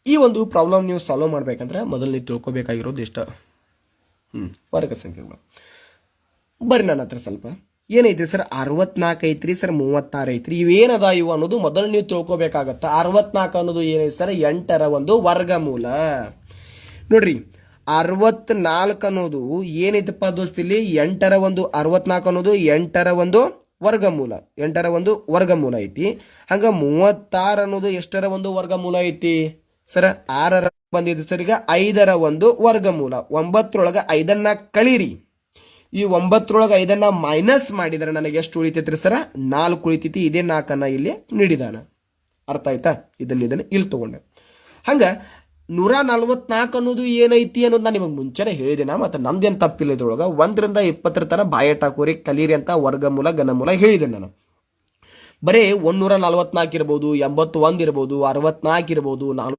ಈ ಒಂದು ಪ್ರಾಬ್ಲಮ್ ನೀವು ಸಾಲ್ವ್ ಮಾಡ್ಬೇಕಂದ್ರೆ ಮೊದಲು ನೀವು ತಿಳ್ಕೊಬೇಕಾಗಿರೋದು ಇಷ್ಟ. ವರ್ಗ ಸಂಖ್ಯೆಗಳು. ಬರ್ರಿ ನನ್ನ ಹತ್ರ ಸ್ವಲ್ಪ ಏನೈತ್ರಿ ಸರ್? 64 ಐತ್ರಿ ಸರ್, 36 ಐತ್ರಿ. ಇವೇನದ ಇವು ಅನ್ನೋದು ಮೊದಲು ನೀವು ತಿಳ್ಕೊಬೇಕಾಗತ್ತ. 64 ಅನ್ನೋದು ಏನೈತಿ ಸರ್? 8ರ ಒಂದು ವರ್ಗಮೂಲ. ನೋಡ್ರಿ, 64 ಅನ್ನೋದು ಏನೈತಪ್ಪ ದೋಸ್ತಿ? ಇಲ್ಲಿ 8ರ ಒಂದು 64 ಅನ್ನೋದು 8ರ ಒಂದು ವರ್ಗಮೂಲ. 8ರ ಒಂದು ವರ್ಗಮೂಲ ಐತಿ. ಹಂಗ 36 ಅನ್ನೋದು ಎಷ್ಟರ ಒಂದು ವರ್ಗಮೂಲ ಐತಿ ಸರ 6ರ ಬಂದಿದ್ದು ಸರ್ ಈಗ 5ರ ಒಂದು ವರ್ಗಮೂಲ. 9ರೊಳಗೆ 5ನ್ನ ಕಳೀರಿ. ಈ 9ರೊಳಗೆ 5ನ್ನ ಮೈನಸ್ ಮಾಡಿದರೆ ನನಗೆ ಎಷ್ಟು ಉಳಿತೈತ್ರಿ ಸರ? 4 ಉಳಿತೈತಿ. ಇದೇ 4ನ್ನ ಇಲ್ಲಿ ನೀಡಿದಾನ. ಅರ್ಥ ಆಯ್ತಾ? ಇದನ್ನ ಇಲ್ಲಿ ತಗೊಂಡೆ. ಹಂಗ 144 ಅನ್ನೋದು ಏನೈತಿ ಅನ್ನೋದು ನಾನು ನಿಮಗೆ ಮುಂಚೆನೆ ಹೇಳಿದಿನ. ಮತ್ತೆ ನಮ್ದೇನು ತಪ್ಪಿಲ್ಲ. ಇದ್ರೊಳಗೆ 1ರಿಂದ 20 ತನ ಬಾಯಟ್ ಹಾಕೋರಿ, ಕಲೀರಿ ಅಂತ ವರ್ಗಮೂಲ ಘನಮೂಲ ಹೇಳಿದೆ ನಾನು. ಬರೀ 144 ಇರ್ಬೋದು, 81 ಇರ್ಬೋದು, 64 ಇರ್ಬೋದು, 4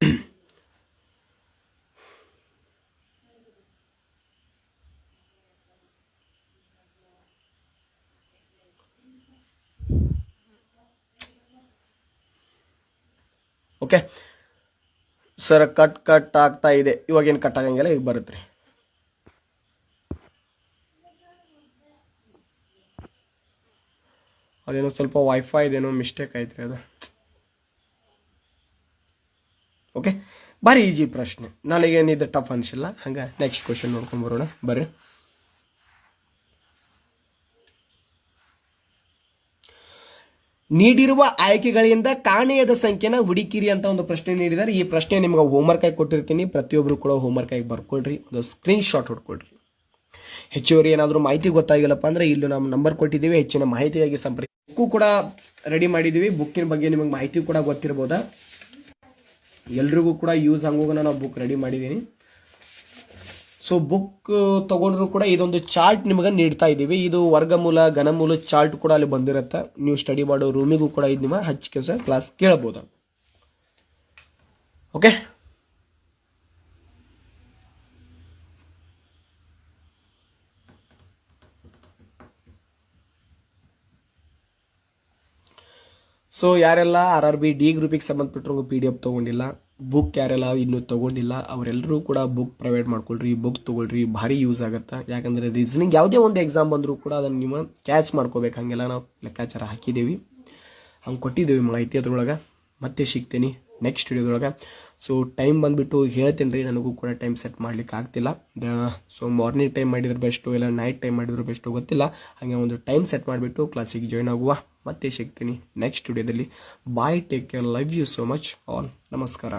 ಓಕೆ ಸರ್. ಕಟ್ ಆಗ್ತಾ ಇದೆ. ಇವಾಗೇನು ಕಟ್ ಆಗಂಗಿಲ್ಲ, ಈಗ ಬರುತ್ತೆ. ಅದೇನೋ ಸ್ವಲ್ಪ ವೈಫೈ ಇದೇನೋ ಮಿಸ್ಟೇಕ್ ಆಯ್ತು ಅದು. ಓಕೆ, ಭಾರಿ ಈಜಿ ಪ್ರಶ್ನೆ, ನನಗೇನಿದೆ ಟಫ್ ಅನ್ಸಿಲ್ಲ. ಹಂಗೆ ನೆಕ್ಸ್ಟ್ ಕ್ವಶನ್ ನೋಡ್ಕೊಂಡ್ ಬರೋಣ ಬರ್ರಿ. ನೀಡಿರುವ ಆಯ್ಕೆಗಳಿಂದ ಕಾಣೆಯದ ಸಂಖ್ಯೆನ ಹುಡುಕಿರಿ ಅಂತ ಒಂದು ಪ್ರಶ್ನೆ ನೀಡಿದ್ದಾರೆ. ಈ ಪ್ರಶ್ನೆ ನಿಮ್ಗೆ ಹೋಮ್ವರ್ಕ್ ಆಗಿ ಕೊಟ್ಟಿರ್ತೀನಿ. ಪ್ರತಿಯೊಬ್ಬರು ಕೂಡ ಹೋಮ್ವರ್ಕ್ ಆಗಿ ಬರ್ಕೊಳ್ರಿ, ಒಂದು ಸ್ಕ್ರೀನ್ ಶಾಟ್ ಹೊಡ್ಕೊಳ್ರಿ. ಹೆಚ್ಚುವರಿ ಏನಾದರೂ ಮಾಹಿತಿ ಗೊತ್ತಾಗಿಲ್ಲಪ್ಪ ಅಂದ್ರೆ ಇಲ್ಲಿ ನಾವು ನಂಬರ್ ಕೊಟ್ಟಿದ್ದೀವಿ, ಹೆಚ್ಚಿನ ಮಾಹಿತಿಯಾಗಿ ಸಂಪರ್ಕ. ಬುಕ್ಕು ಕೂಡ ರೆಡಿ ಮಾಡಿದ್ದೀವಿ. ಬುಕ್ಕಿನ ಬಗ್ಗೆ ನಿಮಗೆ ಮಾಹಿತಿ ಕೂಡ ಗೊತ್ತಿರ್ಬೋದಾ? ಎಲ್ರಿಗೂ ಕೂಡ ಯೂಸ್ ಆಗೋಗನ ನಾವು ಬುಕ್ ರೆಡಿ ಮಾಡಿದ್ದೀನಿ. ಸೊ ಬುಕ್ ತಗೊಂಡ್ರು ಕೂಡ ಇದೊಂದು ಚಾರ್ಟ್ ನಿಮಗೆ ನೀಡ್ತಾ ಇದ್ದೀವಿ. ಇದು ವರ್ಗಮೂಲ ಘನಮೂಲ ಚಾರ್ಟ್ ಕೂಡ ಅಲ್ಲಿ ಬಂದಿರುತ್ತೆ. ನೀವು ಸ್ಟಡಿ ಮಾಡೋ ರೂಮಿಗೂ ಕೂಡ ಇದು ನಿಮ್ಮ ಹಚ್ಚಿ ಕೆಲಸ ಕ್ಲಾಸ್ ಕೇಳಬಹುದು. ಓಕೆ, ಸೊ ಯಾರೆಲ್ಲ RRB ಡಿ ಗ್ರೂಪಿಗೆ ಸಂಬಂಧಪಟ್ಟರು PDF ತಗೊಂಡಿಲ್ಲ, ಬುಕ್ ಯಾರೆಲ್ಲ ಇನ್ನೂ ತಗೊಂಡಿಲ್ಲ, ಅವರೆಲ್ಲರೂ ಕೂಡ ಬುಕ್ ಪ್ರೊವೈಡ್ ಮಾಡ್ಕೊಳ್ರಿ, ಬುಕ್ ತಗೊಳ್ರಿ. ಭಾರಿ ಯೂಸ್ ಆಗುತ್ತೆ. ಯಾಕಂದ್ರೆ ರೀಸನಿಂಗ್ ಯಾವುದೇ ಒಂದು ಎಕ್ಸಾಮ್ ಬಂದರೂ ಕೂಡ ಅದನ್ನು ನೀವು ಕ್ಯಾಚ್ ಮಾಡ್ಕೋಬೇಕು. ಹಂಗೆಲ್ಲ ನಾವು ಲೆಕ್ಕಾಚಾರ ಹಾಕಿದ್ದೀವಿ, ಹಂಗೆ ಕೊಟ್ಟಿದ್ದೀವಿ ಮಾಹಿತಿ. ಅದ್ರೊಳಗೆ ಮತ್ತೆ ಸಿಗ್ತೀನಿ ನೆಕ್ಸ್ಟ್ ವಿಡಿಯೋದೊಳಗೆ. ಸೊ ಟೈಮ್ ಬಂದುಬಿಟ್ಟು ಹೇಳ್ತೀನಿ ರೀ, ನನಗೂ ಕೂಡ ಟೈಮ್ ಸೆಟ್ ಮಾಡ್ಲಿಕ್ಕೆ ಆಗ್ತಿಲ್ಲ. ಸೊ ಮಾರ್ನಿಂಗ್ ಟೈಮ್ ಮಾಡಿದ್ರೆ ಬೆಸ್ಟು, ಇಲ್ಲ ನೈಟ್ ಟೈಮ್ ಮಾಡಿದ್ರೆ ಬೆಸ್ಟು ಗೊತ್ತಿಲ್ಲ. ಹಾಗೆ ಒಂದು ಟೈಮ್ ಸೆಟ್ ಮಾಡಿಬಿಟ್ಟು ಕ್ಲಾಸಿಗೆ ಜಾಯ್ನ್ ಆಗುವ. ಮತ್ತೆ ಸಿಗ್ತೀನಿ ನೆಕ್ಸ್ಟ್ ವಿಡಿಯೋದಲ್ಲಿ. Bye, take care, love you so much all. ನಮಸ್ಕಾರ.